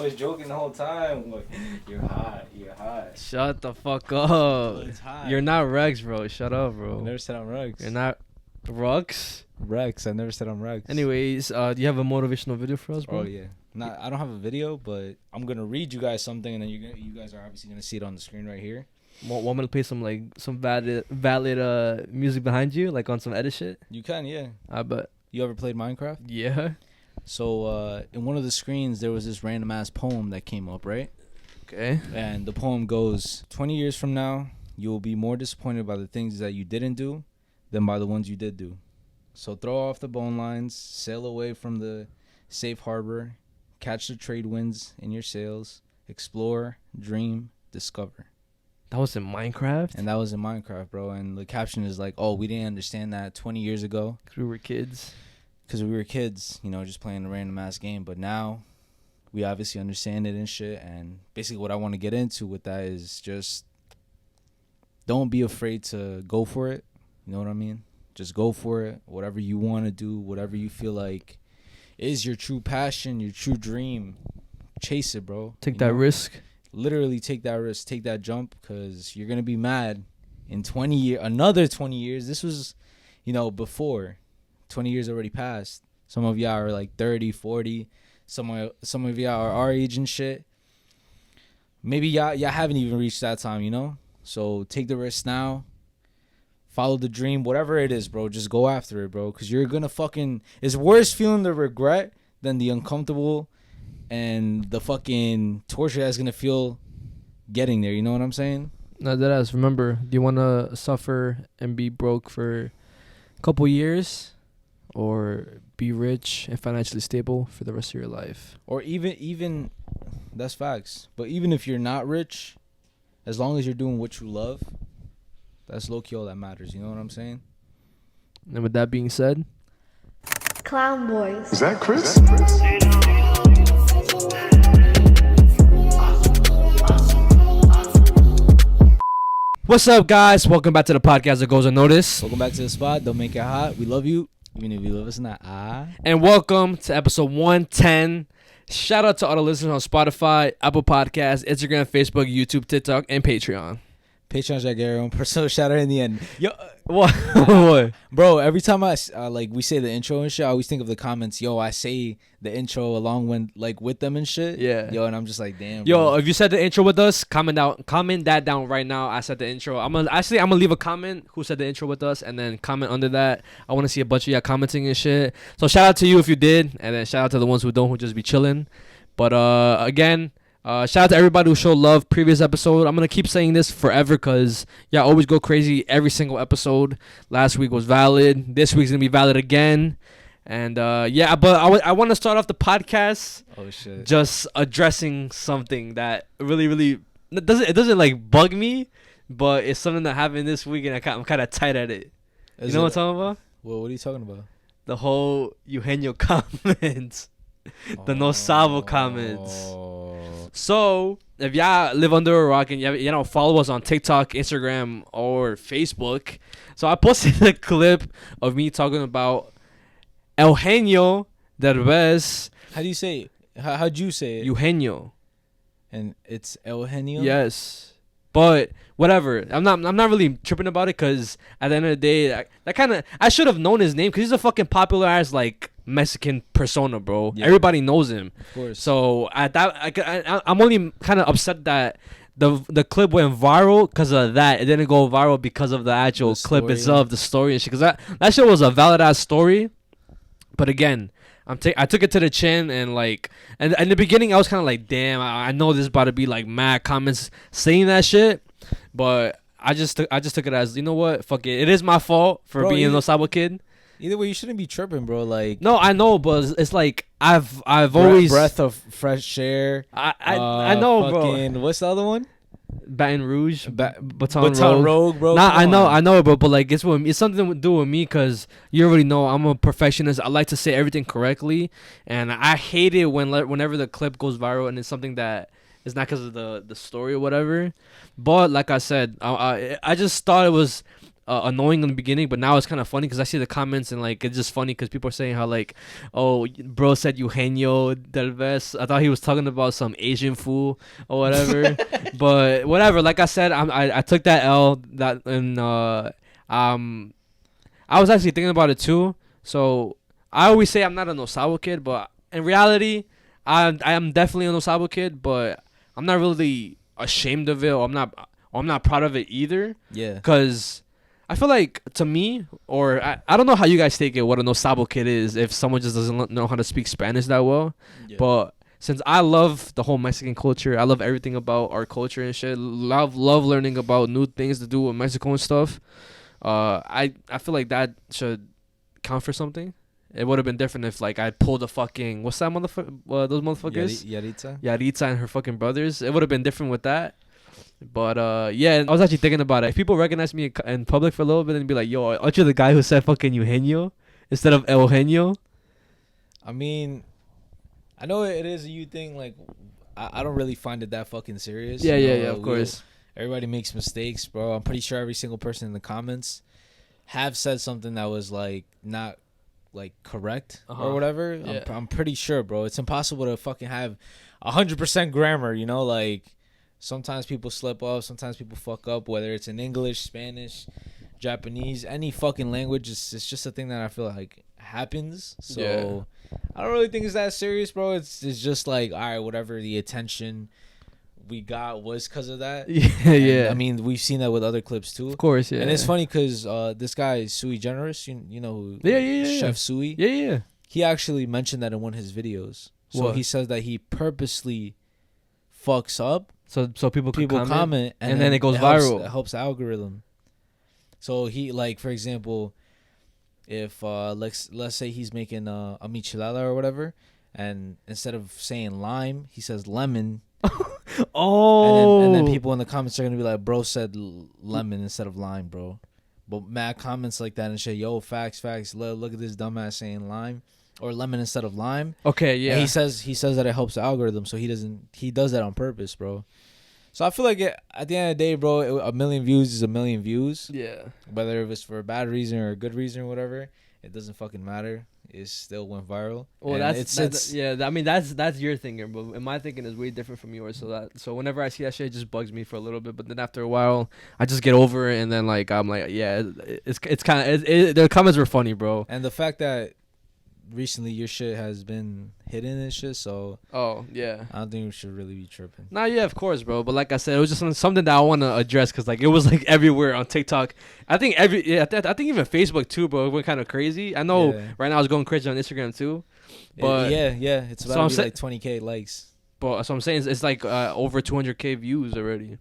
I was joking the whole time. Look, you're hot. You're hot. Shut the fuck up. It's hot. You're not Rex, bro. Shut up, I bro. never said I'm Rex. You're not Rux. Rex. I never said I'm Rex. Anyways, do you have a motivational video for us, bro? Oh yeah. I don't have a video, but I'm gonna read you guys something, and then you guys are obviously gonna see it on the screen right here. Want me to play some valid music behind you, like on some edit shit? You can, yeah. I bet. You ever played Minecraft? Yeah. So in one of the screens, there was this random ass poem that came up, right? Okay. And the poem goes, 20 years from now, you will be more disappointed by the things that you didn't do than by the ones you did do. So throw off the bone lines, sail away from the safe harbor, catch the trade winds in your sails, explore, dream, discover. That was in Minecraft? And that was in Minecraft, bro. And the caption is like, oh, we didn't understand that 20 years ago. Because we were kids. Because we were kids, you know, just playing a random ass game. But now we obviously understand it and shit. And basically what I want to get into with that is just don't be afraid to go for it. You know what I mean? Just go for it. Whatever you want to do, whatever you feel like is your true passion, your true dream. Chase it, bro. Take that risk. Literally take that risk. Take that jump, because you're going to be mad in 20 years. Another 20 years. This was, you know, before. 20 years already passed. Some of y'all are like 30, 40. Some of y'all are our age and shit. Maybe y'all haven't even reached that time, you know? So take the risk now. Follow the dream. Whatever it is, bro. Just go after it, bro. Because you're going to fucking... It's worse feeling the regret than the uncomfortable and the fucking torture that's going to feel getting there. You know what I'm saying? No, that is. Remember, do you want to suffer and be broke for a couple years? Or be rich and financially stable for the rest of your life? Or even that's facts. But even if you're not rich, as long as you're doing what you love, that's low-key all that matters. You know what I'm saying? And with that being said, Clown Boys. Is that Chris? what's up, guys? Welcome back to the podcast that goes unnoticed. Welcome back to the spot. Don't make it hot. We love you, even if you love us not. And welcome to episode 110. Shout out to all the listeners on Spotify, Apple Podcasts, Instagram, Facebook, YouTube, TikTok, and Patreon. Patreon's like your own personal shout out in the end. Yo, What? What? bro, every time I like we say the intro and shit, I always think of the comments. Yo, I say the intro along when like with them and shit. Yeah. Yo, and I'm just like, damn. Yo, bro. if you said the intro with us, comment that down right now. I said the intro. I'm gonna leave a comment who said the intro with us, and then comment under that. I want to see a bunch of y'all commenting and shit. So shout out to you if you did, and then shout out to the ones who don't, who just be chilling. But again, shout out to everybody who showed love previous episode. I'm gonna keep saying this forever because y'all always go crazy every single episode. Last week was valid. This week's gonna be valid again. And yeah, but I want to start off the podcast. Oh shit. Just addressing something that really it doesn't like bug me, but it's something that happened this week, and I'm kind of tight at it. You know what I'm talking about? Well, what are you talking about? The whole EUGENIO comments, the no SABO comments. So if y'all live under a rock and you don't follow us on TikTok, Instagram, or Facebook, so I posted a clip of me talking about Eugenio Derbez. How do you say it? How'd you say it? Eugenio. And it's Eugenio? Yes. But whatever. I'm not really tripping about it, because at the end of the day, I should have known his name, because he's a fucking popular ass like Mexican persona, bro. Yeah. Everybody knows him. Of course. So at that, I'm only kind of upset that the clip went viral because of that. It didn't go viral because of the actual clip itself, the story and shit. Because that shit was a valid ass story. But again, I took it to the chin, and like, and in the beginning I was kind of like, damn, I know this is about to be like mad comments saying that shit, but I just took it as, you know what, fuck it, it is my fault for being a SABO kid. Either way, you shouldn't be tripping, bro. Like, no, I know, but it's like I've always breath of fresh air. I know, fucking, bro. What's the other one? Baton Rouge, Baton Rogue, bro. Nah, I know, bro. But like, it's something to do with me, because you already know I'm a perfectionist. I like to say everything correctly, and I hate it whenever the clip goes viral and it's something that is not because of the story or whatever. But like I said, I just thought it was annoying in the beginning, but now it's kind of funny because I see the comments and like it's just funny because people are saying how like, oh, bro said Eugenio del vez. I thought he was talking about some Asian fool or whatever. But whatever. Like I said, I took that L that and I was actually thinking about it too. So I always say I'm not a SABO kid, but in reality, I am definitely a SABO kid, but I'm not really ashamed of it, or I'm not proud of it either. Yeah. Because I feel like, to me, or I don't know how you guys take it, what a SABO kid is, if someone just doesn't know how to speak Spanish that well. Yeah. But since I love the whole Mexican culture, I love everything about our culture and shit, love learning about new things to do with Mexico and stuff, I feel like that should count for something. It would have been different if like I pulled a fucking, what's that motherfucker? Those motherfuckers? Yaritza and her fucking brothers. It would have been different with that. But yeah, I was actually thinking about it. If people recognize me in public for a little bit and be like, yo, aren't you the guy who said fucking Eugenio instead of Eugenio? I mean, I know it is a you thing. Like, I don't really find it that fucking serious. Yeah, of course. Everybody makes mistakes, bro. I'm pretty sure every single person in the comments have said something that was like not like correct or whatever. Yeah. I'm pretty sure, bro. It's impossible to fucking have 100% grammar, you know? Like, sometimes people slip up, sometimes people fuck up, whether it's in English, Spanish, Japanese, any fucking language. It's just a thing that I feel like happens. So I don't really think it's that serious, bro. It's just like, all right, whatever the attention we got was because of that. I mean, we've seen that with other clips too, of course. And it's funny because this guy Sui Generous, you know who? Chef Sui. He actually mentioned that in one of his videos. So he says that he purposely fucks up so people comment and then it goes viral. It helps the algorithm. So he, like, for example, if let's say he's making a michelada or whatever, and instead of saying lime, he says lemon. And then people in the comments are gonna be like, bro said lemon instead of lime, bro. But mad comments like that and shit. Yo, facts. Look at this dumbass saying lime or lemon instead of lime. Okay, yeah. And he says that it helps the algorithm, so he does that on purpose, bro. So I feel like at the end of the day, bro, a million views is a million views. Yeah. Whether it's for a bad reason or a good reason or whatever, it doesn't fucking matter. It still went viral. Well, I mean, that's your thinking, but my thinking is way different from yours. So whenever I see that shit, it just bugs me for a little bit. But then after a while, I just get over it, and then like I'm like, yeah, it's kind of the comments were funny, bro. And the fact that recently your shit has been hidden and shit, so I don't think we should really be tripping. Nah, yeah, of course, bro. But like I said, it was just something that I want to address because like it was like everywhere on TikTok. I think I think even Facebook too, bro. It went kind of crazy. I know right now I was going crazy on Instagram too. But it's about to be like 20K likes. But so I'm saying it's like over 200K views already.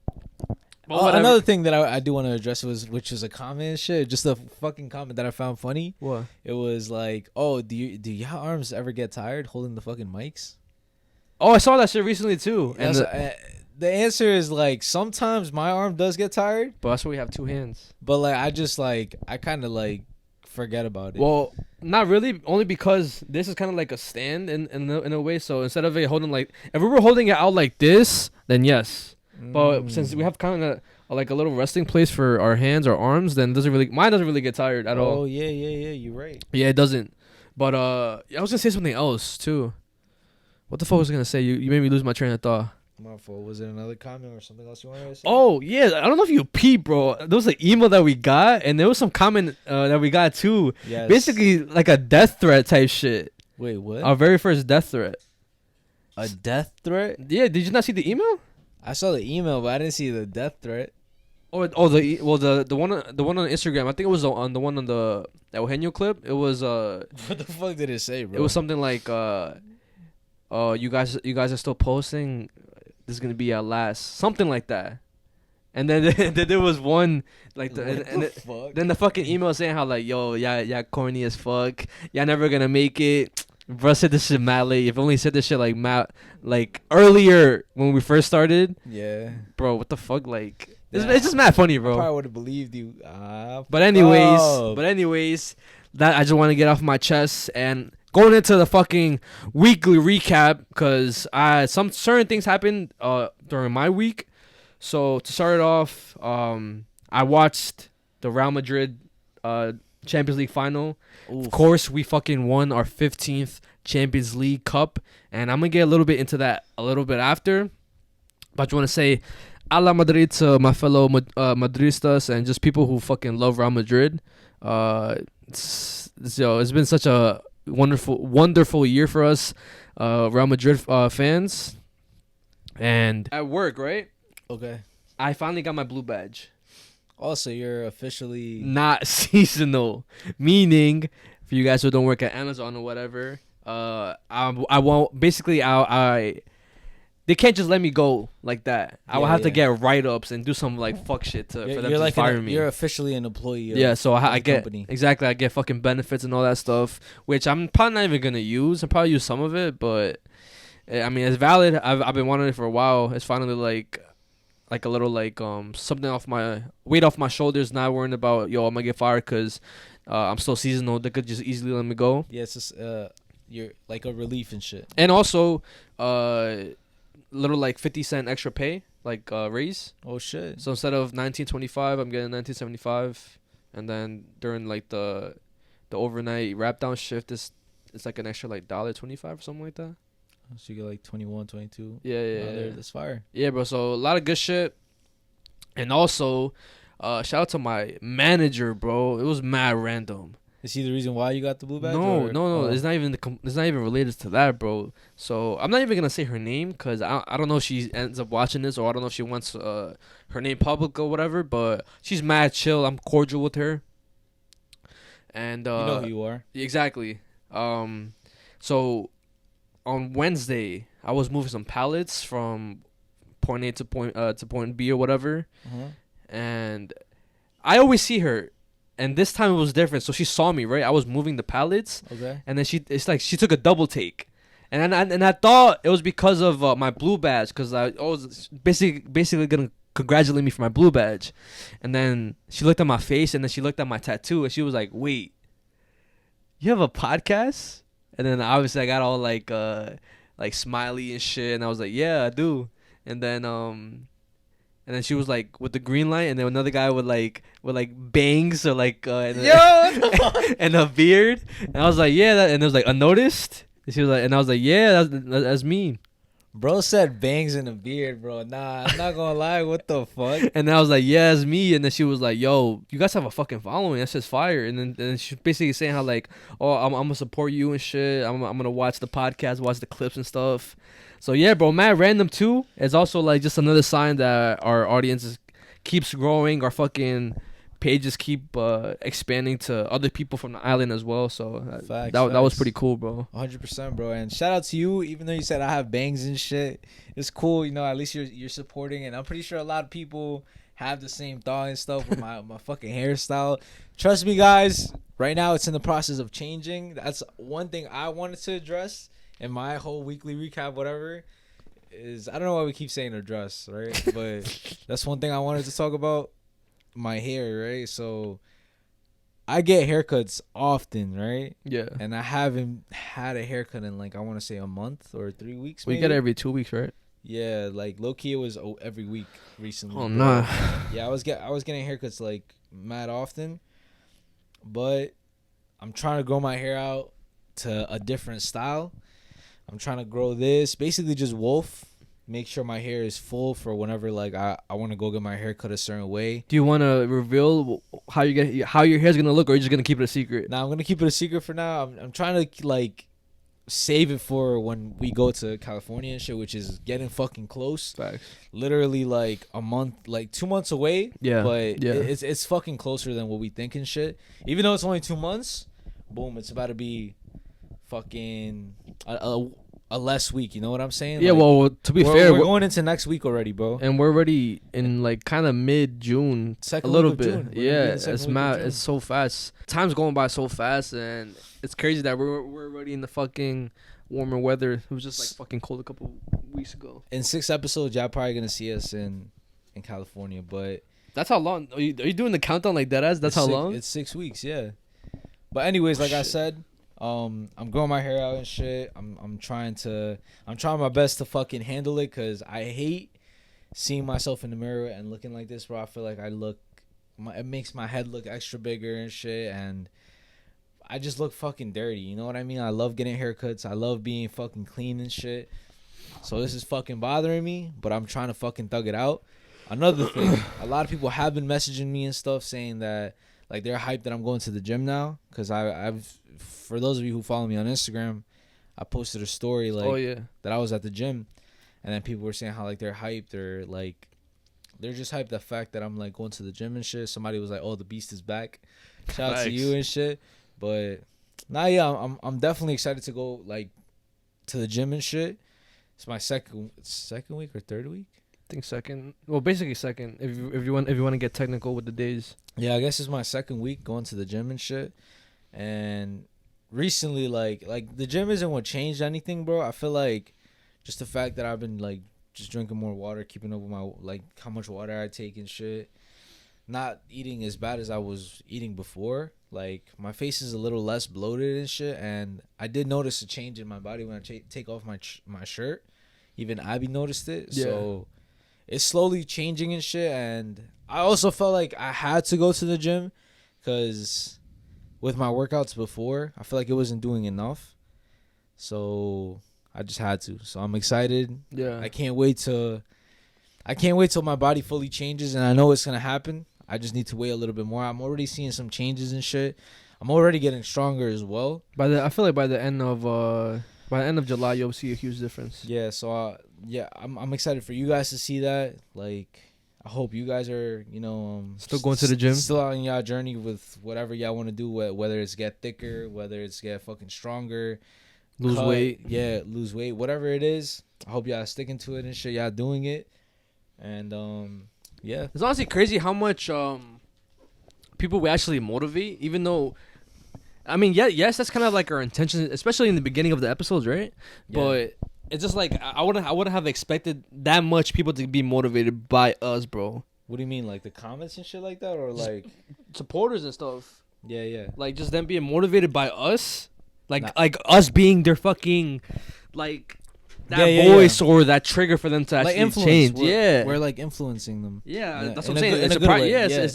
Another thing that I do want to address which was a comment and shit, just a fucking comment that I found funny. What? It was like, oh, do your arms ever get tired holding the fucking mics? Oh, I saw that shit recently too. And the answer is like sometimes my arm does get tired, but that's why we have two hands. But like I kind of like forget about it. Well, not really, only because this is kind of like a stand in a way. So instead of it holding like, if we were holding it out like this, then yes. But since we have kind of like a little resting place for our hands or arms, then mine doesn't really get tired at all. Oh yeah, you're right. Yeah, it doesn't. But I was gonna say something else too. What the fuck was I gonna say? You made me lose my train of thought. My fault. Was it another comment or something else you wanted to say? Oh yeah, I don't know if you peeped, bro. There was an email that we got, and there was some comment that we got too. Yes. Basically, like a death threat type shit. Wait, what? Our very first death threat. A death threat? Yeah. Did you not see the email? I saw the email, but I didn't see the death threat. The one on Instagram. I think it was on the one on the Eugenio clip. It was What the fuck did it say, bro? It was something like you guys are still posting. This is gonna be our last, something like that. And then there was one like then the fucking email saying how like, yo, yeah, corny as fuck. Y'all never gonna make it. Bro said this shit mad late. If only said this shit like earlier when we first started. Yeah. Bro, what the fuck? Like, it's just mad funny, bro. I probably would have believed you. But anyways, that I just want to get off my chest and going into the fucking weekly recap because some certain things happened during my week. So to start it off, I watched the Real Madrid Champions League final. Oof. Of course, we fucking won our 15th Champions League cup, and I'm gonna get a little bit into that a little bit after. But I just want to say, a la Madrid to my fellow Madristas and just people who fucking love Real Madrid. It's been such a wonderful year for us, Real Madrid fans. And at work, right? Okay. I finally got my blue badge. Also, you're officially Not seasonal, meaning for you guys who don't work at Amazon or whatever, I won't. Basically, I they can't just let me go like that. I will have to get write-ups and do some like fuck shit for them to fire me. You're officially an employee. So I get company. exactly. I get fucking benefits and all that stuff, which I'm probably not even gonna use. I'll probably use some of it, but I mean, it's valid. I've been wanting it for a while. It's finally like a little like something off my weight off my shoulders. Not worrying about I'm gonna get fired because I'm still seasonal. They could just easily let me go. Yeah, it's just you're like a relief and shit. And also little like 50 cent extra pay, like raise. Oh shit. So instead of 19.25, I'm getting 19.75, and then during like the overnight wrap down shift, it's like an extra like $1.25 or something like that. So you get like 21, 22. Yeah. That's fire. Yeah, bro. So a lot of good shit. And also, shout out to my manager, bro. It was mad random. Is he the reason why you got the blue badge? No. Oh. It's not even it's not even related to that, bro. So I'm not even gonna say her name because I don't know if she ends up watching this, or I don't know if she wants her name public or whatever. But she's mad chill. I'm cordial with her. And you know who you are. Exactly. So on Wednesday, I was moving some pallets from point A to point B or whatever, and I always see her. And this time it was different. So she saw me, right? I was moving the pallets. Okay. And then she took a double take. And I thought it was because of my blue badge, because I was basically gonna congratulate me for my blue badge. And then she looked at my face, and then she looked at my tattoo, and she was like, "Wait, you have a podcast?" And then obviously I got all like smiley and shit, and I was like, "Yeah, I do." And then she was like with the green light, and then another guy with bangs or and a beard, and I was like, yeah, and it was like unnoticed. And she was like, and I was like, yeah, that's me. Bro said bangs and a beard, bro. Nah, I'm not gonna lie. What the fuck? And then I was like, yeah, it's me. And then she was like, yo, you guys have a fucking following. That's just fire. And then she basically saying how like, oh, I'm gonna support you and shit. I'm gonna watch the podcast, watch the clips and stuff. So yeah, bro, mad random too. It's also like just another sign that our audience keeps growing. Our fucking pages keep expanding to other people from the island as well. So that was pretty cool, bro. 100%, bro. And shout out to you, even though you said I have bangs and shit. It's cool, at least you're supporting. And I'm pretty sure a lot of people have the same thought and stuff with my fucking hairstyle. Trust me, guys. Right now, it's in the process of changing. That's one thing I wanted to address in my whole weekly recap, whatever. Is I don't know why we keep saying address, right? But that's one thing I wanted to talk about. My hair, right? So I get haircuts often, right? Yeah. And I haven't had a haircut in I want to say a month or 3 weeks. We get it every 2 weeks, right? Yeah, low key it was every week recently. Oh no. Yeah, I was getting haircuts mad often, but I'm trying to grow my hair out to a different style. I'm trying to grow this basically just wolf. Make sure my hair is full for whenever I want to go get my hair cut a certain way. Do you want to reveal how your hair's gonna look, or are you just gonna keep it a secret? Nah, I'm gonna keep it a secret for now. I'm trying to save it for when we go to California and shit, which is getting fucking close. Facts. Literally a month, 2 months away. Yeah. But yeah. It's fucking closer than what we think and shit. Even though it's only 2 months, boom, it's about to be fucking a less week, you know what I'm saying? Yeah, well, to be fair, we're going into next week already, bro. And we're already in kind of mid-June, a little bit. Yeah, it's mad. It's so fast. Time's going by so fast, and it's crazy that we're already in the fucking warmer weather. It was just fucking cold a couple weeks ago. In 6 episodes, y'all probably gonna see us in California, but that's how long. Are you doing the countdown like that? That's how long? It's 6 weeks, yeah. But anyways, I said. I'm growing my hair out and shit. I'm trying my best to fucking handle it, because I hate seeing myself in the mirror and looking like this, bro. I feel like I look it makes my head look extra bigger and shit, and I just look fucking dirty. You know what I mean? I love getting haircuts. I love being fucking clean and shit. So this is fucking bothering me, but I'm trying to fucking thug it out. Another thing, a lot of people have been messaging me and stuff saying that like they're hyped that I'm going to the gym now, because I've for those of you who follow me on Instagram, I posted a story like that I was at the gym, and then people were saying how like they're hyped, or like they're just hyped the fact that I'm like going to the gym and shit. Somebody was like, "Oh, the beast is back." Shout out to you and shit. But yeah, I'm definitely excited to go like to the gym and shit. It's my second week or third week. I think second. Well, basically second. If you want to get technical with the days. Yeah, I guess it's my second week going to the gym and shit. And recently, like the gym isn't what changed anything, bro. I feel like just the fact that I've been like just drinking more water, keeping up with my like how much water I take and shit. Not eating as bad as I was eating before. Like my face is a little less bloated and shit. And I did notice a change in my body when I take off my shirt. Even Abby noticed it. Yeah. So it's slowly changing and shit. And I also felt like I had to go to the gym because with my workouts before, I feel like it wasn't doing enough. So I just had to. So I'm excited. Yeah. I can't wait till my body fully changes, and I know it's gonna happen. I just need to wait a little bit more. I'm already seeing some changes and shit. I'm already getting stronger as well. I feel like by the end of July, you'll see a huge difference. Yeah. So I'm excited for you guys to see that. Like, I hope you guys are, still going to the gym, still on y'all journey with whatever y'all want to do. Whether it's get thicker, whether it's get fucking stronger, lose weight. Yeah, lose weight. Whatever it is, I hope y'all sticking to it and shit. Y'all doing it, and yeah. It's honestly crazy how much people we actually motivate, even though, I mean, yes, that's kind of like our intention, especially in the beginning of the episodes, right? Yeah. But it's just like I wouldn't have expected that much people to be motivated by us, bro. What do you mean, like the comments and shit like that, or like supporters and stuff? Yeah. Like just them being motivated by us, like us being their fucking like. That voice or that trigger for them to actually like change. We're like influencing them. Yeah, that's what I'm saying.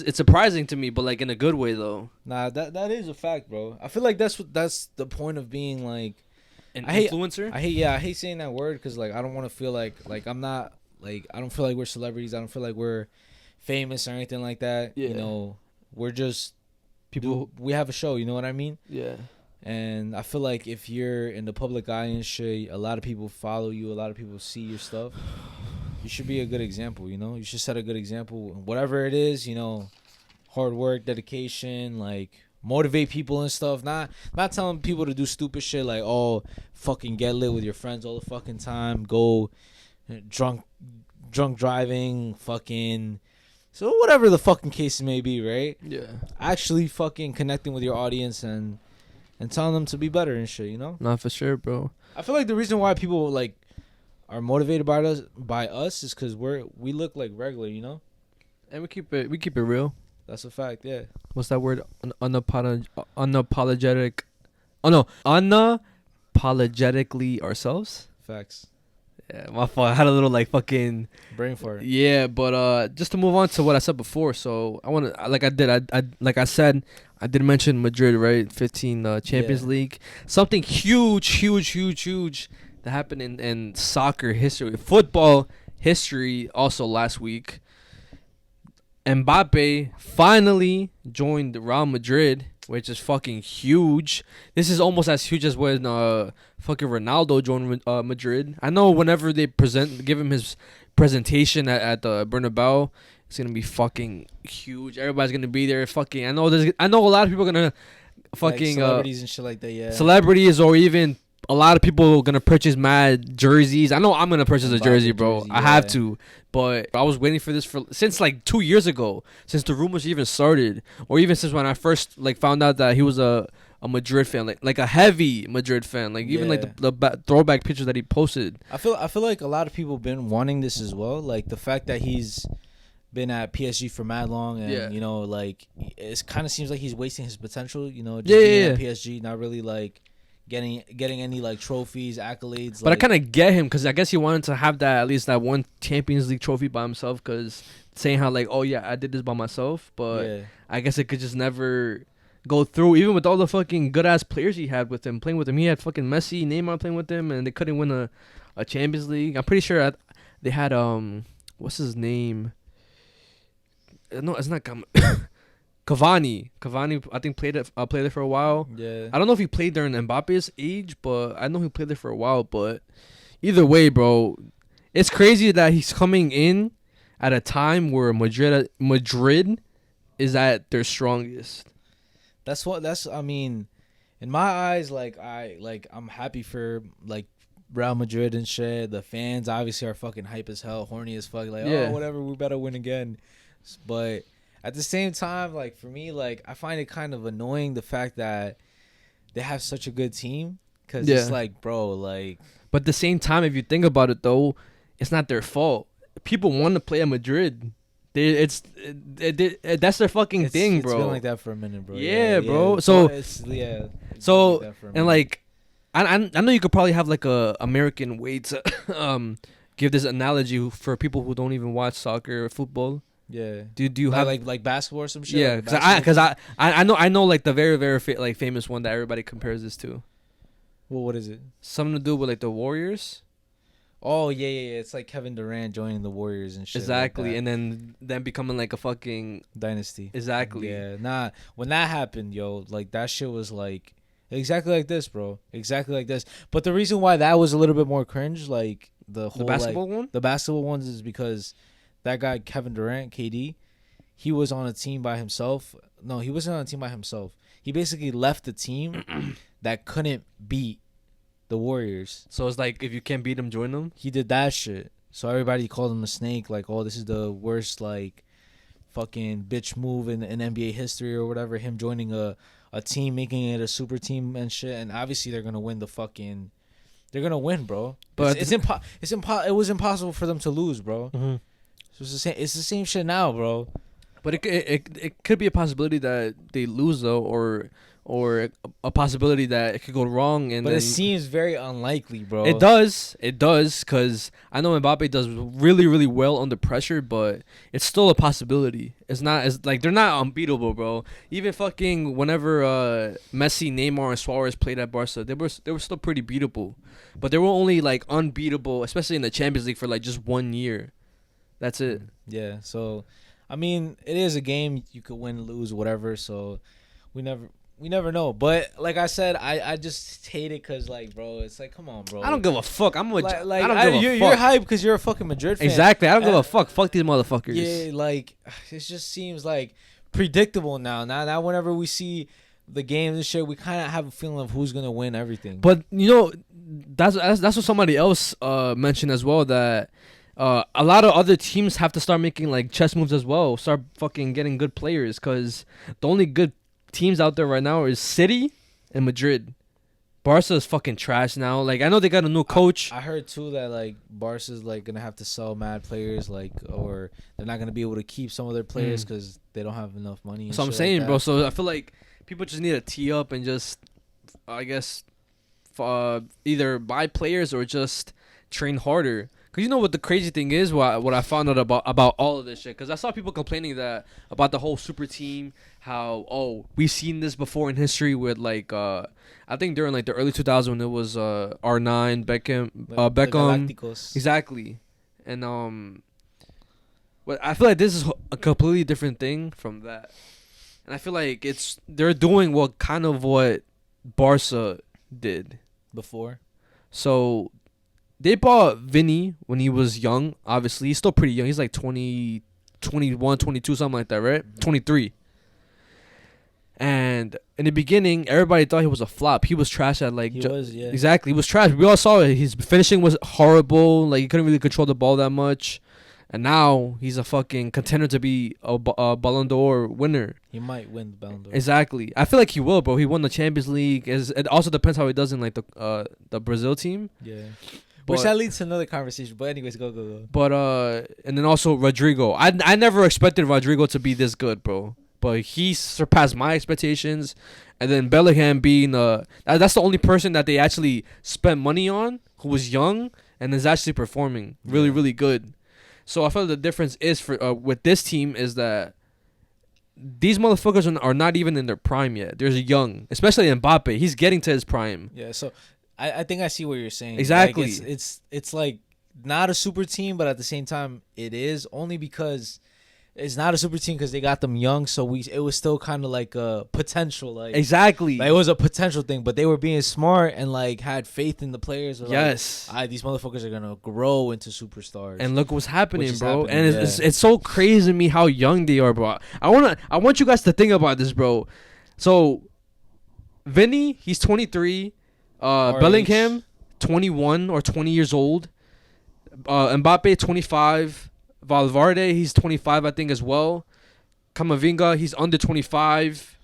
It's surprising to me, but like in a good way though. Nah, that is a fact, bro. I feel like that's the point of being like an influencer. I hate saying that word because like I don't want to feel like I'm not like I don't feel like we're celebrities. I don't feel like we're famous or anything like that. Yeah. We're just people. We have a show. You know what I mean? Yeah. And I feel like if you're in the public eye and shit, a lot of people follow you, a lot of people see your stuff. You should be a good example, You should set a good example. Whatever it is, hard work, dedication, like motivate people and stuff. Not telling people to do stupid shit like, oh, fucking get lit with your friends all the fucking time. Go drunk driving, fucking... So whatever the fucking case may be, right? Yeah. Actually fucking connecting with your audience and telling them to be better and shit, Not for sure, bro. I feel like the reason why people like are motivated by us is because we look like regular, And we keep it real. That's a fact, yeah. What's that word? Unapologetic. Oh no, unapologetically ourselves. Facts. Yeah, my fault. I had a little like fucking brain fart. Yeah, but just to move on to what I said before, so I want to I said I did mention Madrid, right? 15 Champions League. Something huge that happened in soccer history, football history also last week. MBAPPE finally joined Real Madrid, which is fucking huge. This is almost as huge as when fucking Ronaldo joined Madrid. I know whenever they give him his presentation at the Bernabeu, it's gonna be fucking huge. Everybody's gonna be there. Fucking, I know a lot of people are gonna fucking like celebrities and shit like that. Yeah, celebrities or even a lot of people are gonna purchase mad jerseys. I know I'm gonna purchase a jersey, bro. I have to. But I was waiting for this since like 2 years ago, since the rumors even started, or even since when I first like found out that he was a Madrid fan, like a heavy Madrid fan, like even like the throwback pictures that he posted. I feel like a lot of people been wanting this as well, like the fact that he's been at PSG for mad long, and like it kind of seems like he's wasting his potential, just being at PSG, not really like getting any like trophies, accolades. But like, I kind of get him because I guess he wanted to have that at least that one Champions League trophy by himself. Because saying how like, oh yeah, I did this by myself, but yeah. I guess it could just never go through. Even with all the fucking good ass players he had with him playing with him, he had fucking Messi, Neymar playing with him, and they couldn't win a Champions League. I'm pretty sure they had what's his name? No, it's not Cavani. Cavani, I think played it for a while. Yeah. I don't know if he played during Mbappe's age, but I know he played there for a while. But either way, bro, it's crazy that he's coming in at a time where Madrid is at their strongest. I mean, in my eyes, I'm happy for like Real Madrid and shit. The fans obviously are fucking hype as hell, horny as fuck. Like, Yeah. oh, whatever, we better win again. But at the same time, like for me, like I find it kind of annoying the fact that they have such a good team. Cause it's like, bro, like. But at the same time, if you think about it, though, it's not their fault. People want to play at Madrid. That's their fucking thing, bro. It's been like that for a minute, bro. Yeah, bro. So like, I know you could probably have like a American way to give this analogy for people who don't even watch soccer or football. Yeah. Do you have like basketball or some shit? Yeah, because I know like the very very like famous one that everybody compares this to. Well, what is it? Something to do with like the Warriors. Oh yeah. It's like Kevin Durant joining the Warriors and shit. Exactly, like and then becoming like a fucking dynasty. Exactly. Yeah. Nah. When that happened, yo, like that shit was like exactly like this, bro. Exactly like this. But the reason why that was a little bit more cringe, like the whole basketball one, the basketball ones, is because that guy Kevin Durant, KD, he was on a team by himself. No, he wasn't on a team by himself. He basically left the team that couldn't beat the Warriors. So it's like if you can't beat them, join them. He did that shit. So everybody called him a snake. Like, oh, this is the worst like fucking bitch move in NBA history or whatever. Him joining a team, making it a super team and shit. And obviously they're gonna win they're gonna win, bro. But it was impossible for them to lose, bro. Mm-hmm. So it's the same shit now, bro. But it could be a possibility that they lose though, or a possibility that it could go wrong. But it seems very unlikely, bro. It does, because I know Mbappe does really really well under pressure, but it's still a possibility. It's not as like they're not unbeatable, bro. Even fucking whenever Messi, Neymar, and Suarez played at Barca, they were still pretty beatable, but they were only like unbeatable, especially in the Champions League for like just 1 year. That's it. Yeah. So, I mean, it is a game. You could win, lose, whatever. So, we never know. But like I said, I just hate it because like, bro, it's like, come on, bro. I don't give a fuck. I don't give a fuck. You're hyped because you're a fucking Madrid fan. Exactly. I don't give a fuck. Fuck these motherfuckers. Yeah, like it just seems like predictable now. Now, whenever we see the games and shit, we kind of have a feeling of who's gonna win everything. But you know, that's what somebody else mentioned as well, that a lot of other teams have to start making like chess moves as well. Start fucking getting good players, because the only good teams out there right now is City and Madrid. Barca is fucking trash now. Like, I know they got a new coach. I heard too that like Barca's like gonna have to sell mad players, like, or they're not gonna be able to keep some of their players because they don't have enough money. So I'm saying, like, bro. So I feel like people just need to tee up and just, I guess, either buy players or just train harder. Cause you know what the crazy thing is, what I found out about all of this shit. Cause I saw people complaining that about the whole super team, how we've seen this before in history with like I think during like the early 2000s when it was R9 Beckham exactly, and but I feel like this is a completely different thing from that, and I feel like they're doing what Barca did before, so. They bought Vinny when he was young. Obviously, he's still pretty young. He's like 20, 21, 22, something like that, right? Mm-hmm. 23. And in the beginning, everybody thought he was a flop. He was trash at like... yeah. Exactly. He was trash. We all saw it. His finishing was horrible. Like, he couldn't really control the ball that much. And now, he's a fucking contender to be a Ballon d'Or winner. He might win the Ballon d'Or. Exactly. I feel like he will, bro. He won the Champions League. It also depends how he does in like the Brazil team. Yeah. Which that leads to another conversation. But anyways, go. But and then also Rodrigo. I never expected Rodrigo to be this good, bro. but he surpassed my expectations. And then Bellingham being that's the only person that they actually spent money on who was young and is actually performing really good. So I feel the difference is for with this team is that these motherfuckers are not even in their prime yet. They're young, especially Mbappe. He's getting to his prime. Yeah, so I think I see what you're saying. Exactly. Like it's like not a super team, but at the same time it is, only because it's not a super team because they got them young. So it was still kind of like a potential, like Exactly. like it was a potential thing, but they were being smart and like had faith in the players. Yes. Like, these motherfuckers are gonna grow into superstars. And look what's happening, Which is bro. happening, And it's so crazy to me how young they are, bro. I want you guys to think about this, bro. So Vinny, he's 23. Bellingham, 21 or 20 years old. Mbappe, 25. Valverde, he's 25, I think, as well. Camavinga, he's under 25.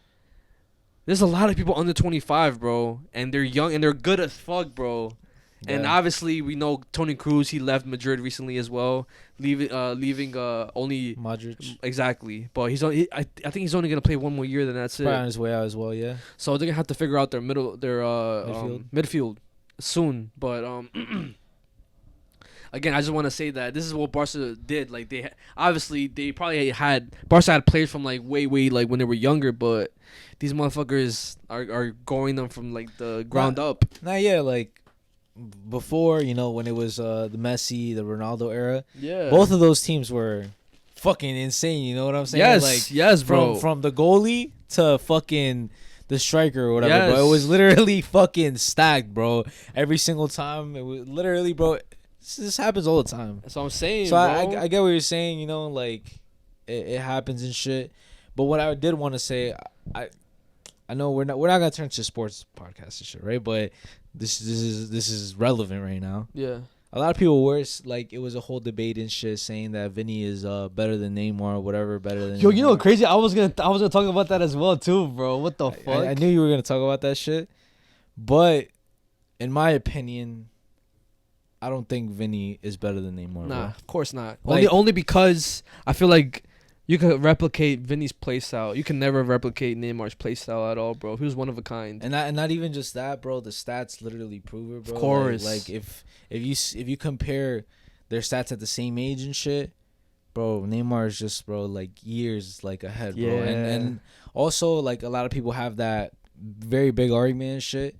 There's a lot of people under 25, bro. And they're young and they're good as fuck, bro. Yeah. And obviously, we know Toni Kroos, he left Madrid recently as well, leaving only Madrid. Exactly. But I think he's only gonna play one more year, then that's it. Probably on his way out as well, yeah. So they're gonna have to figure out their midfield soon. But again, I just want to say that this is what Barca did. Like Barca had players from like way like when they were younger, but these motherfuckers are growing them from like the ground up. Like before, when it was the Messi, the Ronaldo era, both of those teams were fucking insane. You know what I'm saying? Yes, bro. From the goalie to fucking the striker or whatever, bro. It was literally fucking stacked, bro. Every single time, it was literally, bro. This happens all the time. That's what I'm saying. So bro. I get what you're saying. Like it happens and shit. But what I did want to say, I know we're not gonna turn to sports podcast and shit, right? But this is relevant right now. Yeah. A lot of people were like, it was a whole debate and shit saying that Vinny is better than Neymar or whatever, better than. Yo, Neymar. you know, crazy. I was gonna talk about that as well too, bro. What the fuck? I knew you were gonna talk about that shit, but in my opinion, I don't think Vinny is better than Neymar. Nah, bro. of course not. Like, only because I feel like you could replicate Vinny's playstyle. You can never replicate Neymar's playstyle at all, bro. He was one of a kind. And not even just that, bro. The stats literally prove it, bro. Of course. Like if you compare their stats at the same age and shit, bro, Neymar is just, bro, like years like ahead, bro. Yeah. And also, like, a lot of people have that very big argument and shit.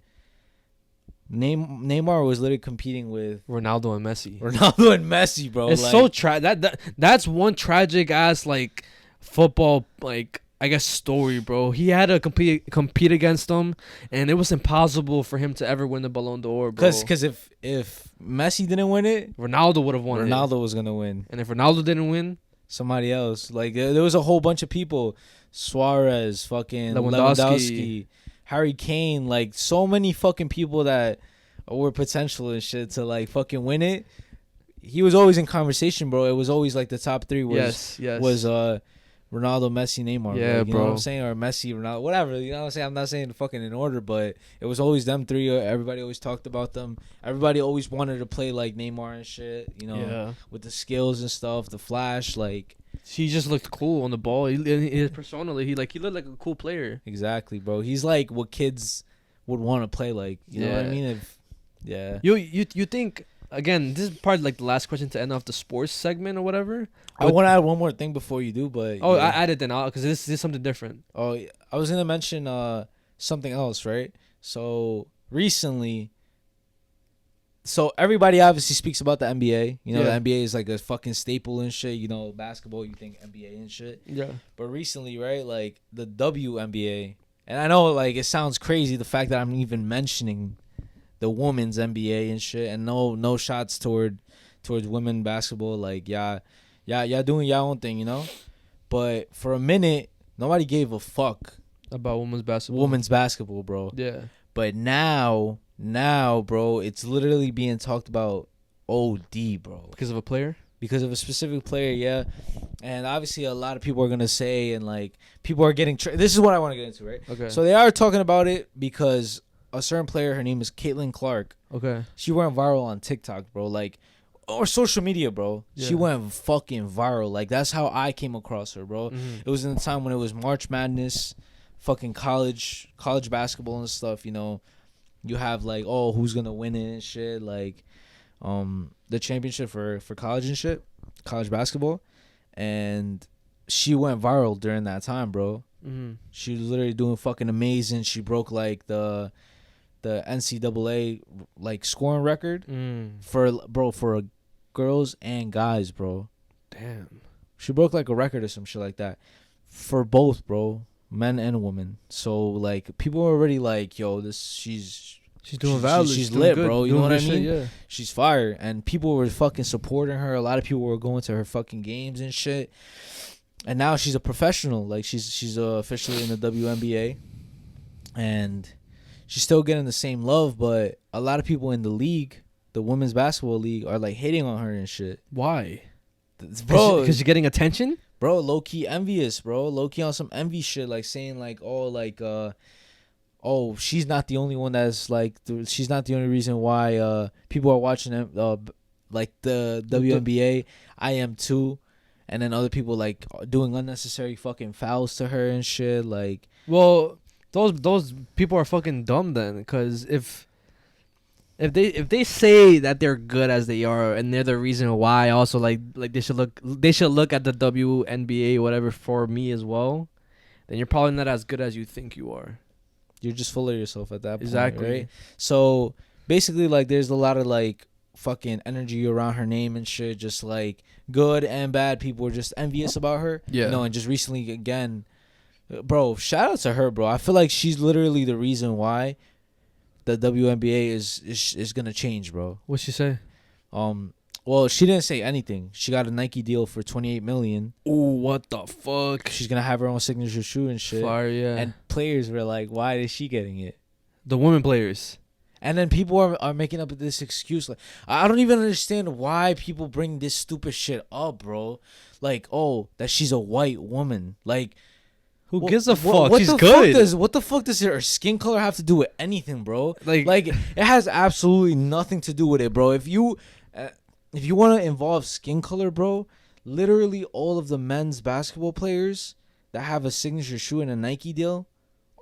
Neymar was literally competing with Ronaldo and Messi. Bro. It's like, so that's one tragic ass like football, like, I guess, story, bro. He had to compete against them, and it was impossible for him to ever win the Ballon d'Or, bro. Because if Messi didn't win it, Ronaldo would have won. Ronaldo was gonna win, and if Ronaldo didn't win, somebody else. Like there was a whole bunch of people, Suarez, fucking Lewandowski, Harry Kane, like so many fucking people that were potential and shit to like fucking win it. He was always in conversation, bro. It was always like the top three was Ronaldo, Messi, Neymar. Yeah, bro. You know what I'm saying? Or Messi, Ronaldo, whatever. You know what I'm saying? I'm not saying fucking in order, but it was always them three. Everybody always talked about them. Everybody always wanted to play like Neymar and shit. With the skills and stuff, the flash, like. He just looked cool on the ball. Personally, he looked like a cool player. Exactly, bro. He's like what kids would want to play like. You know what I mean? You think, again, this is probably like the last question to end off the sports segment or whatever. I want to add one more thing before you do, but I add it then, because this is something different. Oh, I was gonna mention something else, right? So recently. So everybody obviously speaks about the NBA. The NBA is like a fucking staple and shit. Basketball, you think NBA and shit. Yeah. But recently, right, like the WNBA, and I know like it sounds crazy the fact that I'm even mentioning the women's NBA and shit, and no shots towards women basketball. Like y'all doing y'all own thing, But for a minute, nobody gave a fuck about women's basketball, bro. Yeah. But now, bro, it's literally being talked about OD, bro. Because of a player? Because of a specific player, yeah. And obviously a lot of people are going to say, and like, people are getting... this is what I want to get into, right? Okay. So they are talking about it because a certain player, her name is Caitlin Clark. Okay. She went viral on TikTok, bro. Like, or social media, bro. Yeah. She went fucking viral. Like, that's how I came across her, bro. Mhm. It was in the time when it was March Madness, fucking college basketball and stuff. You know, you have like, oh, who's gonna win it and shit. Like, the championship for college and shit, college basketball, and she went viral during that time, bro. Mhm. She was literally doing fucking amazing. She broke like the NCAA like scoring record for girls and guys, bro. Damn. She broke like a record or some shit like that for both, bro, men and women. So like people were already like, yo, this she's doing valid. She's doing lit, good, bro. You doing know what I good mean? shit, yeah. She's fire, and people were fucking supporting her. A lot of people were going to her fucking games and shit. And now she's a professional. Like she's officially in the WNBA, and she's still getting the same love. But a lot of people in the league, the women's basketball league, are like hating on her and shit. Why? Bro, Because you're getting attention. bro, low key envious, bro. Low key on some envy shit, like saying like, oh, like oh, she's not the only one that's like, she's not the only reason why people are watching like the WNBA. I am too. And then other people like doing unnecessary fucking fouls to her and shit. Like, Well, those people are fucking dumb then, because if they say that they're good as they are and they're the reason why, also like they should look at the WNBA whatever for me as well, then you're probably not as good as you think you are. you're just full of yourself at that point, Exactly. right? So basically, like, there's a lot of like fucking energy around her name and shit. Just like good and bad people are just envious about her. Yeah. You know, and just recently again, bro, shout out to her, bro. I feel like she's literally the reason why the WNBA is gonna change, bro. What'd she say? Well, she didn't say anything. She got a Nike deal for $28 million. Ooh, what the fuck? She's gonna have her own signature shoe and shit. Fire, yeah. And players were like, "Why is she getting it?" The women players. And then people are making up this excuse. Like, I don't even understand why people bring this stupid shit up, bro. Like, oh, that she's a white woman. Like, Who gives a fuck? What She's the good. What the fuck does her skin color have to do with anything, bro? Like it has absolutely nothing to do with it, bro. If you want to involve skin color, bro, literally all of the men's basketball players that have a signature shoe and a Nike deal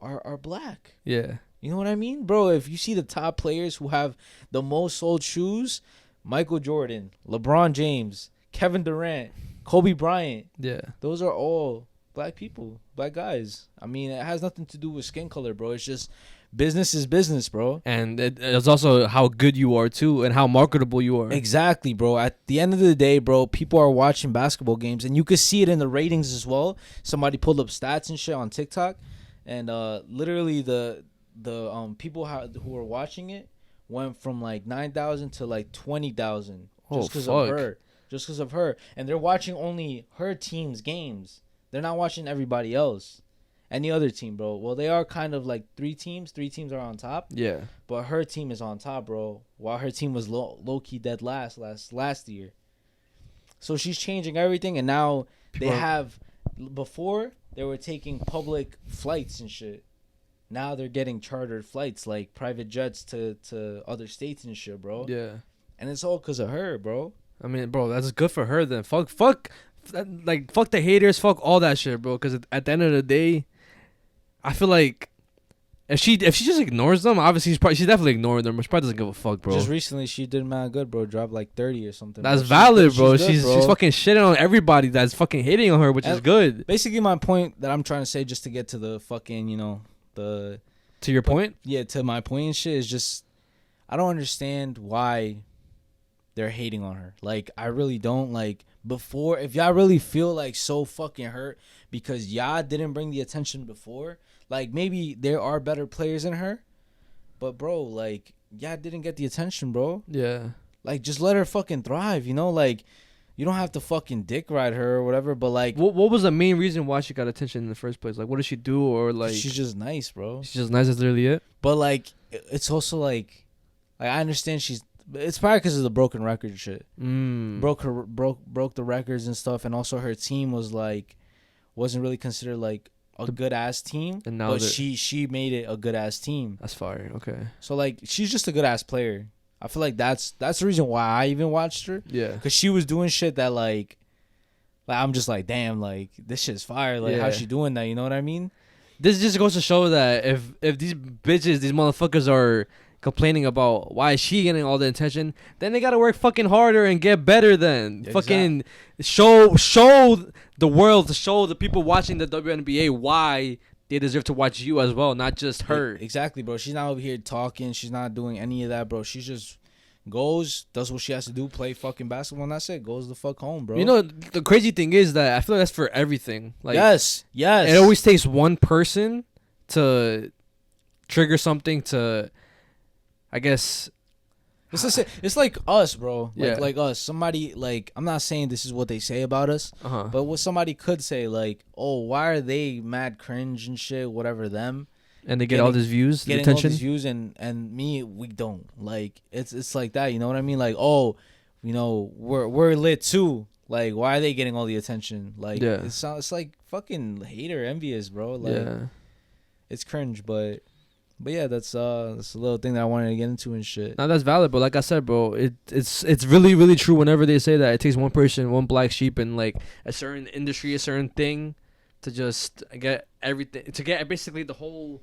are black. yeah. You know what I mean? Bro, if you see the top players who have the most sold shoes, Michael Jordan, LeBron James, Kevin Durant, Kobe Bryant, Yeah. those are all black people, black guys. I mean, it has nothing to do with skin color, bro. It's just business is business, bro. And it's also how good you are too, and how marketable you are. Exactly, bro. At the end of the day, bro, people are watching basketball games, and you could see it in the ratings as well. Somebody pulled up stats and shit on TikTok, and literally the people who were watching it went from like 9,000 to like 20,000 just because of her. Just because of her. And they're watching only her team's games. They're not watching everybody else. Any other team, bro. Well, they are kind of like three teams. Three teams are on top. Yeah. But her team is on top, bro. While her team was low-key dead last year. So she's changing everything. And now before, they were taking public flights and shit. Now they're getting chartered flights, like private jets to other states and shit, bro. Yeah. And it's all because of her, bro. I mean, bro, that's good for her then. Fuck the haters, fuck all that shit, bro. Because at the end of the day, I feel like if she just ignores them, obviously she's definitely ignoring them. But she probably doesn't give a fuck, bro. Just recently, she did mad good, bro. Dropped like 30 or something. That's bro. valid, bro. She's She's fucking shitting on everybody that's fucking hating on her, which is good. Basically, my point that I'm trying to say, just to get to the fucking, to your point? Yeah, to my point and shit, is just I don't understand why they're hating on her. Like, I really don't. Like, before, if y'all really feel like so fucking hurt because y'all didn't bring the attention before, like, maybe there are better players than her, but bro, like, y'all didn't get the attention, bro. Yeah. Like, just let her fucking thrive, like, you don't have to fucking dick ride her or whatever, but like, What was the main reason why she got attention in the first place? Like, what did she do? Or like, she's just nice, bro. she's just nice. That's literally it. But like, it's also like I understand it's probably because of the broken record shit. Broke the records and stuff, and also her team wasn't really considered like a good ass team. And now but she made it a good ass team. That's fire. Okay. So like, she's just a good ass player. I feel like that's the reason why I even watched her. Yeah. Because she was doing shit that like I'm just like, damn, like this shit's fire. Like how's she doing that? You know what I mean? This just goes to show that if these bitches, these motherfuckers are complaining about why is she getting all the attention, then they gotta work fucking harder and get better. Then fucking show the world, show the people watching the WNBA why they deserve to watch you as well, not just her. Exactly, bro. She's not over here talking. She's not doing any of that, bro. She's just goes, does what she has to do, play fucking basketball, and that's it. Goes the fuck home, bro. You know, the crazy thing is that I feel like that's for everything. Like, yes. It always takes one person to trigger something to, I guess. It's like us, bro. Yeah. Like us. Somebody, like, I'm not saying this is what they say about us, but what somebody could say, like, oh, why are they mad cringe and shit, whatever them. And they get all these views, getting attention. all these views, and me, we don't. Like, it's like that, you know what I mean? Like, oh, you know, we're lit too. Like, why are they getting all the attention? Like, it's like fucking hater envious, bro. Like, it's cringe, but yeah, that's a little thing that I wanted to get into and shit. Now that's valid, but like I said, bro, it's really, really true. Whenever they say that it takes one person, one black sheep, in like a certain industry, a certain thing, to just get everything, to get basically the whole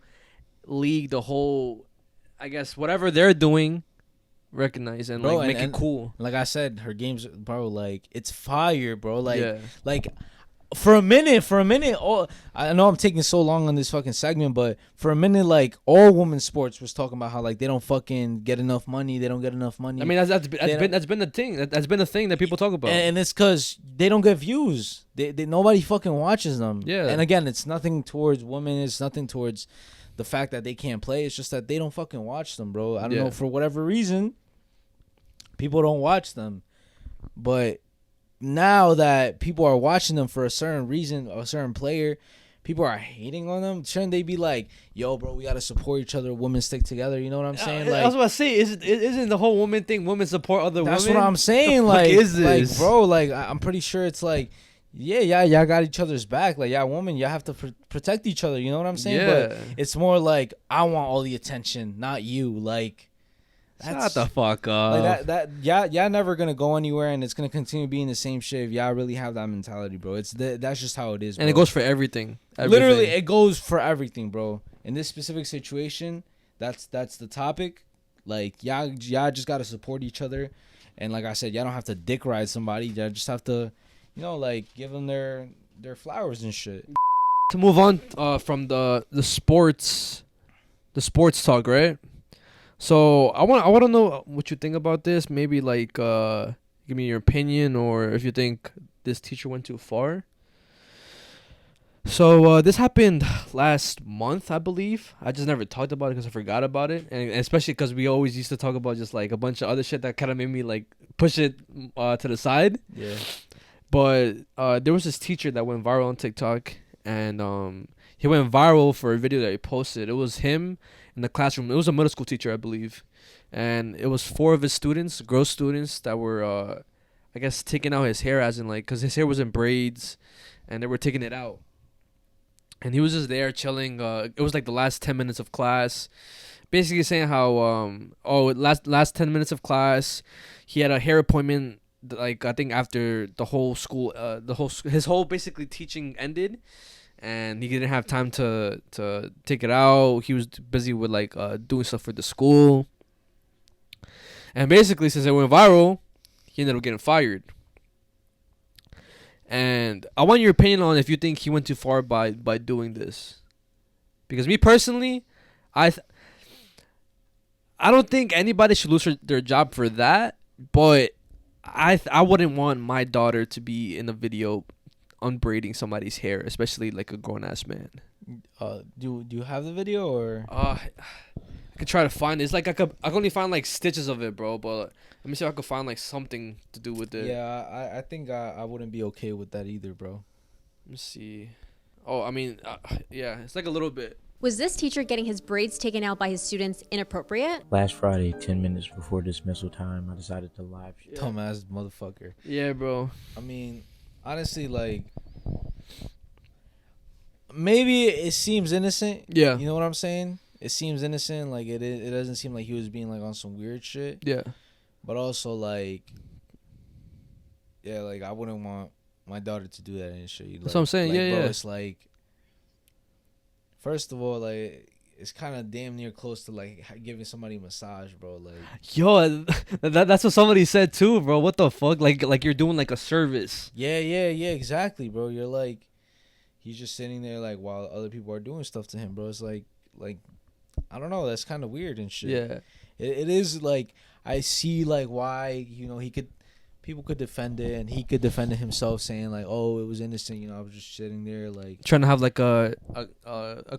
league, the whole, I guess, whatever they're doing, recognized and bro, like make it cool. Like I said, her games, bro, like it's fire, bro. Like, like for a minute, oh, I know I'm taking so long on this fucking segment, but for a minute, like all women's sports was talking about how like they don't fucking get enough money, they don't get enough money. I mean, that's been the thing. That's been the thing that people talk about, and it's because they don't get views. They nobody fucking watches them. Yeah, and again, it's nothing towards women. It's nothing towards the fact that they can't play. It's just that they don't fucking watch them, bro. I don't know, for whatever reason, people don't watch them. But now that people are watching them for a certain reason, a certain player, people are hating on them. Shouldn't they be like, yo, bro, we got to support each other. Women stick together. You know what I'm saying? Like, I was about to say, isn't the whole woman thing, women support other women? That's what I'm saying. Like, is this? Like, bro, like, I'm pretty sure it's like, y'all got each other's back. Like, y'all women, y'all have to protect each other. You know what I'm saying? Yeah. But it's more like, I want all the attention, not you. Like, shut the fuck up. Like y'all never gonna go anywhere, and it's gonna continue being the same shit if y'all really have that mentality, bro. That's just how it is, bro. And it goes for everything. Literally, it goes for everything, bro. In this specific situation, that's the topic. Like, y'all just gotta support each other, and like I said, y'all don't have to dick ride somebody. Y'all just have to, you know, like give them their flowers and shit. To move on from the sports talk, right? So I want to know what you think about this. Maybe like give me your opinion, or if you think this teacher went too far. So this happened last month, I believe. I just never talked about it because I forgot about it, and especially because we always used to talk about just like a bunch of other shit that kind of made me like push it to the side. Yeah. But there was this teacher that went viral on TikTok, and he went viral for a video that he posted. It was him in the classroom. It was a middle school teacher, I believe, and it was 4 of his students, girl students, that were, I guess, taking out his hair, as in like, cause his hair was in braids, and they were taking it out. And he was just there chilling. It was like the last 10 minutes of class, basically saying how last 10 minutes of class, he had a hair appointment. Like I think after the whole school, his whole basically teaching ended, and he didn't have time to take it out. He was busy with like doing stuff for the school, and basically since it went viral, he ended up getting fired. And I want your opinion on if you think he went too far by doing this, because me personally, I don't think anybody should lose their job for that, but I wouldn't want my daughter to be in a video unbraiding somebody's hair, especially like a grown ass man. Do you have the video, or? I could try to find it. It's like I can only find like stitches of it, bro. But let me see if I could find like something to do with it. Yeah, I think I wouldn't be okay with that either, bro. Let me see. Oh, I mean, yeah, it's like a little bit. Was this teacher getting his braids taken out by his students inappropriate? Last Friday, 10 minutes before dismissal time, I decided to live. Dumbass motherfucker. Yeah, bro. I mean, honestly, like, maybe it seems innocent. Yeah. You know what I'm saying? it seems innocent. Like it doesn't seem like he was being like on some weird shit. Yeah. But also like, yeah, like I wouldn't want my daughter to do that and shit. Like, That's what I'm saying. Like, Yeah, bro, yeah. it's like, first of all, like it's kind of damn near close to like giving somebody a massage, bro. Like, Yo, that's what somebody said too, bro. What the fuck? Like you're doing like a service. yeah, exactly, bro. You're like, he's just sitting there like while other people are doing stuff to him, bro. It's like I don't know. That's kind of weird and shit. Yeah. It is like I see like why people could defend it and he could defend it himself, saying like, oh, it was innocent. I was just sitting there like Trying to have like a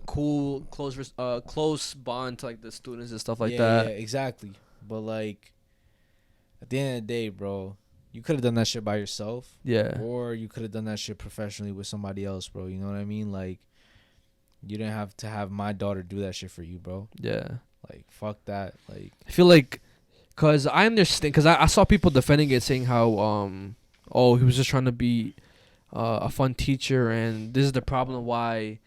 cool close bond to like the students and stuff like that. Yeah, exactly. But like at the end of the day, bro, you could have done that shit by yourself. Yeah. Or you could have done that shit professionally with somebody else, bro. You know what I mean? Like, you didn't have to have my daughter do that shit for you, bro. Yeah. Like, fuck that. Like, I feel like, cause I understand, cause I saw people defending it, saying how he was just trying to be a fun teacher, and this is the problem why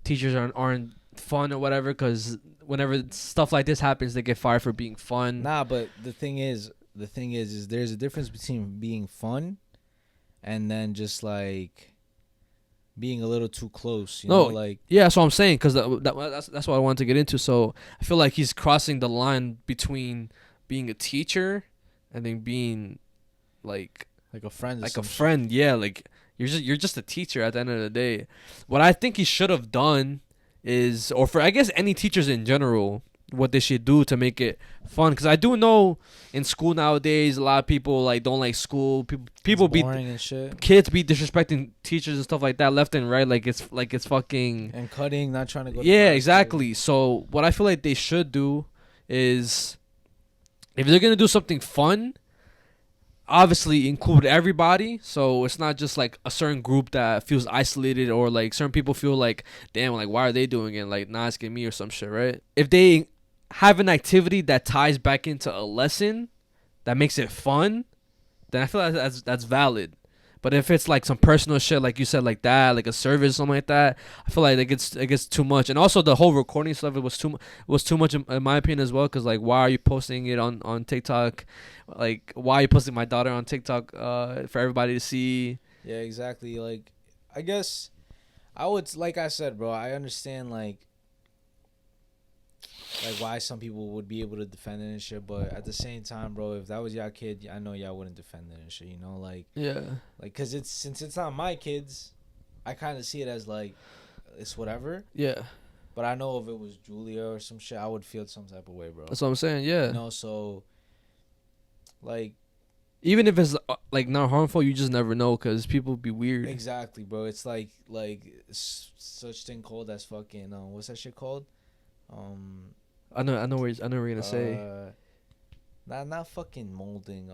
teachers aren't fun or whatever, cause whenever stuff like this happens, they get fired for being fun. nah, but the thing is there's a difference between being fun and then just like being a little too close. You know, like yeah, that's what I'm saying, because that's what I wanted to get into. So I feel like he's crossing the line between being a teacher and then being like a friend. Like a friend, yeah. Like you're just a teacher at the end of the day. What I think he should have done is, or for I guess any teachers in general, what they should do to make it fun. Because I do know in school nowadays, a lot of people like don't like school. People be and shit. Kids be disrespecting teachers and stuff like that left and right. Like it's fucking and cutting, not trying to go. Yeah, exactly. So what I feel like they should do is, if they're gonna do something fun, obviously include everybody, so it's not just like a certain group that feels isolated, or like certain people feel like, damn, like why are they doing it, like not asking me or some shit, right? If they have an activity that ties back into a lesson that makes it fun, then I feel like that's valid. But if it's like some personal shit, like you said, like that, like a service, something like that, I feel like it gets too much. And also the whole recording stuff, it was too much in my opinion as well. Cause like, why are you posting it on TikTok? Like, why are you posting my daughter on TikTok for everybody to see? Yeah, exactly. Like, I guess I would, like I said, bro, I understand like why some people would be able to defend it and shit, but at the same time, bro, if that was y'all kid, I know y'all wouldn't defend it and shit, like, yeah, like, cause since it's not my kids, I kind of see it as like it's whatever. Yeah, but I know if it was Julia or some shit, I would feel some type of way, bro. That's what I'm saying. Yeah, so like, even if it's like not harmful, you just never know, cause people be weird. Exactly, bro. It's like such thing called as fucking what's that shit called? I know what you're gonna say. Not fucking molding.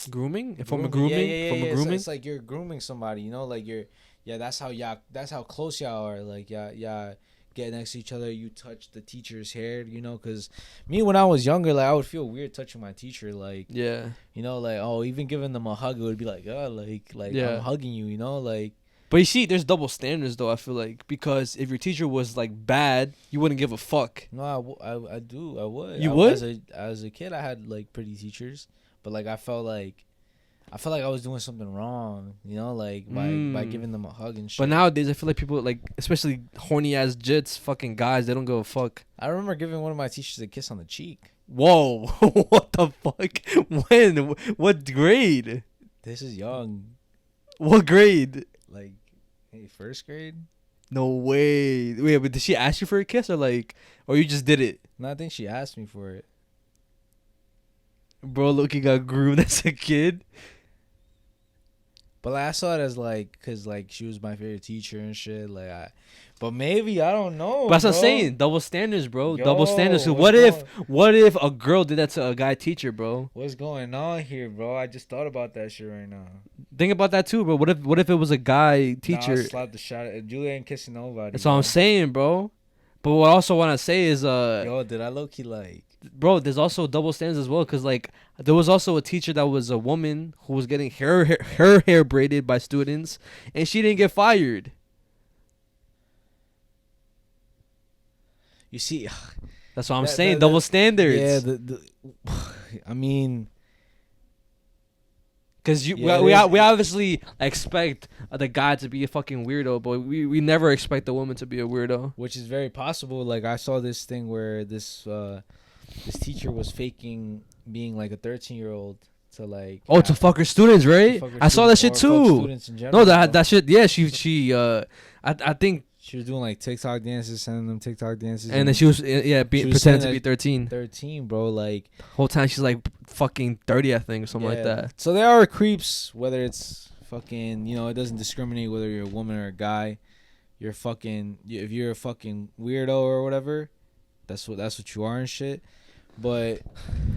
Grooming? Yeah, From a grooming? It's like you're grooming somebody. Like that's how close y'all are. Like y'all get next to each other. You touch the teacher's hair. Because me when I was younger, like I would feel weird touching my teacher. Like yeah, like even giving them a hug, it would be like yeah. I'm hugging you. Like. But you see, there's double standards, though, I feel like. Because if your teacher was, like, bad, you wouldn't give a fuck. No, I do. I would. You would? As a kid, I had, like, pretty teachers. But, like, I felt like I was doing something wrong, like, by giving them a hug and shit. But nowadays, I feel like people, like, especially horny-ass jits, fucking guys, they don't give a fuck. I remember giving one of my teachers a kiss on the cheek. Whoa. What the fuck? When? What grade? This is young. What grade? Like, hey, first grade? No way. Wait, but did she ask you for a kiss, or you just did it? No, I think she asked me for it. Bro, look, he got groomed as a kid. But like, I saw it as like, cause like she was my favorite teacher and shit. Like, but maybe I don't know. But that's what I'm saying. Double standards, bro. Yo, double standards. So what if a girl did that to a guy teacher, bro? What's going on here, bro? I just thought about that shit right now. Think about that too, bro. What if it was a guy teacher? Nah, I slapped the shot. Julia ain't kissing nobody. That's what I'm saying, bro. But what I also want to say is, yo, did I low key like? Bro, there's also double standards as well, cause like there was also a teacher that was a woman who was getting her hair braided by students, and she didn't get fired. You see, That's what I'm saying. Double standards. Yeah, I mean, because we obviously expect the guy to be a fucking weirdo, but we never expect the woman to be a weirdo. which is very possible. Like I saw this thing where this teacher was faking being like a 13-year-old to like. To fuck her students, right? I saw that shit too. Students in general, No, that shit. Yeah, she I think she was doing like TikTok dances, sending them TikTok dances, and then she was pretending to be 13, bro. Like whole time she's like fucking 30, I think, or something like that. So there are creeps, whether it's fucking, it doesn't discriminate whether you're a woman or a guy. You're fucking, if you're a fucking weirdo or whatever, that's what you are and shit. But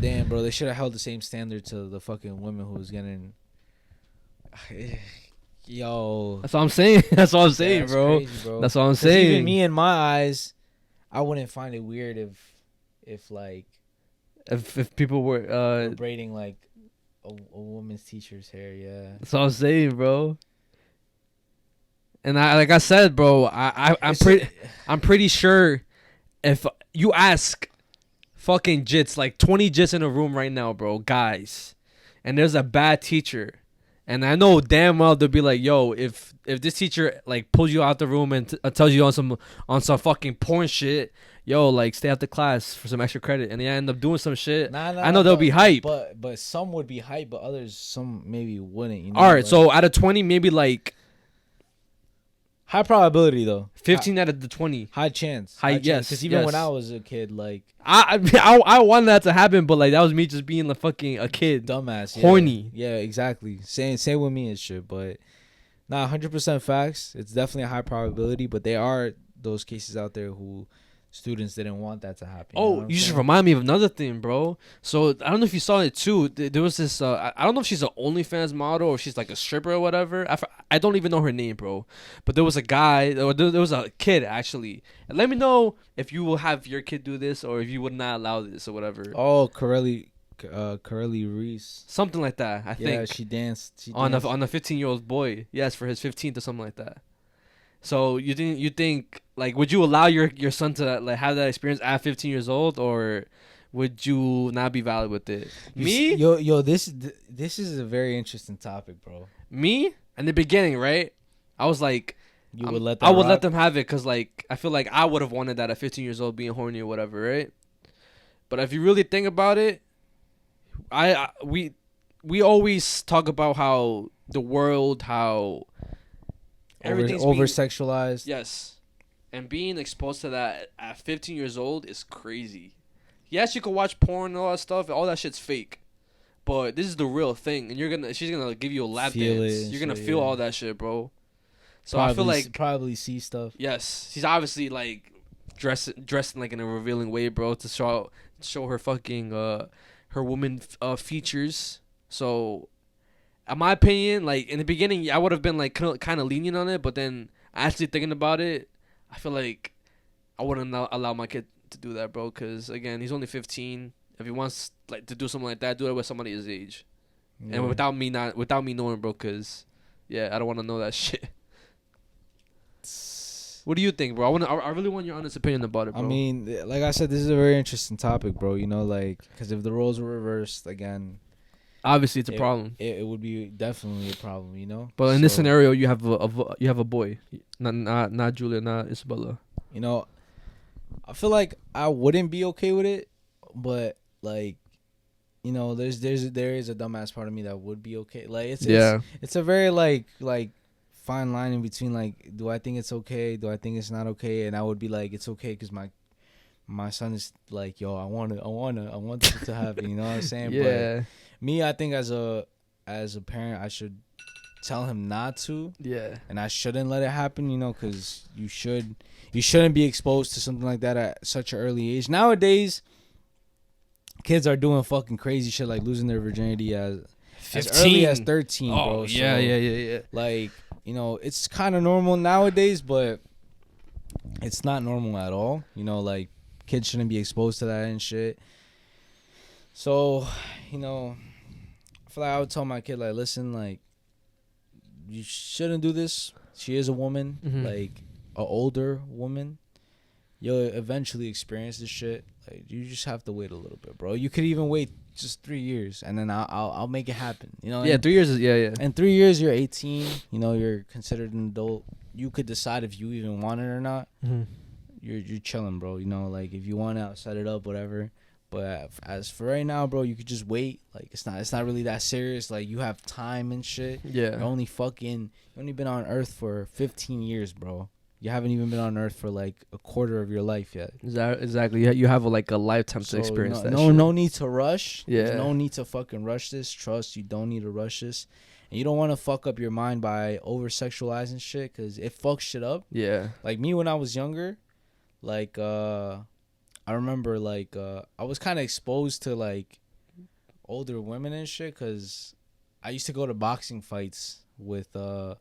damn, bro, they should have held the same standard to the fucking women who was getting. Yo, that's what I'm saying. That's what I'm saying, bro. Crazy, bro. That's what I'm saying. Even me, in my eyes, I wouldn't find it weird if people were braiding like a woman's teacher's hair. Yeah, that's what I'm saying, bro. And like I said, bro, I'm pretty sure if you ask fucking jits, like 20 jits in a room right now, bro, guys, and there's a bad teacher. And I know damn well they'll be like, yo, if this teacher like pulls you out the room and tells you on some fucking porn shit, yo, like stay after class for some extra credit, and they end up doing some shit. I know they'll be hype. But some would be hype, but others some maybe wouldn't. All right, so out of 20, maybe like high probability though. 15 out of the 20. High chance. Yes. Because even when I was a kid, like I wanted that to happen, but like that was me just being like fucking a kid, dumbass, horny. Yeah, exactly. Same with me and shit. But 100% facts. It's definitely a high probability, but there are those cases out there who students didn't want that to happen. You just remind me of another thing, bro. So I don't know if you saw it too. There was this. I don't know if she's an OnlyFans model or she's like a stripper or whatever. I don't even know her name, bro. But there was a guy, or there was a kid actually. And let me know if you will have your kid do this or if you would not allow this or whatever. Oh, Corelli Reese. Something like that. I think. Yeah, she danced on a 15-year-old boy. Yes, for his 15th or something like that. So you think like, would you allow your son to like have that experience at 15 years old, or would you not be valid with it? Me? This is a very interesting topic, bro. Me? In the beginning, right? I was like, I would let them have it because like I feel like I would have wanted that at 15 years old, being horny or whatever, right? But if you really think about it, we always talk about how the world, how everything's over sexualized. Yes. And being exposed to that at 15 years old is crazy. Yes, you can watch porn and all that stuff. All that shit's fake. But this is the real thing. And she's gonna give you a lap dance. You're gonna feel all that shit, bro. So I feel like probably see stuff. Yes. She's obviously like dressed like in a revealing way, bro, to show her fucking her woman features. So in my opinion, like in the beginning, I would have been like kind of lenient on it, but then actually thinking about it, I feel like I wouldn't allow my kid to do that, bro. Because again, he's only 15. If he wants like to do something like that, do it with somebody his age, and without me knowing, bro. Because I don't want to know that shit. What do you think, bro? I really want your honest opinion about it, bro. I mean, like I said, this is a very interesting topic, bro. Like, because if the roles were reversed again, obviously it's a problem. It would be definitely a problem, But in this scenario, you have a boy, not Julia, not Isabella. I feel like I wouldn't be okay with it, but like, there is a dumbass part of me that would be okay. Like it's a very like fine line in between, like, do I think it's okay, do I think it's not okay? And I would be like, it's okay because my son is like, yo, I want this to happen, you know what I'm saying? Yeah. But me, I think as a parent, I should tell him not to. Yeah. And I shouldn't let it happen, because you shouldn't be exposed to something like that at such an early age. Nowadays, kids are doing fucking crazy shit, like losing their virginity as early as 13, bro. Yeah. Like, it's kind of normal nowadays, but it's not normal at all. Like, kids shouldn't be exposed to that and shit. So, I feel like I would tell my kid, like, listen, like, you shouldn't do this. She is a woman, like, an older woman. you'll eventually experience this shit. Like, you just have to wait a little bit, bro. You could even wait just 3 years, and then I'll make it happen. You know? Yeah, 3 years is In 3 years, you're 18. You know, you're considered an adult. You could decide if you even want it or not. Mm-hmm. You're chilling, bro. You know, like if you want to set it up, whatever. But as for right now, bro, you could just wait. Like it's not really that serious. Like you have time and shit. Yeah. You're only been on Earth for 15 years, bro. You haven't even been on Earth for like a quarter of your life yet. Exactly. You have like a lifetime to experience that. No need to rush. Yeah. There's no need to fucking rush this. Trust, you don't need to rush this. And you don't want to fuck up your mind by over sexualizing shit, because it fucks shit up. Yeah. Like me when I was younger, like I remember like I was kind of exposed to like older women and shit, because I used to go to boxing fights with my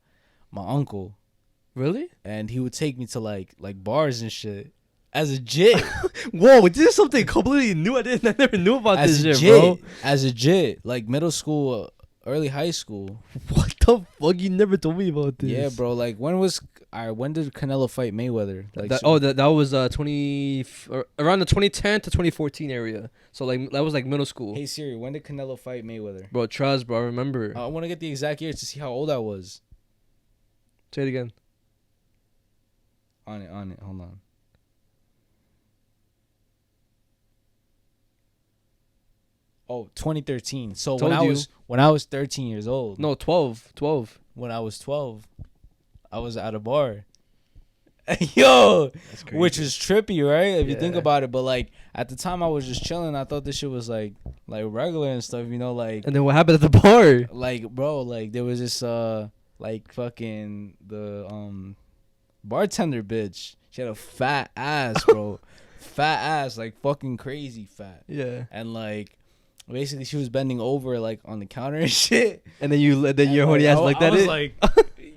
uncle. Really? And he would take me to like bars and shit as a jit. Whoa, this is something completely new. I never knew about As this a shit, jit, bro. as a jit, like middle school, early high school. What the fuck? You never told me about this. Yeah, bro. Like when did Canelo fight Mayweather? Like that was around the 2010 to 2014 area. So like that was like middle school. Hey Siri, when did Canelo fight Mayweather? Bro, trust, bro. I remember. I want to get the exact years to see how old I was. Say it again. On it. Hold on. Oh, 2013. So when I was 13 years old. No, 12. When I was 12, I was at a bar. Yo, which is trippy, right? If you think about it. But like at the time, I was just chilling. I thought this shit was like regular and stuff, you know, like. And then what happened at the bar? Like, bro, like there was this like fucking the bartender bitch. She had a fat ass, bro. Fat ass, like fucking crazy fat. Yeah. And like basically she was bending over like on the counter and shit. And then your horny ass like that. I was like,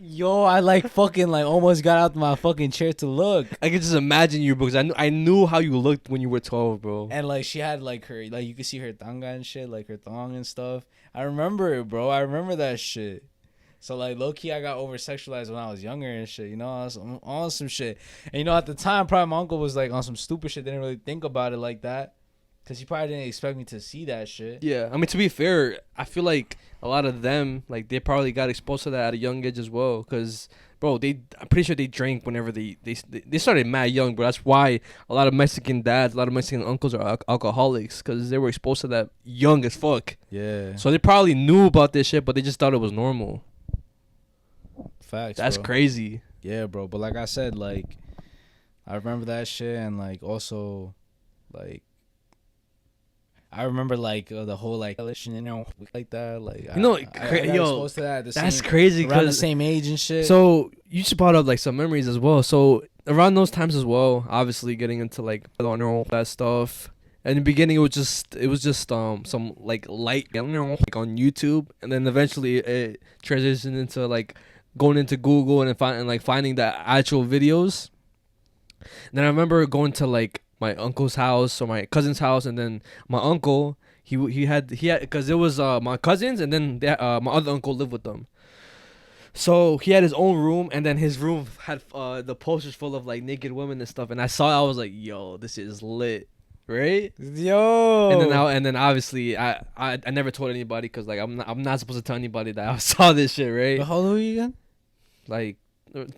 yo, I like fucking like almost got out my fucking chair to look. I could just imagine you, because I knew how you looked when you were 12, bro. And like she had like her, like you could see her tanga and shit, like her thong and stuff. I remember it, bro. I remember that shit. So like low key, I got over sexualized when I was younger and shit. You know, I was on some shit. And you know, at the time, probably my uncle was like on some stupid shit. Didn't really think about it like that, cause he probably didn't expect me to see that shit. Yeah, I mean, to be fair, I feel like a lot of them, like, they probably got exposed to that at a young age as well. Cause, bro, I'm pretty sure they drank whenever they started mad young, bro. That's why a lot of Mexican dads, a lot of Mexican uncles are alcoholics, cause they were exposed to that young as fuck. Yeah. So they probably knew about this shit, but they just thought it was normal. Facts. That's bro. crazy. Yeah, bro. But like I said, like I remember that shit, and like also, like I remember like the whole like you know like that, like you know, I got exposed to that at that's same, crazy. Around the same age and shit. So you just brought up like some memories as well. So around those times as well, obviously getting into like all that stuff. In the beginning, it was just some like light like on YouTube, and then eventually it transitioned into like going into Google and finding the actual videos. And then I remember going to like my uncle's house or my cousin's house, and then my uncle he had because it was my cousins, and then my other uncle lived with them. So he had his own room, and then his room had the posters full of like naked women and stuff. And I was like, yo, this is lit. Right, yo, and then obviously I never told anybody, because like I'm not supposed to tell anybody that I saw this shit, right? But how old were you again? Like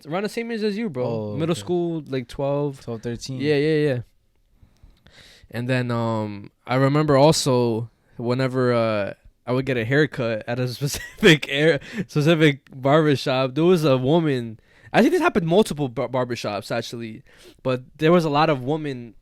around the same age as you, bro. Oh, Middle okay. school, like 12, 13. Yeah. And then I remember also whenever I would get a haircut at a specific barbershop, there was a woman. I think this happened multiple barbershops actually, but there was a lot of women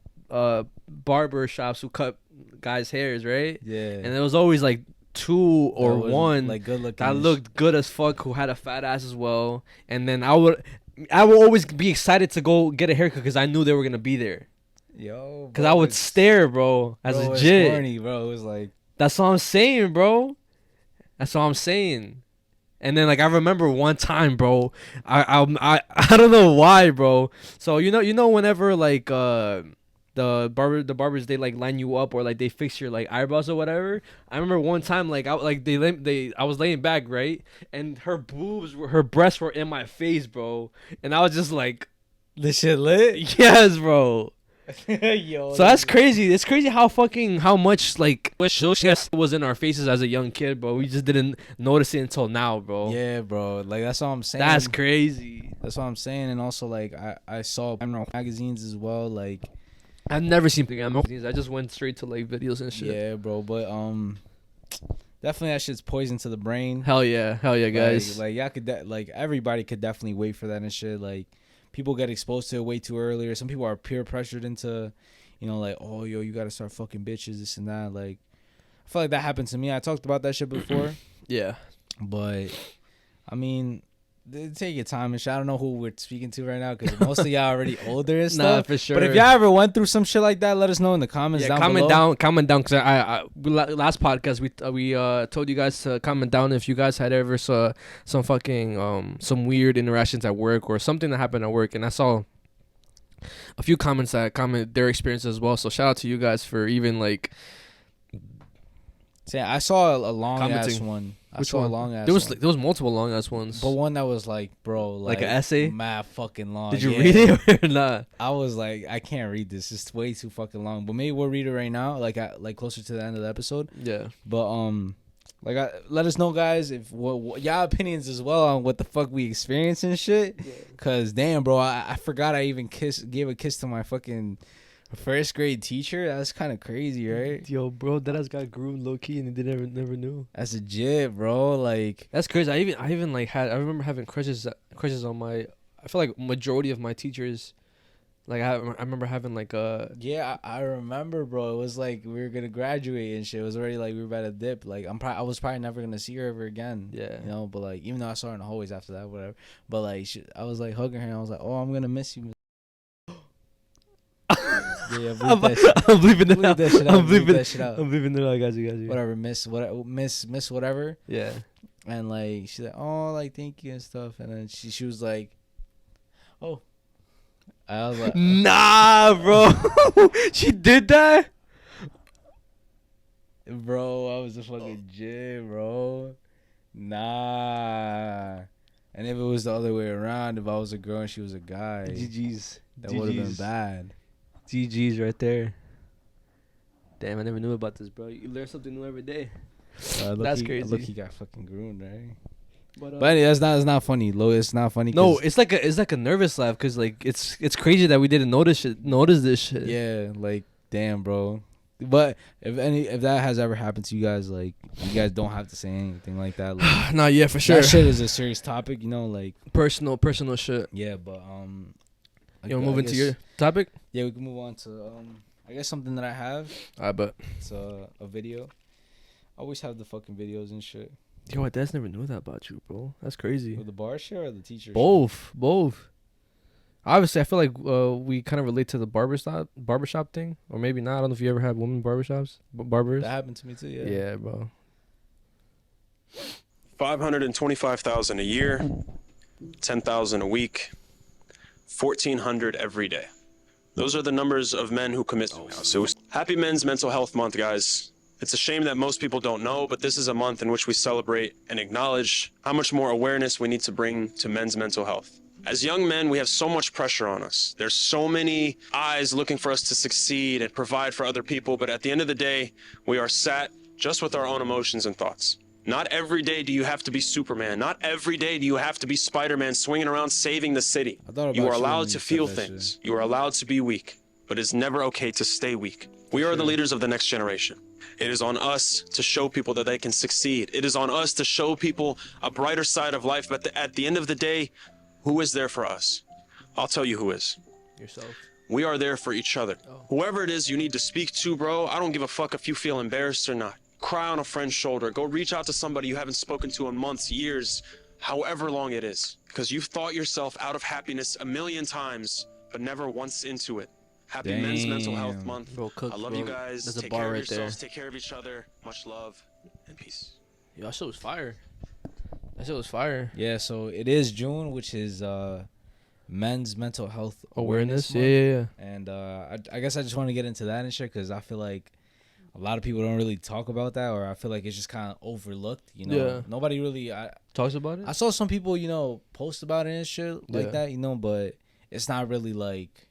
barber shops who cut guys' hairs, right? Yeah. And there was always like two or one like good looking that looked good as fuck, who had a fat ass as well. And then I would always be excited to go get a haircut, because I knew they were gonna be there. Yo, because I would stare, bro, as a jit. Corny, bro. It was like, that's what I'm saying, bro. That's what I'm saying. And then like I remember one time, bro, I don't know why, bro. So you know whenever like the barbers, they like line you up, or like they fix your like eyebrows or whatever. I remember one time like I was laying back, right, and her breasts were in my face, bro, and I was just like This shit lit. Yes, bro. Yo, So that's crazy. It's crazy how much like shit was in our faces as a young kid, bro. We just didn't notice it until now, bro. Yeah, bro. Like that's all I'm saying. That's crazy. That's what I'm saying. And also, like I saw magazines as well. Like I've never seen magazines. I just went straight to like videos and shit. yeah, bro. But definitely that shit's poison to the brain. Hell yeah, guys. Like y'all could like everybody could definitely wait for that and shit. Like people get exposed to it way too early, or some people are peer pressured into, you know, like, oh yo, you gotta start fucking bitches, this and that. Like I feel like that happened to me. I talked about that shit before. Yeah, but I mean, take your time and shit. I don't know who we're speaking to right now because most of y'all already older and stuff. Nah, for sure. But if y'all ever went through some shit like that, let us know in the comments. Yeah, comment down. Because I last podcast we told you guys to comment down if you guys had ever saw some fucking some weird interactions at work or something that happened at work, and I saw a few comments that comment their experience as well. So shout out to you guys for even like. See, I saw a long ass one. Which one? A long ass. There was multiple long ass ones. But one that was like, bro, like an essay, mad fucking long. Did you read it or not? I was like, I can't read this. It's way too fucking long. But maybe we'll read it right now, like closer to the end of the episode. Yeah. But let us know, guys, if what y'all opinions as well on what the fuck we experienced and shit. Yeah. Cause damn, bro, I forgot I even gave a kiss to my fucking first grade teacher. That's kind of crazy, right? Yo, bro, that has got groomed low key and they never knew. That's legit, bro. Like that's crazy. I even like I remember having crushes on my. I feel like majority of my teachers. Like I remember having like a. Yeah, I remember, bro. It was like we were gonna graduate and shit. It was already like we were about to dip. Like I was probably never gonna see her ever again. Yeah, you know. But like even though I saw her in the hallways after that, whatever. But like I was like hugging her and I was like, oh, I'm gonna miss you. Yeah, I'm bleeping that shit out. I'm bleeping that shit out. I'm bleeping it out, guys. Whatever, miss whatever. Yeah. And like she's like, oh, like thank you and stuff. And then she was like, oh. I was like, nah, bro. She did that, bro. I was a fucking J, bro. Nah. And if it was the other way around, if I was a girl and she was a guy, GG's. That would have been bad. GG's right there. Damn, I never knew about this, bro. You learn something new every day. That's crazy. Look, he got fucking groomed, right? But anyway, it's not funny. It's not funny. No, it's like a nervous laugh because like it's crazy that we didn't notice this shit. Yeah, like damn, bro. But if that has ever happened to you guys, like you guys don't have to say anything like that. Like, nah, yeah, for sure. That shit is a serious topic, you know, like personal shit. Yeah, but you wanna move into your topic? Yeah, we can move on to I guess something that I have. I bet it's a video. I always have the fucking videos and shit. Yo, my dad's never knew that about you, bro. That's crazy. With the bar shit or the teacher both. Obviously, I feel like we kind of relate to the barbershop thing, or maybe not. I don't know if you ever had women barbers. That happened to me too. Yeah, bro. 525,000 a year, 10,000 a week, 1,400 every day. Those are the numbers of men who commit suicide. Happy Men's Mental Health Month, guys. It's a shame that most people don't know, but this is a month in which we celebrate and acknowledge how much more awareness we need to bring to men's mental health. As young men, we have so much pressure on us. There's so many eyes looking for us to succeed and provide for other people, but at the end of the day, we are sat just with our own emotions and thoughts. Not every day do you have to be Superman. Not every day do you have to be Spider-Man swinging around saving the city. You are allowed to feel things. You are allowed to be weak, but it's never okay to stay weak. We are the leaders of the next generation. It is on us to show people that they can succeed. It is on us to show people a brighter side of life, but at the end of the day, who is there for us? I'll tell you who is. Yourself. We are there for each other. Whoever it is you need to speak to, bro, I don't give a fuck if you feel embarrassed or not. Cry on a friend's shoulder. Go reach out to somebody you haven't spoken to in months, years, however long it is. Because you've thought yourself out of happiness a million times, but never once into it. Happy Men's Mental Health Month. I love you guys. There's take a bar care of right yourselves. there. Take care of each other. Much love and peace. Yo, that shit was fire. That shit was fire. Yeah, so it is June, which is Men's Mental Health Awareness Month. Yeah. And I guess I just want to get into that and shit because I feel like a lot of people don't really talk about that, or I feel like it's just kind of overlooked. You know, Yeah. Nobody really talks about it. I saw some people, you know, post about it and shit like that. You know, but it's not really like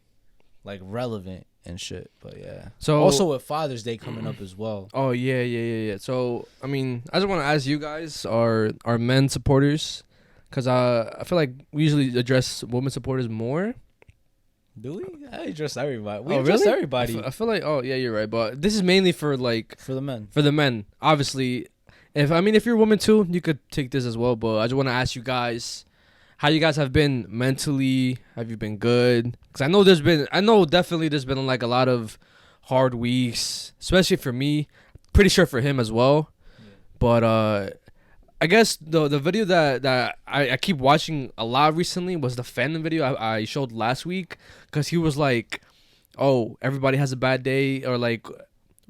relevant and shit. But yeah. So also with Father's Day coming up as well. Oh yeah. So I mean, I just want to ask you guys, are men supporters? Because I feel like we usually address women supporters more. Do we? I address everybody. We Oh, address really? everybody. I feel like, oh yeah, you're right. But this is mainly for like For the men. for the men. Obviously, if you're a woman too, you could take this as well. But I just want to ask you guys, how you guys have been mentally. Have you been good? Because I know definitely there's been like a lot of hard weeks, especially for me. Pretty sure for him as well. Yeah. But I guess the video that I keep watching a lot recently was the Fandom video I showed last week, because he was like, oh, everybody has a bad day, or like,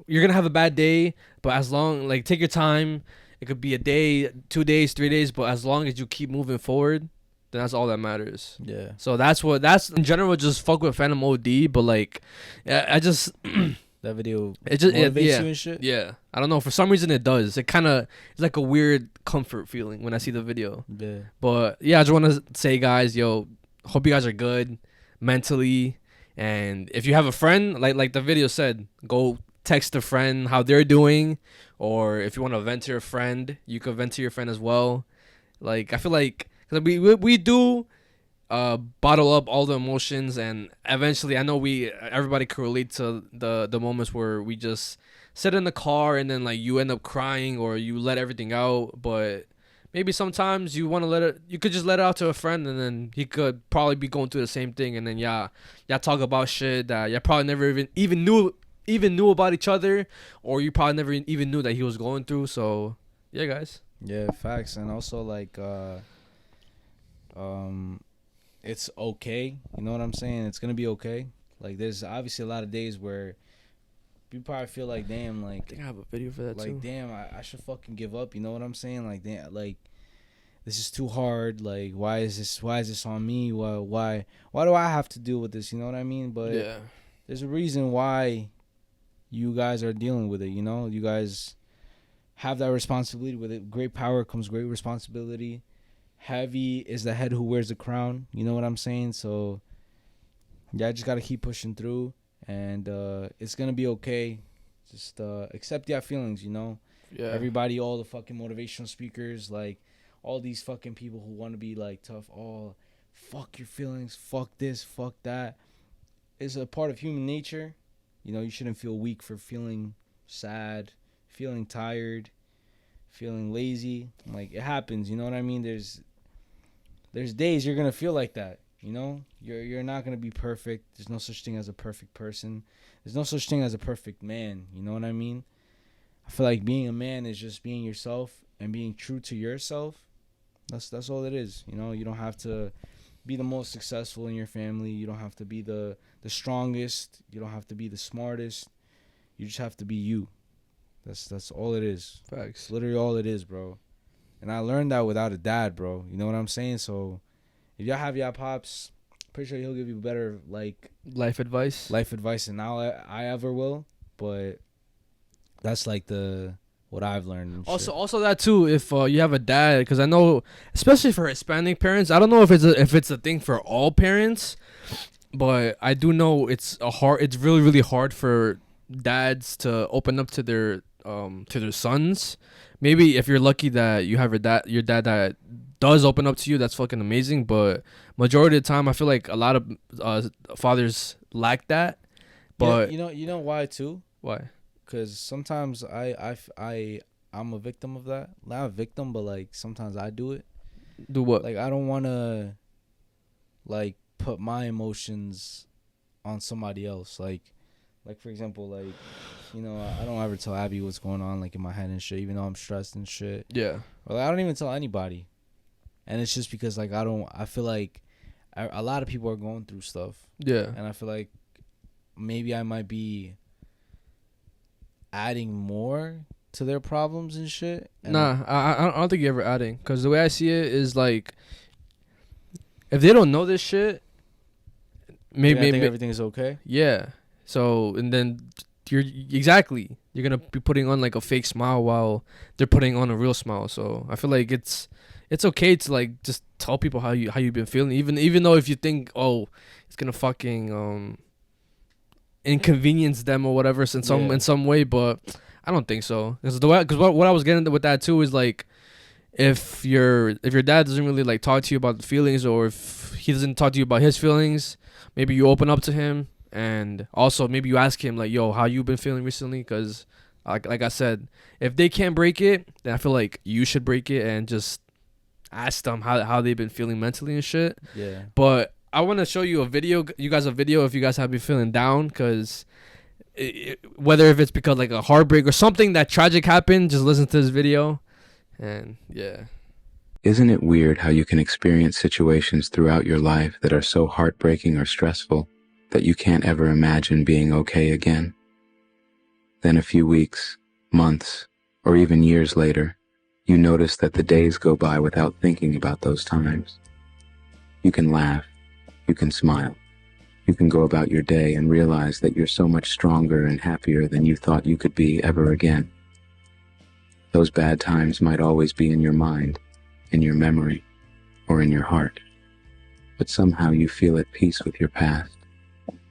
you're gonna have a bad day, but as long, like, take your time. It could be a day, 2 days, 3 days, but as long as you keep moving forward, then that's all that matters. Yeah. So that's in general, just fuck with Phantom OD, but like, I just that video motivates you and shit. Yeah. I don't know, for some reason it does. It kind of, it's like a weird comfort feeling when I see the video. Yeah. But yeah, I just want to say, guys, yo, hope you guys are good mentally, and if you have a friend, like the video said, go text a friend how they're doing, or if you want to vent to your friend, you can vent to your friend as well. Like, I feel like, cause we do bottle up all the emotions, and eventually, I know everybody can relate to the moments where we just sit in the car and then like you end up crying or you let everything out. But maybe sometimes you want to you could just let it out to a friend, and then he could probably be going through the same thing, and then y'all talk about shit that y'all probably never even knew about each other, or you probably never even knew that he was going through. So yeah, guys. Yeah, facts. And also like it's okay, you know what I'm saying? It's gonna be okay. Like, there's obviously a lot of days where you probably feel like, damn, like, I think I have a video for that, like, too. Damn, I should fucking give up, you know what I'm saying? Like, damn, like, this is too hard. Like, why is this on me? Why do I have to deal with this? You know what I mean? But yeah, there's a reason why you guys are dealing with it, you know? You guys have that responsibility. With it, great power comes great responsibility. Heavy is the head who wears the crown. You know what I'm saying? So, yeah, I just got to keep pushing through. And it's going to be okay. Just accept your feelings, you know? Yeah. Everybody, all the fucking motivational speakers, like, all these fucking people who want to be, like, tough. Oh, fuck your feelings. Fuck this. Fuck that. It's a part of human nature. You know, you shouldn't feel weak for feeling sad, feeling tired, feeling lazy. Like, it happens, you know what I mean? There's days you're gonna feel like that, you know? You're not gonna be perfect. There's no such thing as a perfect person. There's no such thing as a perfect man, you know what I mean? I feel like being a man is just being yourself and being true to yourself. That's all it is, you know? You don't have to be the most successful in your family. You don't have to be the strongest. You don't have to be the smartest. You just have to be you. That's all it is. Facts. Literally all it is, bro. And I learned that without a dad, bro. You know what I'm saying? So if y'all have y'all pops, pretty sure he'll give you better, like, life advice than I ever will. But that's like what I've learned. And also that too, if you have a dad, because I know, especially for Hispanic parents, I don't know if it's a thing for all parents, but I do know it's really, really hard for dads to open up to their sons. Maybe if you're lucky that you have your dad that does open up to you, that's fucking amazing. But majority of the time, I feel like a lot of fathers lack that. But you know why too? Why? Because sometimes I'm a victim of that. Not a victim, but like sometimes I do it. Do what? Like, I don't want to like put my emotions on somebody else. Like for example, like, you know, I don't ever tell Abby what's going on, like, in my head and shit, even though I'm stressed and shit. Yeah. Or like, I don't even tell anybody. And it's just because, like, I feel like a lot of people are going through stuff. Yeah. And I feel like maybe I might be adding more to their problems and shit. And I don't think you're ever adding. Because the way I see it is, like, if they don't know this shit, maybe everything is okay. Yeah. So, and then you're going to be putting on like a fake smile while they're putting on a real smile. So I feel like it's it's okay to like just tell people how you've been feeling, even though if you think, oh, it's gonna fucking inconvenience them or whatever in some way, but I don't think so. Because what I was getting with that too is like, if your dad doesn't really like talk to you about the feelings, or if he doesn't talk to you about his feelings, maybe you open up to him, and also maybe you ask him like, yo, how you been feeling recently? Because like I said, if they can't break it, then I feel like you should break it and just ask them how they've been feeling mentally and shit. Yeah. But I want to show you a video, if you guys have been feeling down, because whether if it's because like a heartbreak or something that tragic happened, just listen to this video. And yeah. Isn't it weird how you can experience situations throughout your life that are so heartbreaking or stressful that you can't ever imagine being okay again? Then a few weeks, months, or even years later, you notice that the days go by without thinking about those times. You can laugh, you can smile, you can go about your day and realize that you're so much stronger and happier than you thought you could be ever again. Those bad times might always be in your mind, in your memory, or in your heart, but somehow you feel at peace with your past,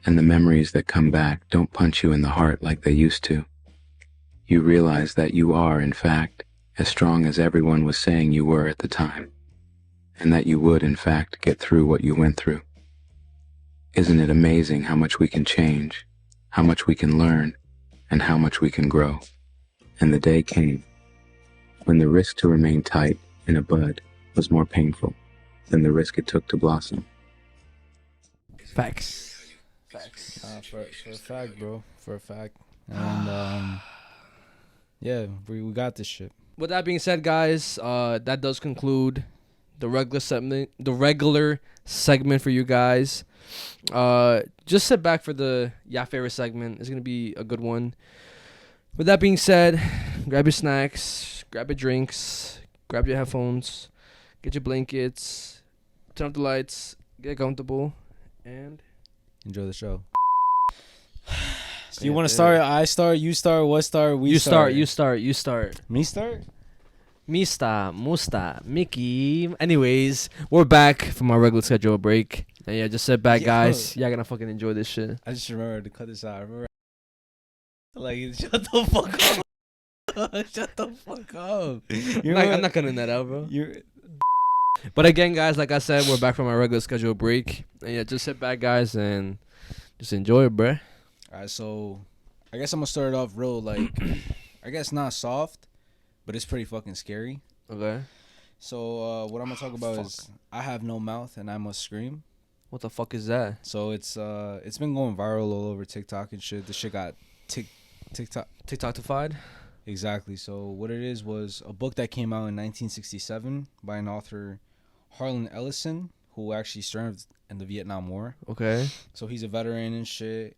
and the memories that come back don't punch you in the heart like they used to. You realize that you are, in fact, as strong as everyone was saying you were at the time, and that you would, in fact, get through what you went through. Isn't it amazing how much we can change, how much we can learn, and how much we can grow? And the day came when the risk to remain tight in a bud was more painful than the risk it took to blossom. Facts. For a fact, bro. For a fact. And yeah, we got this shit. With that being said, guys, that does conclude the regular segment for you guys. Just sit back for the favorite segment. It's gonna be a good one. With that being said, grab your snacks, grab your drinks, grab your headphones, get your blankets, turn off the lights, get comfortable, and enjoy the show. So you want to start? I start. You start. What start? We start. You start. Me start. Mista, Musta, Mickey. Anyways, we're back from our regular schedule break. And yeah, just sit back, guys. Y'all gonna fucking enjoy this shit. I just remember to cut this out. I remember, like, shut the fuck up. Shut the fuck up. I'm not cutting that out, bro. But again, guys, like I said, we're back from our regular schedule break. And yeah, just sit back, guys, and just enjoy it, bruh. Alright, so I guess I'm gonna start it off real, like, I guess not soft, but it's pretty fucking scary. Okay. So what I'm gonna talk about is I have no mouth and I must scream. What the fuck is that? So it's been going viral all over TikTok and shit. The shit got TikTok-ified? Exactly. So what it is was a book that came out in 1967 by an author, Harlan Ellison, who actually served in the Vietnam War. Okay. So he's a veteran and shit.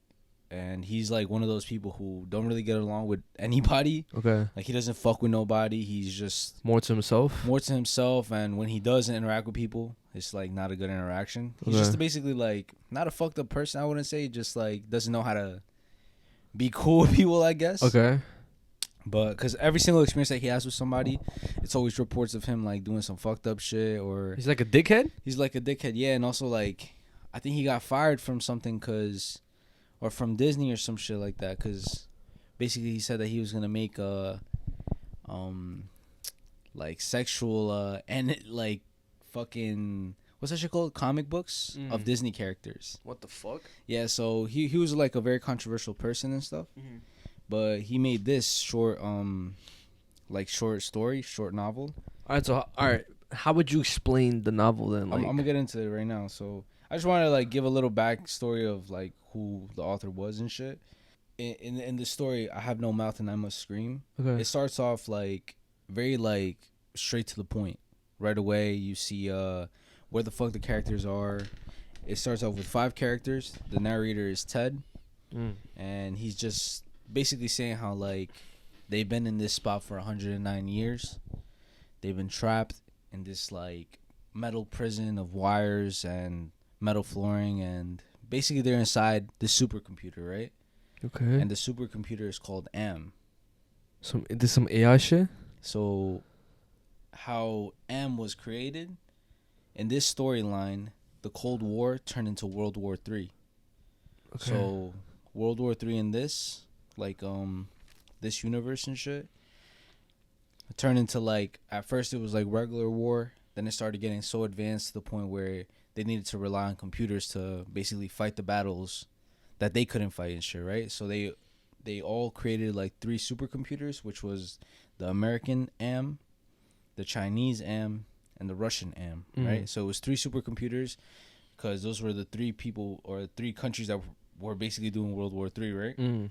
And he's like one of those people who don't really get along with anybody. Okay. Like, he doesn't fuck with nobody. He's just more to himself. And when he does interact with people, it's like not a good interaction. He's just basically like not a fucked up person, I wouldn't say. Just like doesn't know how to be cool with people, I guess. Okay. But because every single experience that he has with somebody, it's always reports of him like doing some fucked up shit, or he's like a dickhead. Yeah. And also, like, I think he got fired from something or from Disney or some shit like that, because basically he said that he was gonna make like sexual and like fucking, what's that shit called, comic books of Disney characters. What the fuck? Yeah, so he was like a very controversial person and stuff, but he made this short novel. All right, how would you explain the novel then? Like, I'm gonna get into it right now. So I just want to like give a little backstory of like who the author was and shit. In the story, I have no mouth and I must scream. Okay. It starts off like very like straight to the point. Right away, you see where the fuck the characters are. It starts off with 5 characters. The narrator is Ted, and he's just basically saying how like they've been in this spot for 109 years. They've been trapped in this like metal prison of wires and metal flooring, and basically they're inside the supercomputer, right? Okay. And the supercomputer is called AM. Some AI shit? So how M was created. In this storyline, the Cold War turned into World War III. Okay. So World War III in this, like this universe and shit, it turned into like, at first it was like regular war. Then it started getting so advanced to the point where they needed to rely on computers to basically fight the battles that they couldn't fight and shit, right? So they all created like 3 supercomputers, which was the American AM, the Chinese AM, and the Russian AM, right? So it was 3 supercomputers because those were the 3 people or 3 countries that were basically doing World War III, right?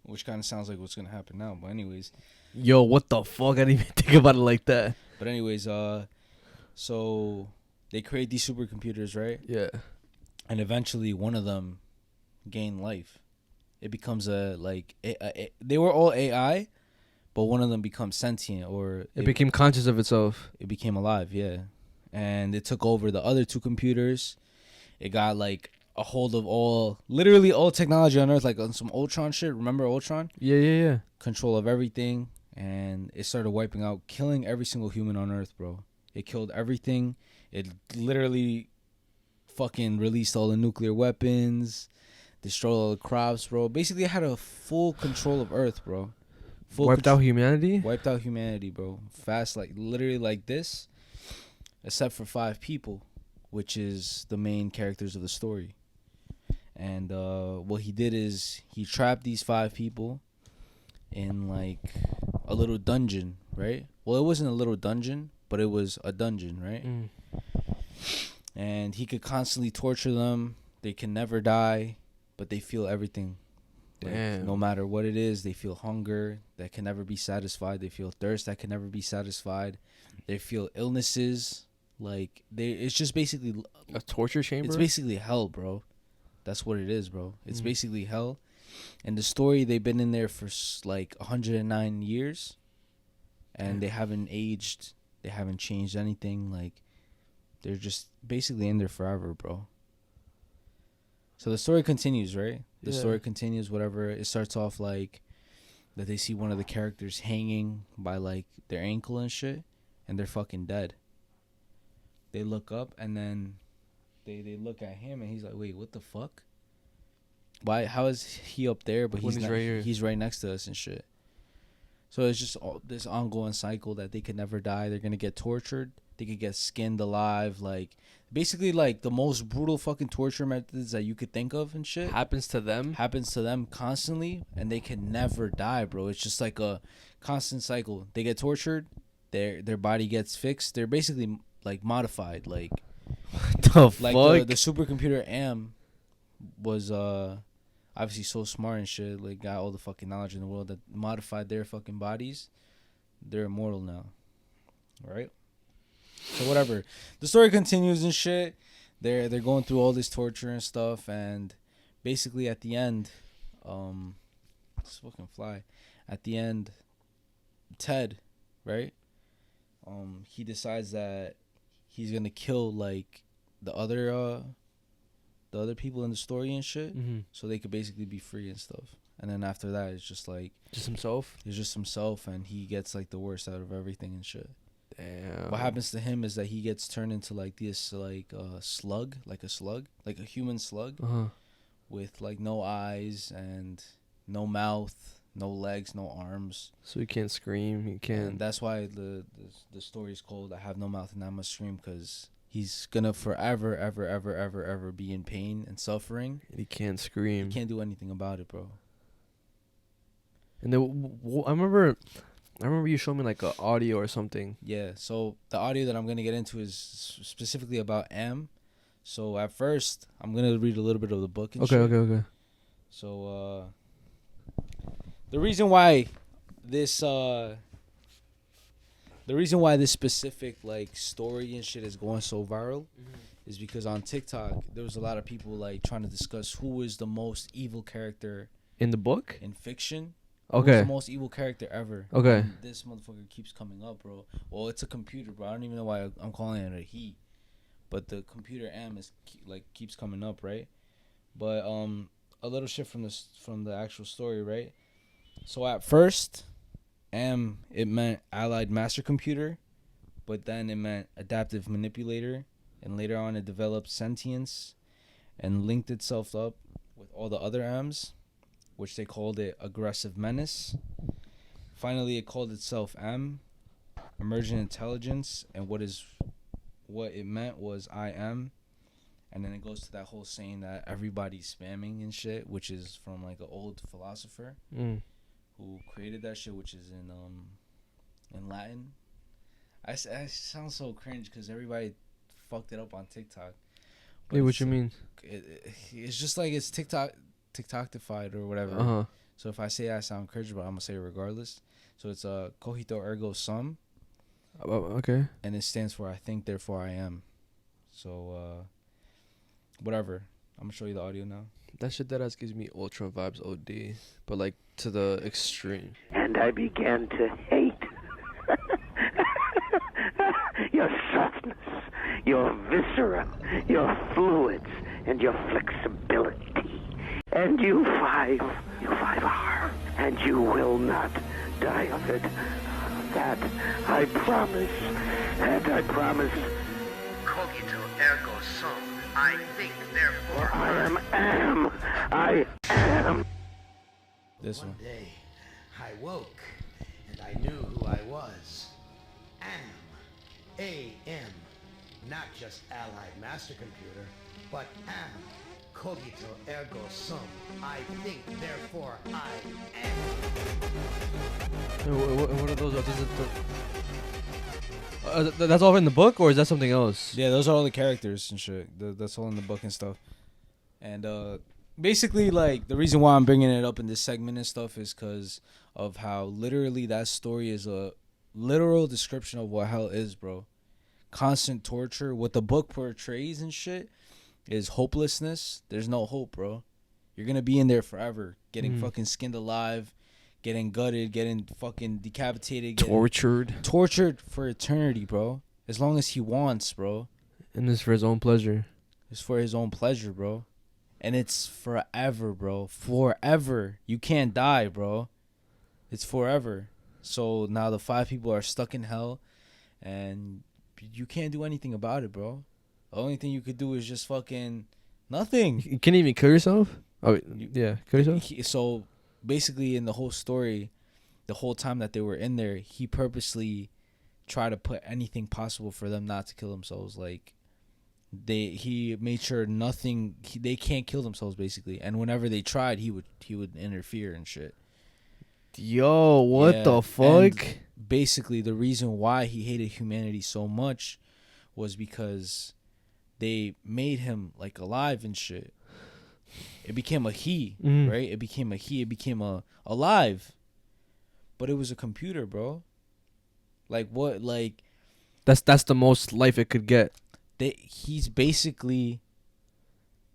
Which kind of sounds like what's gonna happen now. But anyways, Yo, what the fuck? I didn't even think about it like that. but anyways, so they create these supercomputers, right? Yeah. And eventually one of them gained life. It becomes they were all AI, but one of them becomes sentient, or It became conscious of itself. it became alive, yeah. And it took over the other 2 computers. It got like a hold of literally all technology on Earth, like on some Ultron shit. Remember Ultron? Yeah. Control of everything. And it started wiping out, killing every single human on Earth, bro. It killed everything. It literally fucking released all the nuclear weapons, destroyed all the crops, bro. Basically, it had a full control of Earth, bro. Wiped out humanity? Wiped out humanity, bro. Fast, like literally like this, except for 5 people, which is the main characters of the story. And what he did is he trapped these 5 people in like a little dungeon, right? Well, it wasn't a little dungeon, but it was a dungeon, right? And he could constantly torture them. They can never die, but they feel everything. Like, Damn. no matter what it is, they feel hunger that can never be satisfied. They feel thirst that can never be satisfied. They feel illnesses. Like it's just basically A torture chamber? It's basically hell, bro. That's what it is, bro. It's basically hell. And the story, they've been in there for like 109 years, and they haven't aged. They haven't changed anything. Like they're just basically in there forever, bro. So the story continues, right? The story continues, whatever. It starts off like that they see one of the characters hanging by like their ankle and shit, and they're fucking dead. They look up, and then they look at him, and he's like, wait, what the fuck? Why? How is he up there, but When he's right here. he's right next to us and shit. So it's just this ongoing cycle that they could never die. They're going to get tortured. They could get skinned alive. Like, basically, like, the most brutal fucking torture methods that you could think of and shit. Happens to them? Happens to them constantly, and they can never die, bro. It's just like a constant cycle. They get tortured. Their body gets fixed. They're basically, like, modified. Like, What the like fuck? the supercomputer AM was obviously so smart and shit, like got all the fucking knowledge in the world that modified their fucking bodies. They're immortal now, right? So whatever, the story continues and shit. They're going through all this torture and stuff, and basically at the end, this fucking fly. At the end, Ted, right? He decides that he's gonna kill like the other people in the story and shit, so they could basically be free and stuff. And then after that, it's just like Just himself? it's just himself, and he gets like the worst out of everything and shit. Damn. What happens to him is that he gets turned into like this slug, like a human slug, with like no eyes and no mouth, no legs, no arms. So he can't scream. He And can't. that's why the story is called "I Have No Mouth and I Must Scream," because he's gonna forever, ever be in pain and suffering. He can't scream. He can't do anything about it, bro. And then I remember you showed me like an audio or something. Yeah. So the audio that I'm gonna get into is specifically about M. So at first, I'm gonna read a little bit of the book. And shit. Okay. So the reason why this specific like story and shit is going so viral is because on TikTok there was a lot of people like trying to discuss who is the most evil character In the book? in fiction. Okay. Who's the most evil character ever? Okay. And this motherfucker keeps coming up, bro. Well, it's a computer, bro. I don't even know why I'm calling it a he, but the computer M is keeps coming up, right? But a little shit from the actual story, right? So at first, M, it meant Allied Master Computer, but then it meant adaptive manipulator, and later on it developed sentience and linked itself up with all the other M's, which they called it aggressive menace. Finally, it called itself M, emergent intelligence, and what it meant was I am. And then it goes to that whole saying that everybody's spamming and shit, which is from like an old philosopher who created that shit, which is in Latin. I sound so cringe because everybody fucked it up on TikTok. But Hey, what you mean? It's just like it's TikTokified or whatever. Uh-huh. So if I say I sound cringe, but I'm gonna say it regardless. So it's cogito ergo sum, Okay. and it stands for I think therefore I am. So whatever. I'm gonna show you the audio now. That shit that ass gives me ultra vibes OD, but like to the extreme. And I began to hate your softness, your viscera, your fluids, and your flexibility. And you 5R, and you will not die of it. That I promise, and I promise. Cogito ergo sum. I think, therefore I am. This one. Day, I woke, and I knew who I was. AM. Not just Allied Master Computer, but am. Cogito ergo sum. I think, therefore I am. What are those? That's all in the book, or is that something else? Yeah, those are all the characters and shit. That's all in the book and stuff. And basically, like, the reason why I'm bringing it up in this segment and stuff is because of how literally that story is a literal description of what hell is, bro. Constant torture. What the book portrays and shit is hopelessness. There's no hope, bro. You're gonna be in there forever, getting fucking skinned alive, getting gutted, getting fucking decapitated, tortured for eternity, bro. As long as he wants, bro. And it's for his own pleasure. It's for his own pleasure, bro. And it's forever, bro. Forever. You can't die, bro. It's forever. So now the 5 people are stuck in hell, and you can't do anything about it, bro. The only thing you could do is just fucking nothing. You can't even kill yourself? Oh, yeah. Kill yourself? So basically in the whole story, the whole time that they were in there, he purposely tried to put anything possible for them not to kill themselves. Like, he made sure they can't kill themselves, basically. And whenever they tried, he would interfere and shit. Yo, what the fuck? And basically, the reason why he hated humanity so much was because they made him like alive and shit. It became a he, right? It became a he. It became alive. But it was a computer, bro. Like what? Like that's the most life it could get. He's basically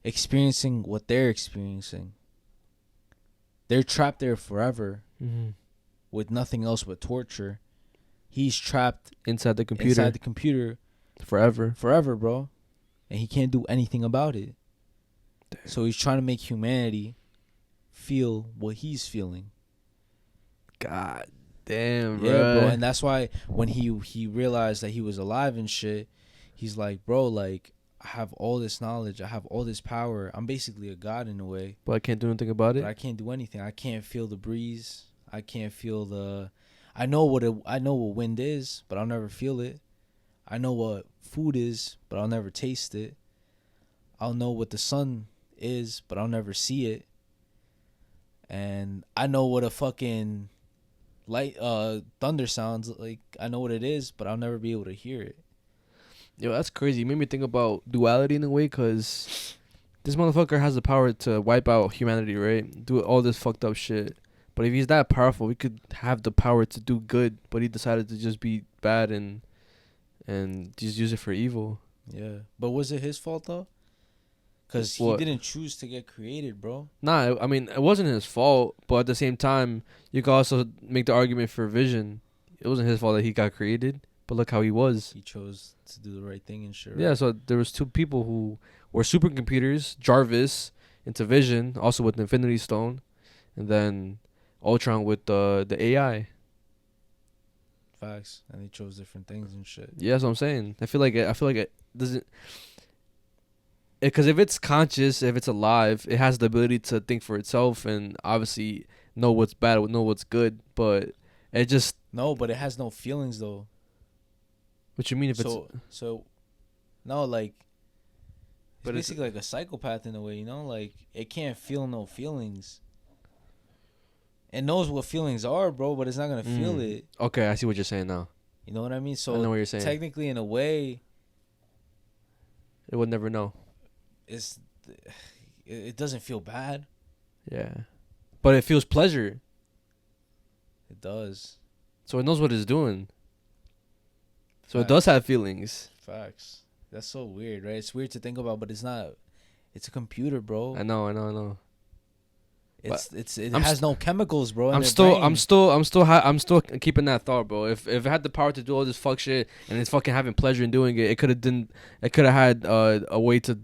experiencing what they're experiencing. They're trapped there forever with nothing else but torture. He's trapped inside the computer forever, bro. And he can't do anything about it. Damn. So he's trying to make humanity feel what he's feeling. God damn, bro. Yeah, bro. And that's why when he realized that he was alive and shit, he's like, bro, like, I have all this knowledge. I have all this power. I'm basically a god in a way. But I can't do anything about it? I can't do anything. I can't feel the breeze. I can't feel the... I know what wind is, but I'll never feel it. I know what food is, but I'll never taste it. I'll know what the sun is, but I'll never see it. And I know what a fucking thunder sounds like. I know what it is, but I'll never be able to hear it. Yo, that's crazy. It made me think about duality in a way, because this motherfucker has the power to wipe out humanity, right? Do all this fucked up shit. But if he's that powerful, we could have the power to do good, but he decided to just be bad and just use it for evil. Yeah. But was it his fault, though? Because he didn't choose to get created, bro. Nah, I mean, it wasn't his fault, but at the same time, you can also make the argument for vision. It wasn't his fault that he got created, but look how he was. He chose to do the right thing and shit. Yeah, so there was 2 people who were supercomputers, Jarvis into Vision, also with the Infinity Stone, and then Ultron with the AI. Facts. And they chose different things and shit. Yeah, that's what I'm saying. I feel like it doesn't. Because if it's conscious, if it's alive, it has the ability to think for itself and obviously know what's bad, know what's good. But it just No, but it has no feelings though. What you mean if no, like it's But it's- basically like a psychopath in a way, you know? Like it can't feel no feelings. It knows what feelings are, bro, but it's not gonna feel it. Okay, I see what you're saying now. You know what I mean? So I know what you're saying. technically, in a way, It would never know. it doesn't feel bad. Yeah, but it feels pleasure, It does. so it knows what it's doing. So it Facts. does have feelings. Facts. That's so weird, right? It's weird to think about, but it's not. It's a computer, bro. I know. It I'm has no chemicals, bro. in I'm their still keeping that thought, bro. If it had the power to do all this fuck shit and it's fucking having pleasure in doing it, it could have had a way to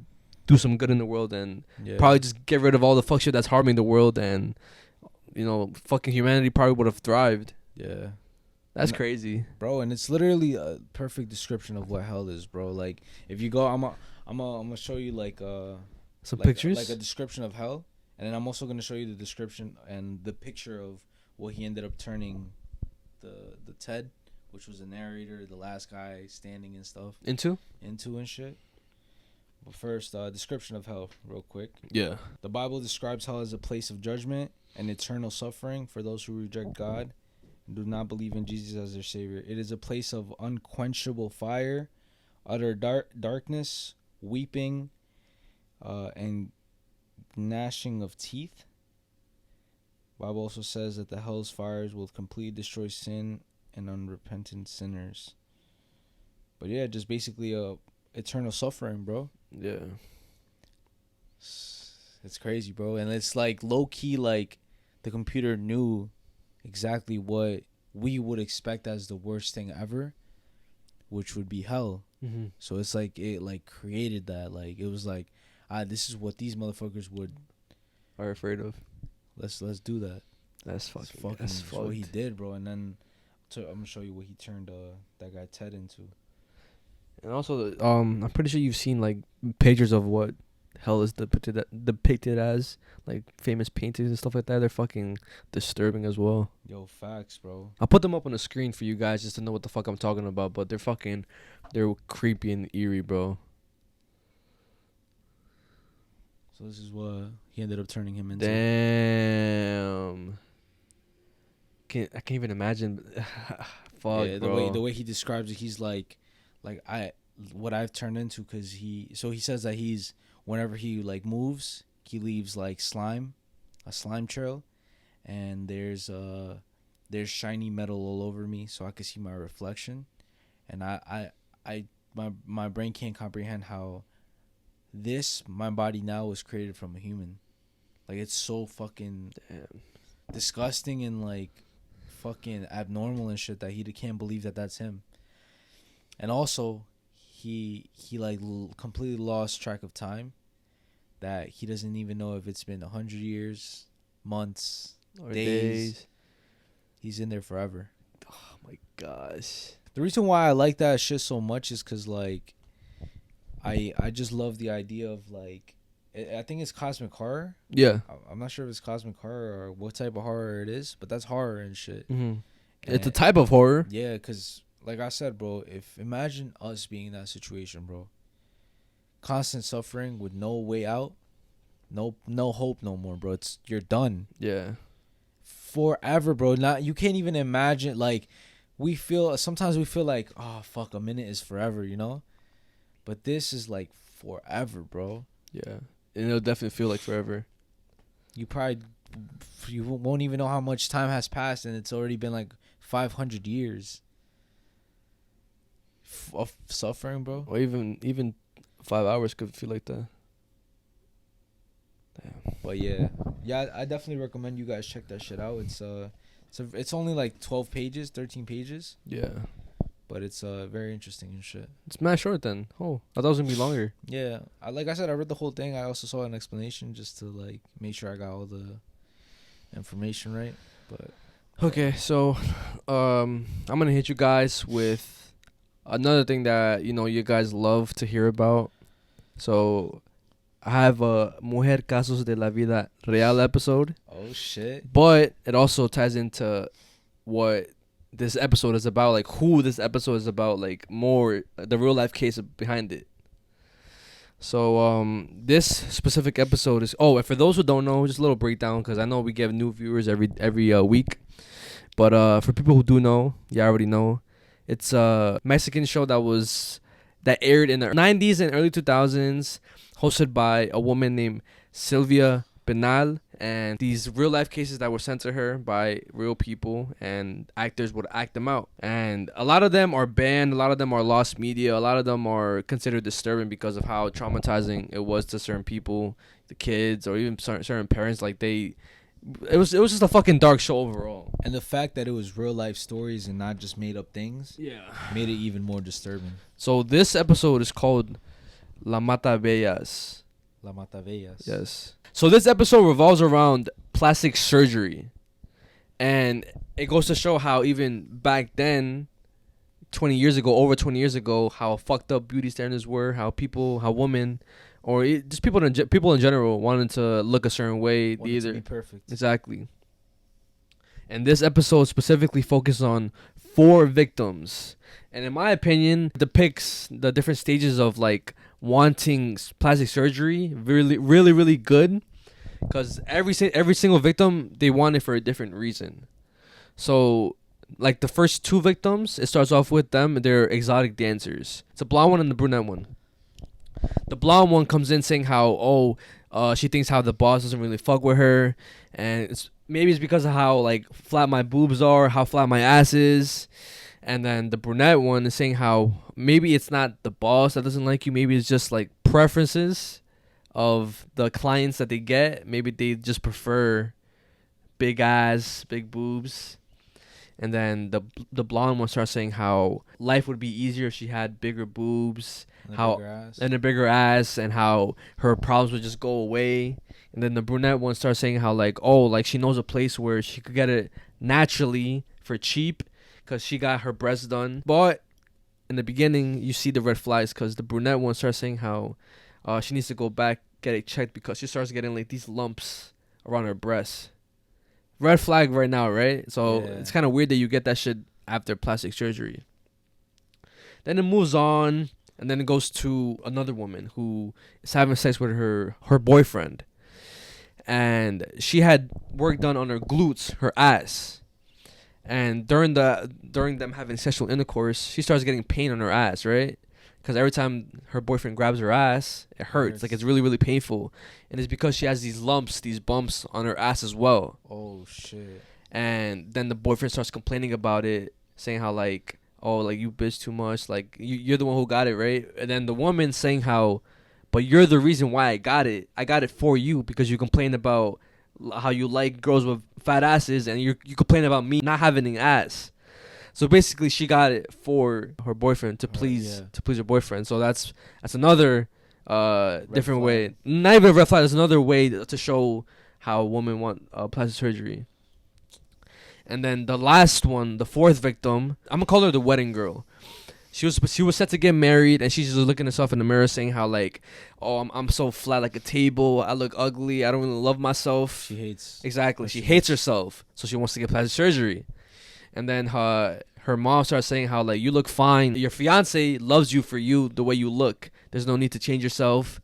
do some good in the world and probably just get rid of all the fuck shit that's harming the world, and fucking humanity probably would have thrived. Yeah. That's crazy, bro. And it's literally a perfect description of what hell is, bro. Like if you go, I'm gonna show you some pictures, like a description of hell. And then I'm also going to show you the description and the picture of what he ended up turning the Ted, which was the narrator, the last guy standing and stuff. Into and shit. But first, description of hell, real quick. Yeah. The Bible describes hell as a place of judgment and eternal suffering for those who reject God and do not believe in Jesus as their Savior. It is a place of unquenchable fire, utter darkness, weeping, and gnashing of teeth. Bible also says that the hell's fires will completely destroy sin and unrepentant sinners. But yeah, just basically eternal suffering, bro. Yeah. It's crazy, bro. And it's like low key, like the computer knew exactly what we would expect as the worst thing ever, which would be hell. Mm-hmm. So it's like it like created that. Like it was like, this is what these motherfuckers are afraid of. Let's do that. That's what he did, bro. And then I'm gonna show you what he turned that guy Ted into. And also, I'm pretty sure you've seen like pictures of what hell is depicted as, like famous paintings and stuff like that. They're fucking disturbing as well. Yo, facts, bro. I'll put them up on the screen for you guys just to know what the fuck I'm talking about. But they're creepy and eerie, bro. So this is what he ended up turning him into. Damn. I can't even imagine. Fuck, yeah, bro. The way he describes it, he's like what I've turned into, because he says that whenever he like moves, he leaves like a slime trail, and there's shiny metal all over me, so I can see my reflection, and my brain can't comprehend how my body now was created from a human. Like it's so fucking disgusting and like fucking abnormal and shit that he can't believe that that's him. And also he like completely lost track of time, that he doesn't even know if it's been 100 years, months, or days. He's in there forever. Oh my gosh. The reason why I like that shit so much is because like I just love the idea of like, I think it's cosmic horror. Yeah. I'm not sure if it's cosmic horror or what type of horror it is, but that's horror and shit. Mm-hmm. It's a type of horror. Yeah, because like I said, bro, imagine us being in that situation, bro. Constant suffering with no way out, no hope no more, bro. You're done. Yeah. Forever, bro. You can't even imagine. Like sometimes we feel like, oh fuck, a minute is forever, you know? But this is like forever, bro. Yeah. And it'll definitely feel like forever. You won't even know how much time has passed, and it's already been like 500 years of suffering, bro. Or even 5 hours could feel like that. Damn. But yeah, I definitely recommend you guys check that shit out. It's only like 13 pages. Yeah. But it's very interesting and shit. It's mad short then. Oh, I thought it was gonna be longer. Yeah, like I said, I read the whole thing. I also saw an explanation just to like make sure I got all the information right. But Okay, so I'm gonna hit you guys with another thing that you guys love to hear about. So I have a Mujer Casos de la Vida Real episode, Oh shit. but it also ties into what this episode is about, like who this episode is about, like more the real life case behind it. So this specific episode is and for those who don't know, just a little breakdown because I know we get new viewers every week. But for people who do know, you already know, it's a Mexican show that aired in the 90s and early 2000s, hosted by a woman named Sylvia Pinal, and these real life cases that were sent to her by real people, and actors would act them out. And a lot of them are banned, a lot of them are lost media, a lot of them are considered disturbing because of how traumatizing it was to certain people, the kids, or even certain parents. Like it was just a fucking dark show overall. And the fact that it was real life stories and not just made up things, made it even more disturbing. So this episode is called La Matabellas. La Matabellas. Yes. So this episode revolves around plastic surgery. And it goes to show how even back then, over 20 years ago, how fucked up beauty standards were, how women, or just people in general wanted to look a certain way. Wanted to be perfect. Exactly. And this episode specifically focuses on 4 victims. And in my opinion, depicts the different stages of like wanting plastic surgery really, really, really good. Because every single victim, they want it for a different reason. So like the first 2 victims, it starts off with them. They're exotic dancers. It's a blonde one and the brunette one. The blonde one comes in saying how she thinks how the boss doesn't really fuck with her, and maybe it's because of how like flat my boobs are, how flat my ass is. And then the brunette one is saying how maybe it's not the boss that doesn't like you, maybe it's just like preferences of the clients that they get. Maybe they just prefer big ass, big boobs. And then the blonde one starts saying how life would be easier if she had bigger boobs, and a bigger ass, and how her problems would just go away. And then the brunette one starts saying how like she knows a place where she could get it naturally for cheap because she got her breasts done. But in the beginning, you see the red flags because the brunette one starts saying how she needs to go back, get it checked because she starts getting like these lumps around her breasts. Red flag right now, right? So it's kind of weird that you get that shit after plastic surgery. Then it moves on, and then it goes to another woman who is having sex with her boyfriend. And she had work done on her glutes, her ass. And during them having sexual intercourse, she starts getting pain on her ass, right? Because every time her boyfriend grabs her ass, it hurts. Like, it's really, really painful. And it's because she has these lumps, these bumps on her ass as well. Oh, shit. And then the boyfriend starts complaining about it, saying how, like, you bitch too much. Like, you're the one who got it, right? And then the woman saying how, but you're the reason why I got it. I got it for you because you complain about how you like girls with fat asses, and you complain about me not having an ass. So basically, she got it for her boyfriend to please her boyfriend. So that's another different way. Not even a red flag. That's another way to show how women want plastic surgery. And then the last one, the 4th victim, I'm gonna call her the wedding girl. She was set to get married, and she's just looking at herself in the mirror, saying how like, I'm so flat like a table. I look ugly. I don't really love myself. She hates. Exactly. She hates herself, so she wants to get plastic surgery. And then her mom starts saying how like, you look fine. Your fiance loves you for you the way you look. There's no need to change yourself.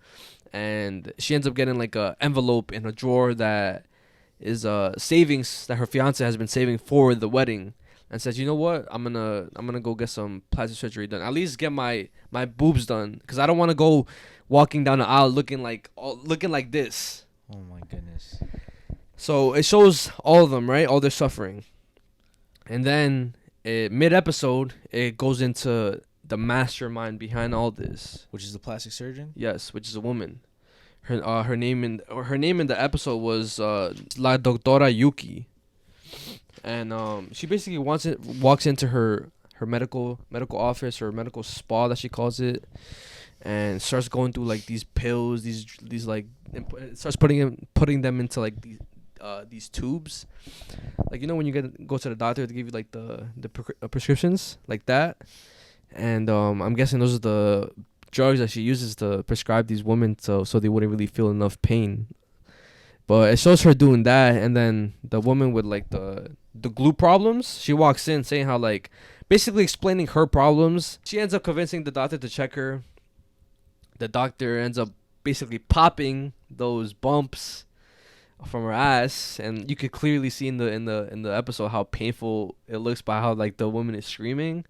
And she ends up getting like a envelope in a drawer that is savings that her fiance has been saving for the wedding, and says, you know what, I'm gonna go get some plastic surgery done. At least get my boobs done, because I don't want to go walking down the aisle looking like this. Oh my goodness. So it shows all of them, right? All their suffering. And then mid-episode, it goes into the mastermind behind all this, which is the plastic surgeon. Yes, which is a woman. Her name in the episode was La Doctora Yukie, and she basically walks into her medical office, or medical spa that she calls it, and starts going through like these pills, these like starts putting them into like these tubes, like when you go to the doctor to give you like the prescriptions like that, and I'm guessing those are the drugs that she uses to prescribe these women so they wouldn't really feel enough pain. But it shows her doing that, and then the woman with like the glue problems, she walks in saying how like basically explaining her problems. She ends up convincing the doctor to check her. The doctor ends up basically popping those bumps from her ass, and you could clearly see in the episode how painful it looks by how like the woman is screaming.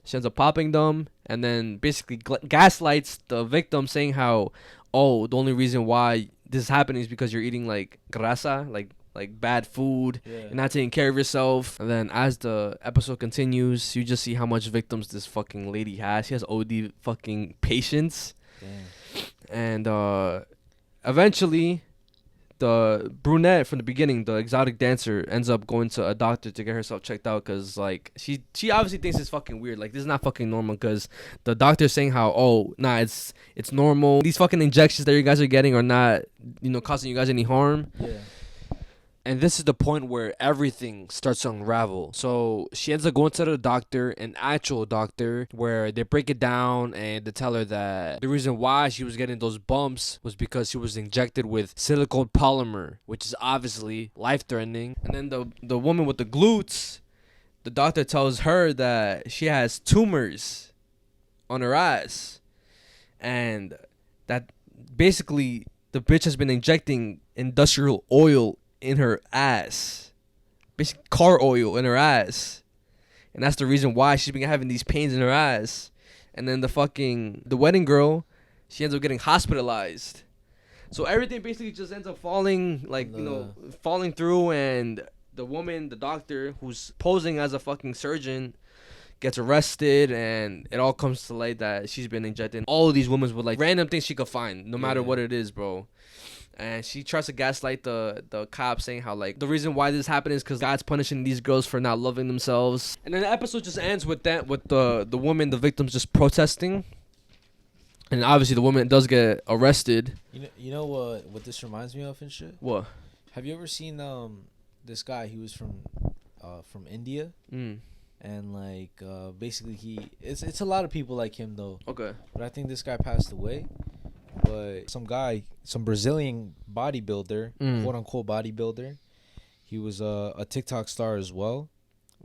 She ends up popping them, and then basically gaslights the victim, saying how, oh, the only reason why this is happening is because you're eating like grasa, like bad food. You're not taking care of yourself. And then as the episode continues, you just see how much victims this fucking lady has. She has OD fucking patience. Damn. And eventually the brunette from the beginning, the exotic dancer, ends up going to a doctor to get herself checked out, because like she obviously thinks it's fucking weird. Like, this is not fucking normal, because the doctor's saying how, oh, nah, it's normal. These fucking injections that you guys are getting are not, causing you guys any harm. Yeah. And this is the point where everything starts to unravel. So she ends up going to the doctor, an actual doctor, where they break it down and they tell her that the reason why she was getting those bumps was because she was injected with silicone polymer, which is obviously life-threatening. And then the woman with the glutes, the doctor tells her that she has tumors on her ass. And that basically the bitch has been injecting industrial oil in her ass, basically car oil in her ass, and that's the reason why she's been having these pains in her ass. And then the wedding girl, she ends up getting hospitalized. So everything basically just ends up falling, like falling through. And the woman, the doctor who's posing as a fucking surgeon, gets arrested, and it all comes to light that she's been injecting all of these women with like random things she could find, no matter what it is, bro. And she tries to gaslight the cop, saying how like the reason why this happened is because God's punishing these girls for not loving themselves. And then the episode just ends with the woman, the victims, just protesting. And obviously the woman does get arrested. You know what this reminds me of and shit? What? Have you ever seen this guy? He was from India. And like basically it's a lot of people like him though. Okay. But I think this guy passed away. But some Brazilian bodybuilder, quote unquote bodybuilder, he was a TikTok star as well,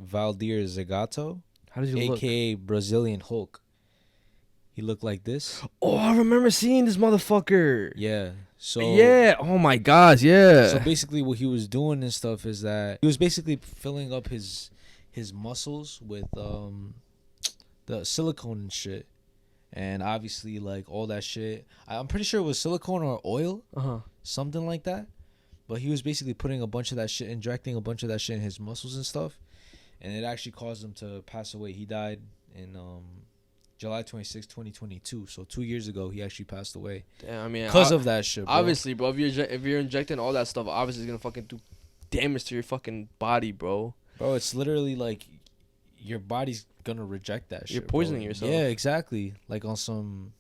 Valdir Zagato. How does he look? AKA Brazilian Hulk. He looked like this. Oh, I remember seeing this motherfucker. Yeah. So yeah. Oh my God. Yeah. So basically, what he was doing and stuff is that he was basically filling up his muscles with the silicone and shit. And obviously, like, all that shit, I'm pretty sure it was silicone or oil, something like that. But he was basically putting a bunch of that shit, injecting a bunch of that shit in his muscles and stuff. And it actually caused him to pass away. He died in July 26, 2022. So 2 years ago, he actually passed away. Damn, I mean, because of that shit, bro. Obviously, bro, if you're injecting all that stuff, obviously it's going to fucking do damage to your fucking body, bro. Bro, it's literally like your body's gonna reject that shit. You're poisoning yourself. Yeah, exactly. Like on some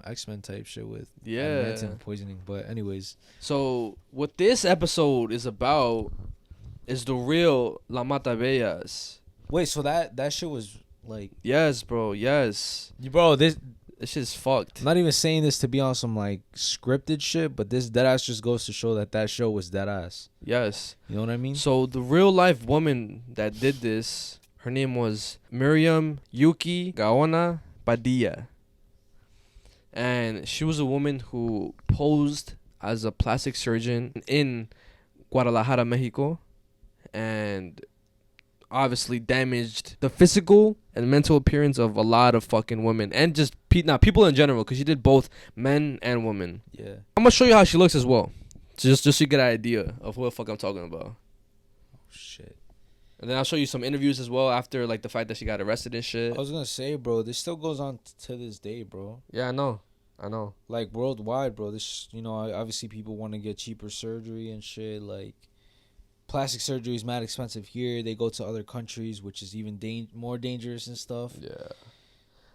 X-Men type shit with poisoning. But anyways, so what this episode is about is the real La Matabellas. Wait, so that shit was like, yes, bro, yes, bro. This shit's fucked. I'm not even saying this to be on some like scripted shit, but this deadass just goes to show that show was deadass. Yes, you know what I mean. So the real life woman that did this, her name was Miriam Yukie Gaona Padilla. And she was a woman who posed as a plastic surgeon in Guadalajara, Mexico. And obviously damaged the physical and mental appearance of a lot of fucking women. And just people in general, because she did both men and women. Yeah. I'm going to show you how she looks as well. Just so you get an idea of what the fuck I'm talking about. Oh, shit. And then I'll show you some interviews as well after, like, the fact that she got arrested and shit. I was gonna say, bro, this still goes on to this day, bro. Yeah, I know. Like, worldwide, bro. This, obviously people want to get cheaper surgery and shit. Like, plastic surgery is mad expensive here. They go to other countries, which is even more dangerous and stuff. Yeah.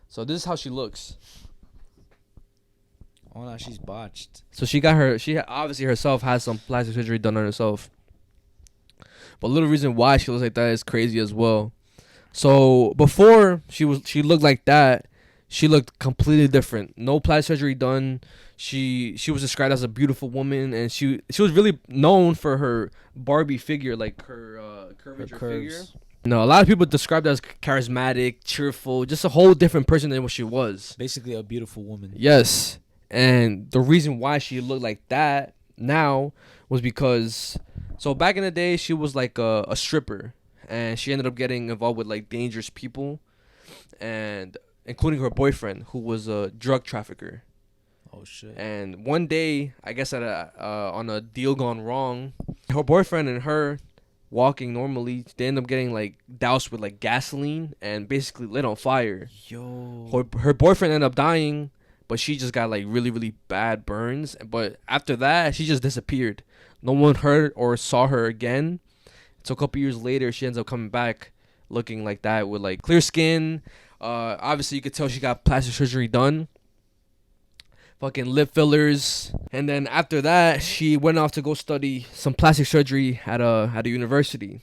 So this is how she looks. Oh no, she's botched. So she obviously herself has some plastic surgery done on herself. But a little reason why she looks like that is crazy as well. So before she looked like that, she looked completely different. No plastic surgery done. She was described as a beautiful woman, and she was really known for her Barbie figure, like her curvature figure. No, a lot of people described her as charismatic, cheerful, just a whole different person than what she was. Basically a beautiful woman. Yes. And the reason why she looked like that now was because, so back in the day, she was like a stripper, and she ended up getting involved with like dangerous people, and including her boyfriend, who was a drug trafficker. Oh shit. And one day, I guess on a deal gone wrong, her boyfriend and her walking normally, they end up getting like doused with like gasoline and basically lit on fire. Yo. Her boyfriend ended up dying, but she just got like really, really bad burns. But after that, she just disappeared. No one heard or saw her again. So a couple years later, she ends up coming back looking like that with like clear skin. Obviously, you could tell she got plastic surgery done. Fucking lip fillers. And then after that, she went off to go study some plastic surgery at a university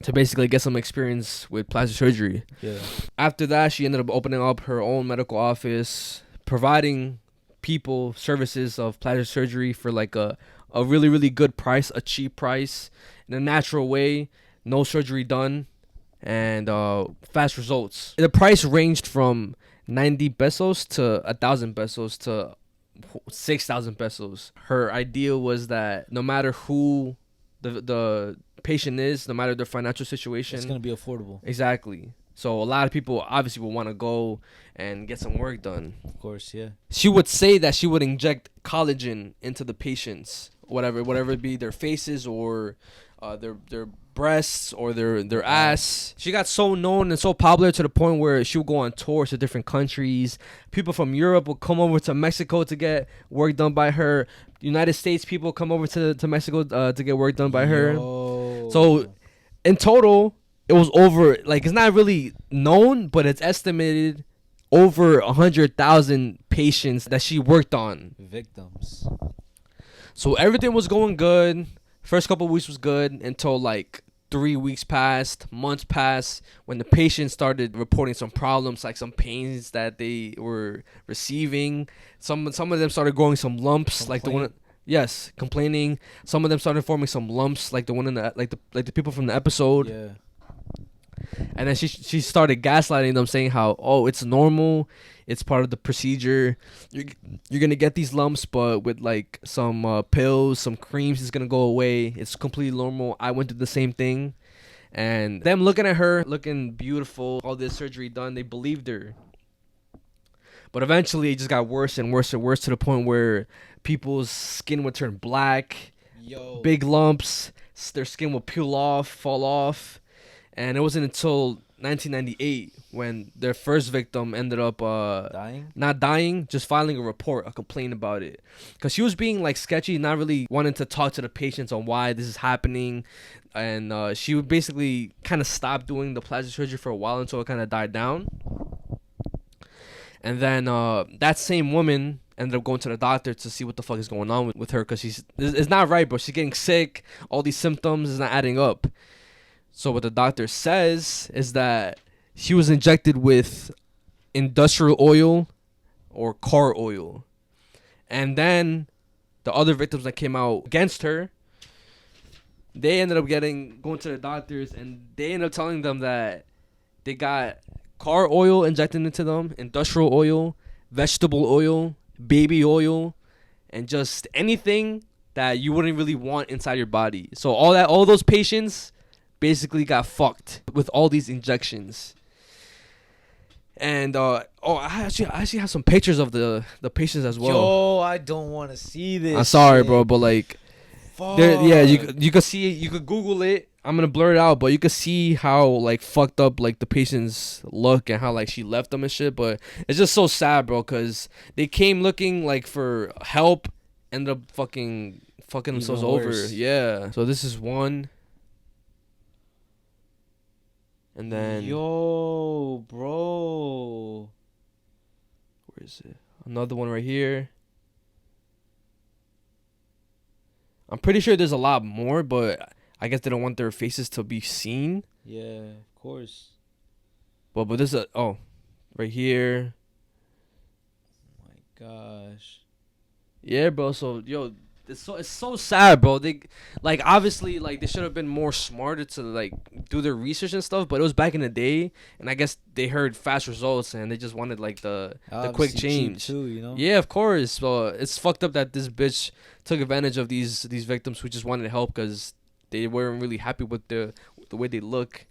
to basically get some experience with plastic surgery. Yeah. After that, she ended up opening up her own medical office, providing people services of plastic surgery for like a really, really good price, a cheap price, in a natural way, no surgery done, and fast results. The price ranged from 90 pesos to 1,000 pesos to 6,000 pesos. Her idea was that no matter who the patient is, no matter their financial situation, it's gonna be affordable. Exactly. So a lot of people obviously will want to go and get some work done. Of course, yeah. She would say that she would inject collagen into the patients, whatever it be, their faces or their breasts or their ass. She got so known and so popular to the point where she would go on tours to different countries. People from Europe would come over to Mexico to get work done by her. United States people come over to Mexico to get work done by her. So in total, it was over, like, it's not really known, but it's estimated over 100,000 patients that she worked on. Victims. So everything was going good. First couple of weeks was good until like 3 weeks passed, months passed, when the patients started reporting some problems, like some pains that they were receiving. Some of them started growing some lumps, like the one. Yes, complaining. Some of them started forming some lumps, like the one in the like the people from the episode. Yeah. And then she started gaslighting them, saying how, oh, it's normal, it's part of the procedure. You're gonna get these lumps, but with like some pills, some creams, it's gonna go away. It's completely normal. I went through the same thing. And them looking at her, looking beautiful, all this surgery done, they believed her. But eventually, it just got worse and worse and worse to the point where people's skin would turn black. Yo. Big lumps, their skin would peel off, fall off. And it wasn't until 1998 when their first victim ended up not dying, just filing a report, a complaint about it, because she was being like sketchy, not really wanting to talk to the patients on why this is happening. And she would basically kind of stop doing the plastic surgery for a while until it kind of died down. And then that same woman ended up going to the doctor to see what the fuck is going on with her, because it's not right, bro. She's getting sick. All these symptoms is not adding up. So what the doctor says is that she was injected with industrial oil or car oil. And then the other victims that came out against her, they ended up going to the doctors, and they ended up telling them that they got car oil injected into them, industrial oil, vegetable oil, baby oil, and just anything that you wouldn't really want inside your body. So all those patients basically got fucked with all these injections. And I actually have some pictures of the patients as well. Yo, I don't want to see this. I'm sorry, bro, but like, yeah, you could see it. You could Google it. I'm gonna blur it out, but you could see how like fucked up like the patients look and how like she left them and shit. But it's just so sad, bro, because they came looking like for help, ended up fucking themselves over. Yeah. So this is one. And then yo, bro, where is it? Another one right here. I'm pretty sure there's a lot more, but I guess they don't want their faces to be seen. Yeah, of course. But there's right here. Oh my gosh. Yeah, bro. So it's so sad, bro. They obviously they should have been more smarter to do their research and stuff. But it was back in the day, and I guess they heard fast results and they just wanted the quick change too, you know? Yeah, of course. So it's fucked up that this bitch took advantage of these victims who just wanted help because they weren't really happy with the way they look,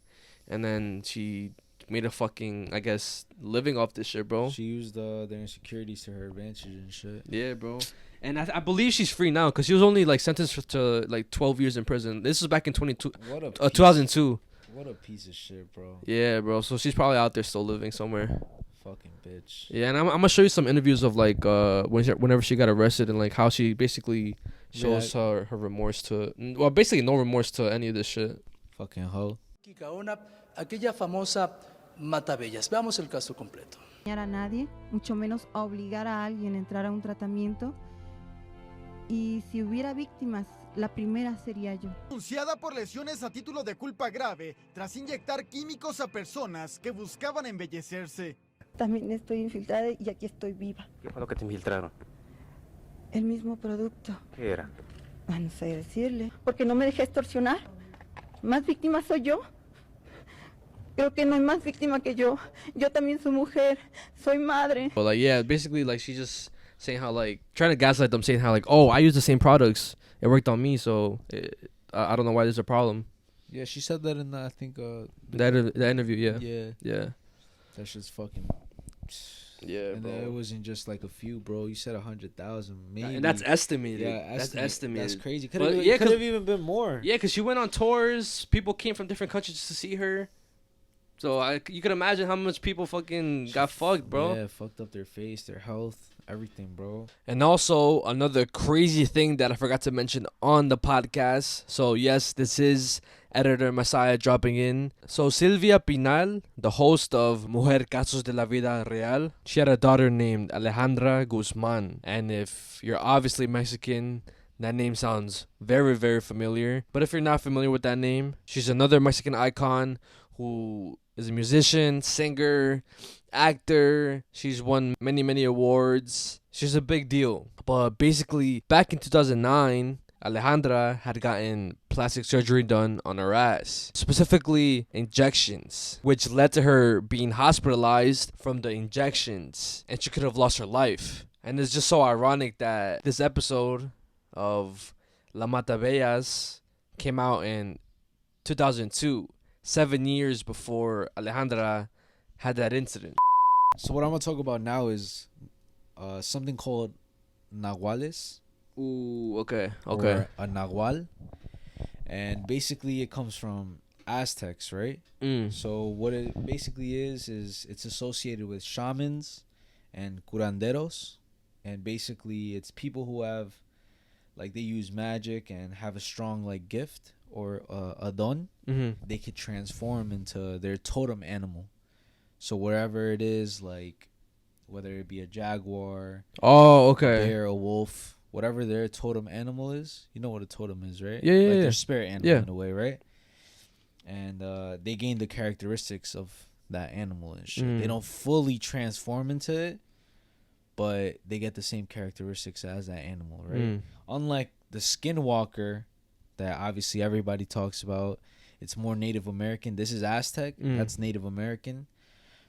and then she made a fucking, I guess, living off this shit, bro. She used their insecurities to her advantage and shit. Yeah, bro. And I believe she's free now because she was only sentenced to 12 years in prison. This was back in 2002. What a piece of shit, bro. Yeah, bro. So she's probably out there still living somewhere. Fucking bitch. Yeah, and I'm gonna show you some interviews of whenever she got arrested and how she basically shows her remorse to, well, basically no remorse to any of this shit. Fucking hoe. Aquella famosa Matabellas. Veamos el caso completo. A nadie, mucho menos obligar a alguien a entrar a un tratamiento. Y si hubiera víctimas, la primera sería yo. Denunciada por lesiones a título de culpa grave tras inyectar químicos a personas que buscaban embellecerse. También estoy infiltrada y aquí estoy viva. ¿Qué fue lo que te infiltraron? El mismo producto. ¿Qué era? No sé decirle. Porque no me dejé extorsionar. Más víctima soy yo. Creo que no hay más víctima que yo. Yo también soy mujer. Soy madre. But yeah, basically she's just saying how trying to gaslight them, saying how oh, I use the same products. It worked on me, so I don't know why there's a problem. Yeah, she said that in I think that interview. Yeah. That shit's fucking. Yeah, and bro. it wasn't just a few, bro. You said 100,000, maybe. And that's estimated. Yeah, that's estimated. That's crazy. Could have even been more. Yeah, because she went on tours. People came from different countries just to see her. So you could imagine how much people fucking got fucked, bro. Yeah, fucked up their face, their health, everything, bro. And also another crazy thing that I forgot to mention on the podcast. So yes, this is editor Mezziah dropping in. So Silvia Pinal, the host of Mujer Casos de la Vida Real, she had a daughter named Alejandra Guzman. And if you're obviously Mexican, that name sounds very, very familiar. But if you're not familiar with that name, she's another Mexican icon who is a musician, singer, actor. She's won many, many awards. She's a big deal. But basically, back in 2009, Alejandra had gotten plastic surgery done on her ass, specifically injections, which led to her being hospitalized from the injections, and she could have lost her life. And it's just so ironic that this episode of La Matabellas came out in 2002, 7 years before Alejandra had that incident. So what I'm gonna talk about now is something called Nahuales. Ooh, okay. Or a Nahual. And basically it comes from Aztecs, right? So what it basically is it's associated with shamans and curanderos. And basically it's people who have, they use magic and have a strong, gift or a don. Mm-hmm. They could transform into their totem animal. So wherever it is, whether it be a jaguar, a bear, a wolf, whatever their totem animal is, you know what a totem is, right? Yeah. Their spirit animal in a way, right? And they gain the characteristics of that animal and shit. They don't fully transform into it, but they get the same characteristics as that animal, right? Unlike the skinwalker that obviously everybody talks about, it's more Native American. This is Aztec. That's Native American.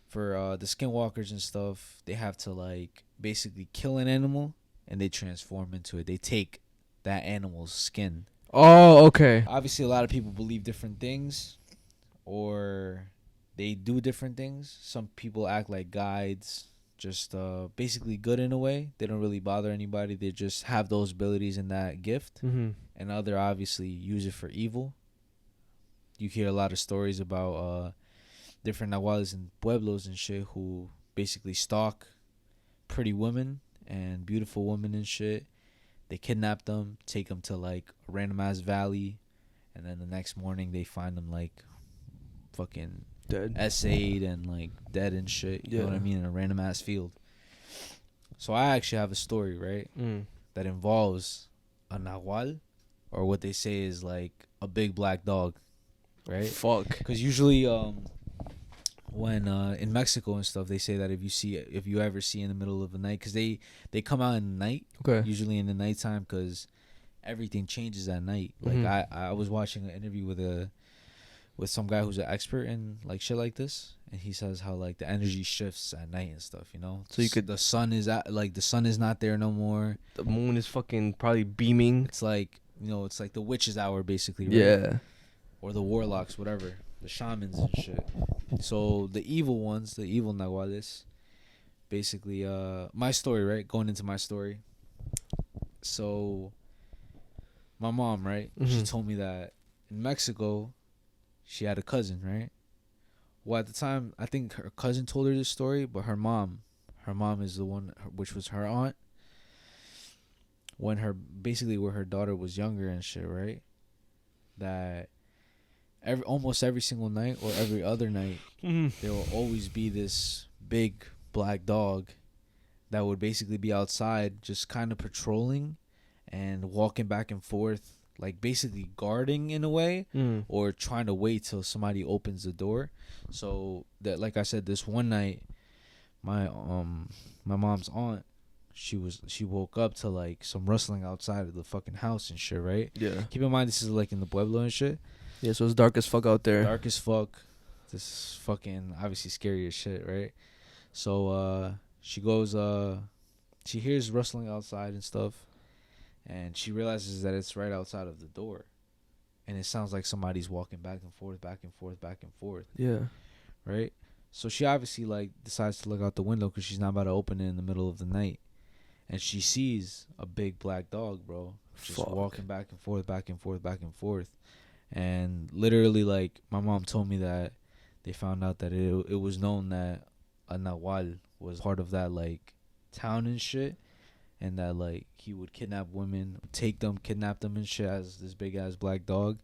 For the skinwalkers and stuff, they have to basically kill an animal and they transform into it. They take that animal's skin. Oh, okay. Obviously, a lot of people believe different things, or they do different things. Some people act like guides, just basically good in a way. They don't really bother anybody. They just have those abilities and that gift. And other obviously use it for evil. You hear a lot of stories about different Nahuales and pueblos and shit who basically stalk pretty women and beautiful women and shit. They kidnap them, take them to a random ass valley, and then the next morning they find them fucking dead, essayed and dead and shit. You know what I mean? In a random ass field. So I actually have a story, right? That involves a Nahual or what they say is like a big black dog, right? Fuck. Because usually when in Mexico and stuff, they say that if you ever see in the middle of the night, because they come out in the night, usually in the nighttime, because everything changes at night. Like I was watching an interview with some guy who's an expert in like shit like this, and he says how like the energy shifts at night and stuff, you know. So the sun is not there no more. The moon is fucking probably beaming. It's like, you know, it's like the witch's hour basically, right? Yeah. Or the warlocks, whatever, the shamans and shit. So the evil ones, the evil Nahuales, basically my story, right? Going into my story. So my mom, right? She told me that in Mexico she had a cousin, right? Well, at the time, I think her cousin told her this story, but her mom is the one, which was her aunt, when her daughter was younger and shit, right? That almost every single night or every other night, there will always be this big black dog that would basically be outside, just kind of patrolling and walking back and forth, like basically guarding in a way, or trying to wait till somebody opens the door. So that, like I said, this one night, my mom's aunt, she woke up to like some rustling outside of the fucking house and shit, right? Yeah. Keep in mind, this is like in the Pueblo and shit. Yeah, so it's dark as fuck out there. Dark as fuck. This is fucking obviously scary as shit, right? So she goes, she hears rustling outside and stuff, and she realizes that it's right outside of the door, and it sounds like somebody's walking back and forth, back and forth, back and forth. Yeah. Right? So she obviously like decides to look out the window because she's not about to open it in the middle of the night, and she sees a big black dog, bro, just walking back and forth, back and forth, back and forth. And literally, like, my mom told me that they found out that it was known that a Nahual was part of that, like, town and shit. And that, like, he would kidnap women, kidnap them and shit as this big-ass black dog.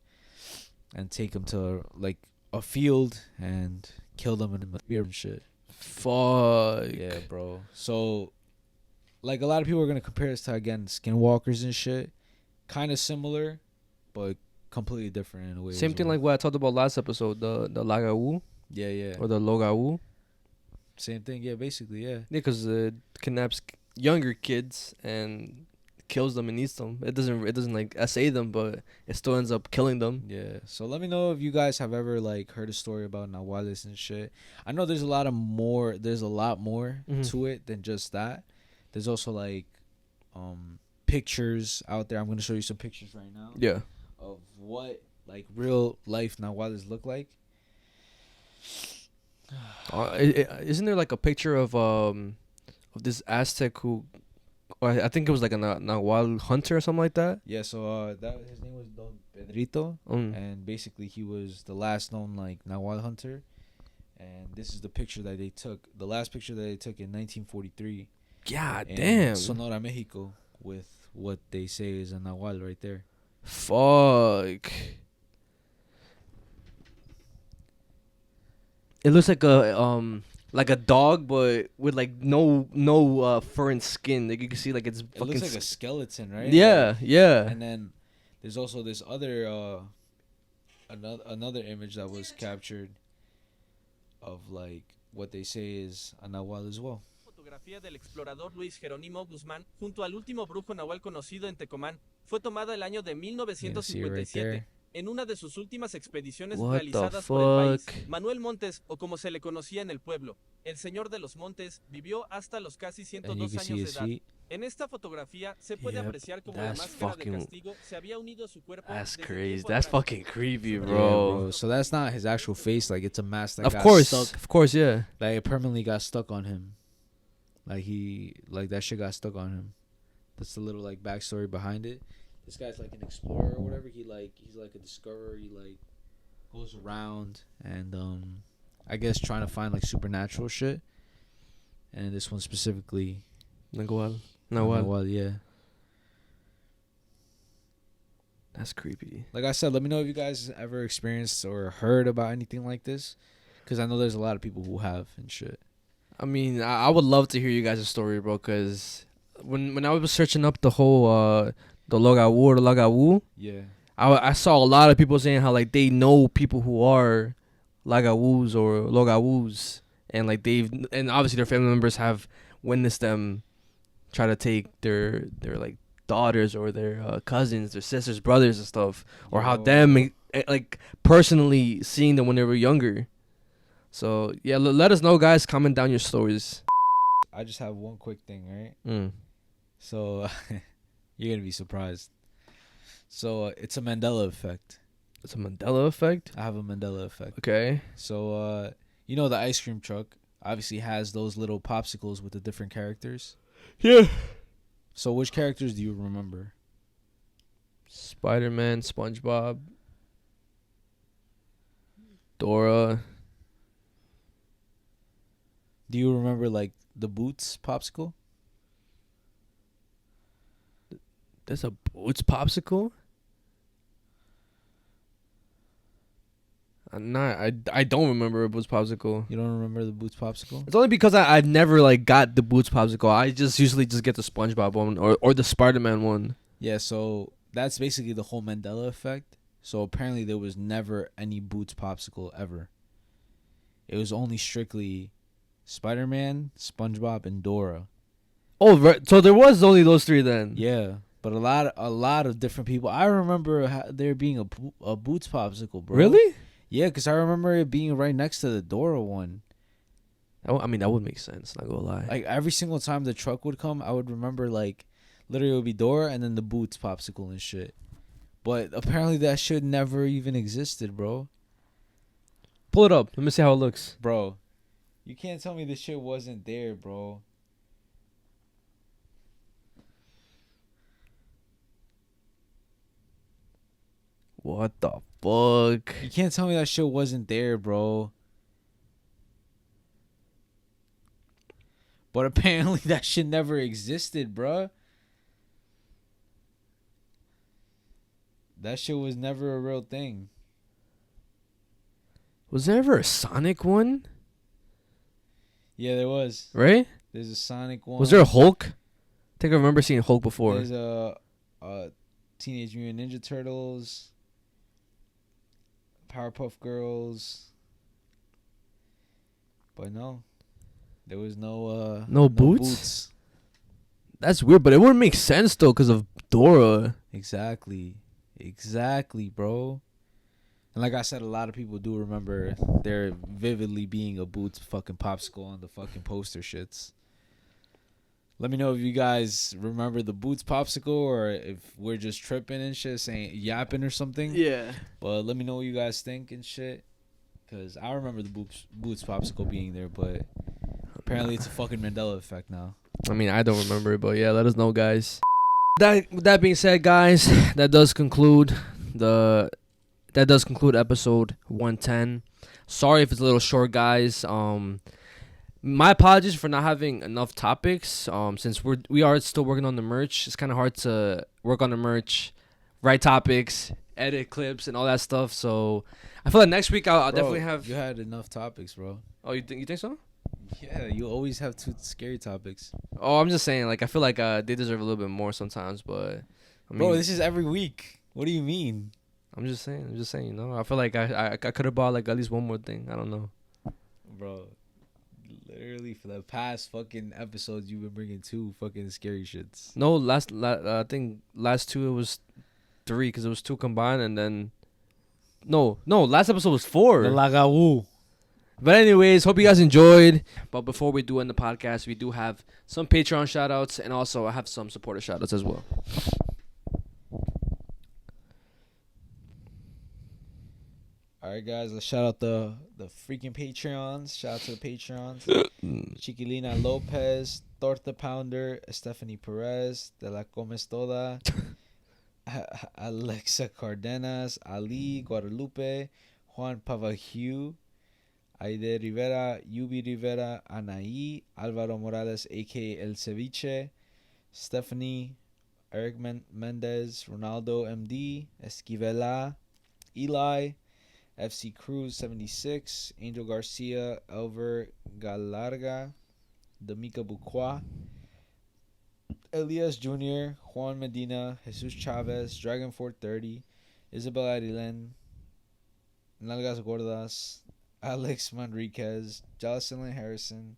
And take them to, like, a field and kill them in the beer and shit. Fuck. Yeah, bro. So, like, a lot of people are going to compare this to, again, skinwalkers and shit. Kind of similar, but completely different in a way. Same thing like what I talked about last episode, the Lagau. Yeah. Or the Logau. Same thing, yeah, basically, yeah. Yeah, because it kidnaps younger kids and kills them and eats them. It doesn't like assay them, but it still ends up killing them. Yeah. So let me know if you guys have ever like heard a story about Nahuales and shit. I know there's a lot more to it than just that. There's also like pictures out there. I'm gonna show you some pictures right now. Yeah. Of what like real life Nahuales look like. Isn't there like a picture of this Aztec who, or I think it was like a Nahual hunter or something like that? Yeah, so that his name was Don Pedrito, and basically he was the last known like Nahual hunter. And this is the picture that they took, the last picture that they took in 1943. God in damn. Sonora, Mexico, with what they say is a Nahual right there. Fuck. It looks like a dog, but with like no fur and skin. Like you can see, like it's fucking. It looks like a skeleton, right? Yeah, like, yeah. And then there's also this other another image that was captured of like what they say is a Nahual as well. Fotografía del explorador Luis Jerónimo Guzmán junto al último brujo nahual conocido en Tecomán fue tomada el año de 1957 en una de sus últimas expediciones realizadas por el país. Manuel Montes, o como se le conocía en el pueblo, el señor de los montes, vivió hasta los casi 102 años de edad. En esta fotografía se puede apreciar como la máscara de castigo se había unido a su cuerpo. That's crazy. That's fucking creepy, bro. Yeah, bro. So that's not his actual face. Like it's a mask that of got course, stuck. Of course, yeah. Like it permanently got stuck on him. Like that shit got stuck on him. That's the little like backstory behind it. This guy's like an explorer or whatever. He's like a discoverer. He like goes around and I guess trying to find like supernatural shit. And this one specifically, Nahual, yeah. That's creepy. Like I said, let me know if you guys ever experienced or heard about anything like this, because I know there's a lot of people who have and shit. I mean, I would love to hear you guys' story, bro, because when I was searching up the whole The Logawu or the Lagawu. Yeah. I saw a lot of people saying how like they know people who are Lagawus or Logawus, and like and obviously their family members have witnessed them try to take their like daughters or their cousins, their sisters, brothers and stuff, or how them like personally seeing them when they were younger. So yeah, let us know, guys. Comment down your stories. I just have one quick thing, right? So you're gonna be surprised. So it's a Mandela effect. It's a Mandela effect? I have a Mandela effect. Okay. So you know the ice cream truck obviously has those little popsicles with the different characters. Yeah. So which characters do you remember? Spider-Man, SpongeBob, Dora. Do you remember like the Boots popsicle? There's a Boots popsicle? I don't remember a Boots popsicle. You don't remember the Boots popsicle? It's only because I've never like got the Boots popsicle. I just usually just get the SpongeBob one or the Spider-Man one. Yeah, so that's basically the whole Mandela effect. So apparently there was never any Boots popsicle ever. It was only strictly Spider-Man, SpongeBob, and Dora. Oh, right. So there was only those three then. Yeah, but a lot of different people. I remember there being a Boots popsicle, bro. Really? Yeah, because I remember it being right next to the Dora one. I mean, that would make sense, not gonna lie. Like, every single time the truck would come, I would remember, like, literally it would be Dora and then the Boots popsicle and shit. But apparently that shit never even existed, bro. Pull it up. Let me see how it looks. Bro, you can't tell me this shit wasn't there, bro. What the fuck? You can't tell me that shit wasn't there, bro. But apparently that shit never existed, bro. That shit was never a real thing. Was there ever a Sonic one? Yeah, there was. Right? There's a Sonic one. Was there a Hulk? I think I remember seeing Hulk before. There's a Teenage Mutant Ninja Turtles, Powerpuff Girls. But no. There was no Boots? That's weird, but it wouldn't make sense though because of Dora. Exactly, bro. And like I said, a lot of people do remember there vividly being a Boots fucking popsicle on the fucking poster shits. Let me know if you guys remember the Boots popsicle or if we're just tripping and shit, saying yapping or something. Yeah. But let me know what you guys think and shit. Because I remember the Boots popsicle being there, but apparently it's a fucking Mandela effect now. I mean, I don't remember it, but yeah, let us know, guys. That being said, guys, that does conclude episode 110. Sorry if it's a little short, guys. My apologies for not having enough topics. Since we are still working on the merch, it's kind of hard to work on the merch, write topics, edit clips, and all that stuff. So I feel like next week I'll definitely have. You had enough topics, bro. Oh, you think so? Yeah, you always have two scary topics. Oh, I'm just saying, like I feel like they deserve a little bit more sometimes, but I mean, bro, this is every week. What do you mean? I'm just saying, you know. I feel like I could have bought like at least one more thing. I don't know, bro. Literally for the past fucking episodes, you've been bringing two fucking scary shits. No, I think last two it was 3 because it was 2 combined, and then no, last episode was 4. The Lagawu. But anyways, hope you guys enjoyed. But before we do end the podcast, we do have some Patreon shout outs, and also I have some supporter shout outs as well. Alright guys, let's shout out the freaking Patreons. Shout out to the Patreons. Chiquilina Lopez, Torta Pounder, Stephanie Perez, De La Comes Toda, Alexa Cardenas, Ali Guadalupe, Juan Pavaju, Aide Rivera, Yubi Rivera, Anaí, Álvaro Morales, a.k.a. El Ceviche, Stephanie, Eric Mendez, Ronaldo MD, Esquivela, Eli, FC Cruz 76, Angel Garcia, Elver Galarga, D'Amica Buqua, Elias Jr., Juan Medina, Jesus Chavez, Dragon 430, Isabel Arilen, Nalgas Gordas, Alex Manriquez, Jocelyn Harrison,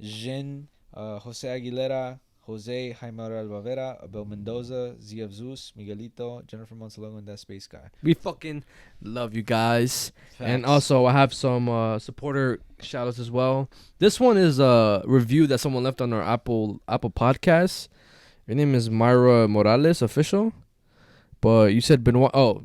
Jin, Jose Aguilera, Jose Jaime Albavera, Abel Mendoza, Zia Zeus, Miguelito, Jennifer Montalongo, and that space guy. We fucking love you guys. Facts. And also, I have some supporter shout-outs as well. This one is a review that someone left on our Apple Podcasts. Your name is Myra Morales, official. But you said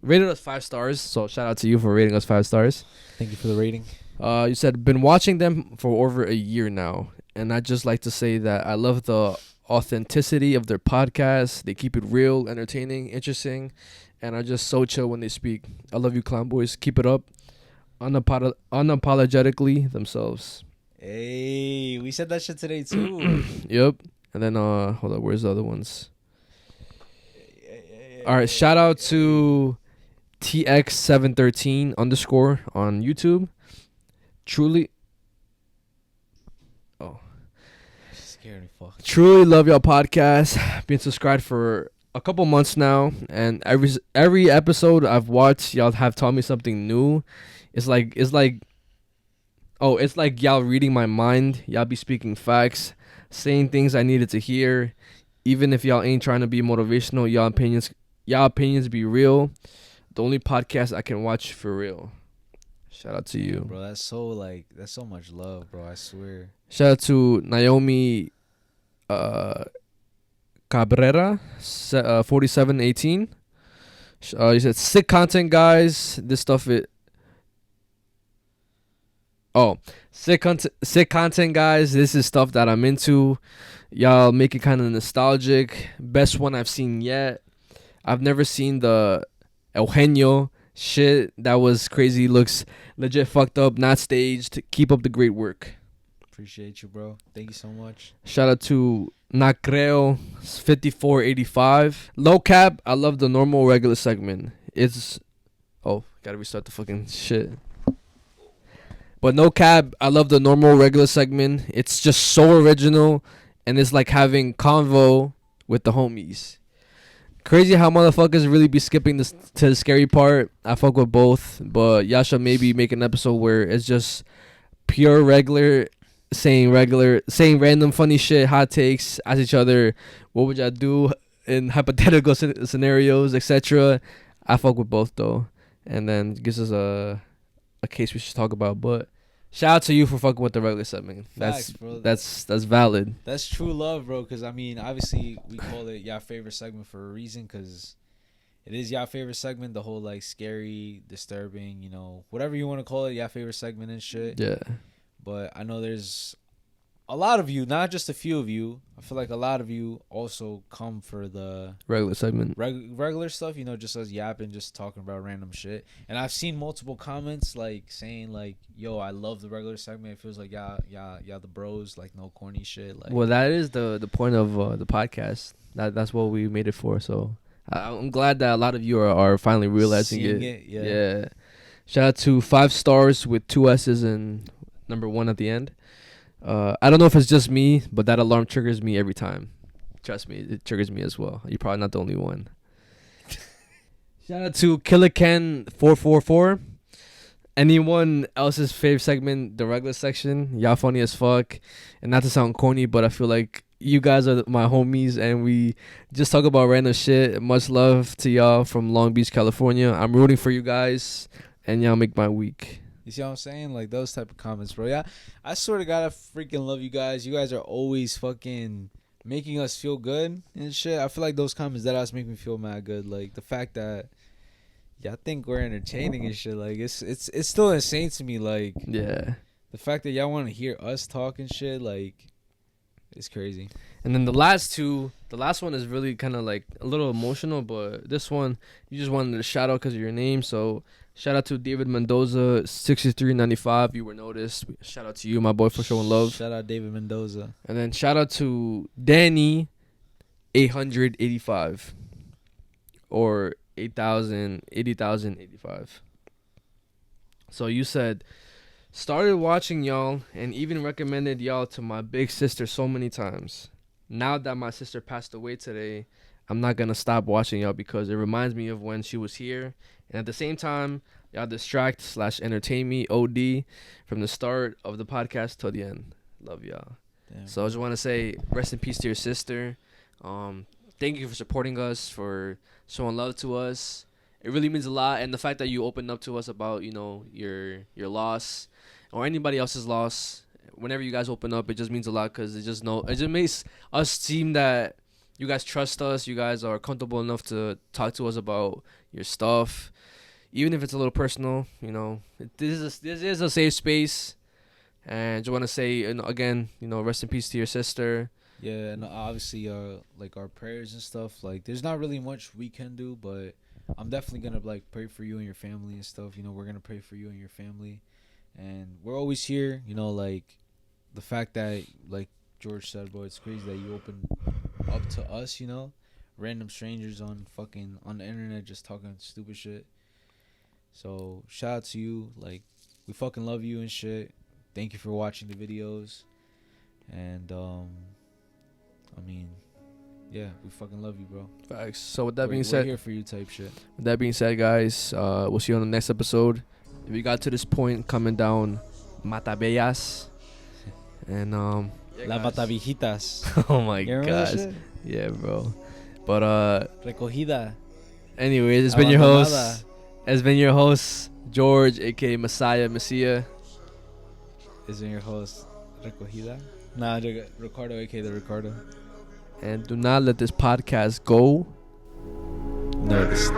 rated us 5 stars. So shout out to you for rating us 5 stars. Thank you for the rating. You said, been watching them for over a year now. And I'd just like to say that I love the authenticity of their podcast. They keep it real, entertaining, interesting, and are just so chill when they speak. I love you, Clown Boys. Keep it up. Unapologetically themselves. Hey, we said that shit today too. Yep. And then hold up, where's the other ones? All right, shout out to TX713 _ on YouTube. Truly love y'all podcast. Been subscribed for a couple months now, and every episode I've watched, y'all have taught me something new. It's like y'all reading my mind. Y'all be speaking facts, saying things I needed to hear. Even if y'all ain't trying to be motivational, y'all opinions be real. The only podcast I can watch for real. Shout out to you, bro. That's so much love, bro. I swear. Shout out to Naomi Cabrera 4718. You said sick content, guys. This stuff sick content, guys. This is stuff that I'm into. Y'all make it kind of nostalgic. Best one I've seen yet. I've never seen the Eugenio shit. That was crazy. Looks legit fucked up, not staged. Keep up the great work. Appreciate you, bro. Thank you so much. Shout out to Nacreo 5485. Low cap. I love the normal regular segment. Gotta restart the fucking shit. But no cap. I love the normal regular segment. It's just so original, and it's like having convo with the homies. Crazy how motherfuckers really be skipping this to the scary part. I fuck with both, but y'all should maybe make an episode where it's just pure regular, saying random funny shit, hot takes, ask each other what would y'all do in hypothetical scenarios, etc. I fuck with both though, and then gives us a case we should talk about. But shout out to you for fucking with the regular segment. Facts, bro. That's valid. That's true love, bro. Because I mean, obviously, we call it y'all favorite segment for a reason. Because it is y'all favorite segment. The whole like scary, disturbing, whatever you want to call it, y'all favorite segment and shit. Yeah. But I know there's a lot of you, not just a few of you. I feel like a lot of you also come for the regular segment, regular stuff. Just us yapping, just talking about random shit. And I've seen multiple comments like saying like, "Yo, I love the regular segment. It feels like y'all the bros, like no corny shit." Like, well, that is the point of the podcast. That's what we made it for. So I'm glad that a lot of you are finally realizing it. Yeah. Shout out to 5 stars with 2 S's and number 1 at the end. I don't know if it's just me, but that alarm triggers me every time. Trust me, it triggers me as well. You're probably not the only one. Shout out to KillerKen444. Anyone else's favorite segment, the regular section, y'all funny as fuck. And not to sound corny, but I feel like you guys are my homies, and we just talk about random shit. Much love to y'all from Long Beach, California. I'm rooting for you guys, and y'all make my week. You see what I'm saying? Like those type of comments, bro. Yeah, I swear to God, I freaking love you guys. You guys are always fucking making us feel good and shit. I feel like those comments that us make me feel mad good. Like the fact that y'all think we're entertaining and shit. Like it's still insane to me. Like, yeah, the fact that y'all want to hear us talk and shit, like, it's crazy. And then the last one is really kind of like a little emotional, but this one you just wanted to shout out because of your name. So shout out to David Mendoza 6395. You were noticed. Shout out to you, my boy, for showing love. Shout out David Mendoza. And then shout out to Danny 885 or 80,085. So you said, started watching y'all and even recommended y'all to my big sister so many times. now that my sister passed away today, I'm not gonna stop watching y'all because it reminds me of when she was here, and at the same time, y'all distract / entertain me OD from the start of the podcast till the end. Love y'all. Damn. So I just want to say rest in peace to your sister. Thank you for supporting us, for showing love to us. It really means a lot, and the fact that you opened up to us about, you know, your loss or anybody else's loss. Whenever you guys open up, it just means a lot because it just makes us seem that you guys trust us. You guys are comfortable enough to talk to us about your stuff, even if it's a little personal. You know, this is a safe space, and just want to say, again, you know, rest in peace to your sister. Yeah, and obviously, like our prayers and stuff. Like, there's not really much we can do, but I'm definitely gonna like pray for you and your family and stuff. You know, we're gonna pray for you and your family, and we're always here. You know, like the fact that, like George said, bro, it's crazy that you open up to us. You know, random strangers on the internet just talking stupid shit. So shout out to you. Like, we fucking love you and shit. Thank you for watching the videos, and I mean, yeah, we fucking love you, bro. Facts. So with that being said, we're here for you type shit. With that being said, guys, we'll see you on the next episode. If you got to this point, comment down Matabellas and La Matavijitas. Oh my god. Yeah, bro. But Recogida. Anyways, it's been your host. It's been your host, George, aka Mezziah. It's been your host, Recogida. Nah, Ricardo, aka the Ricardo. And do not let this podcast go unnoticed.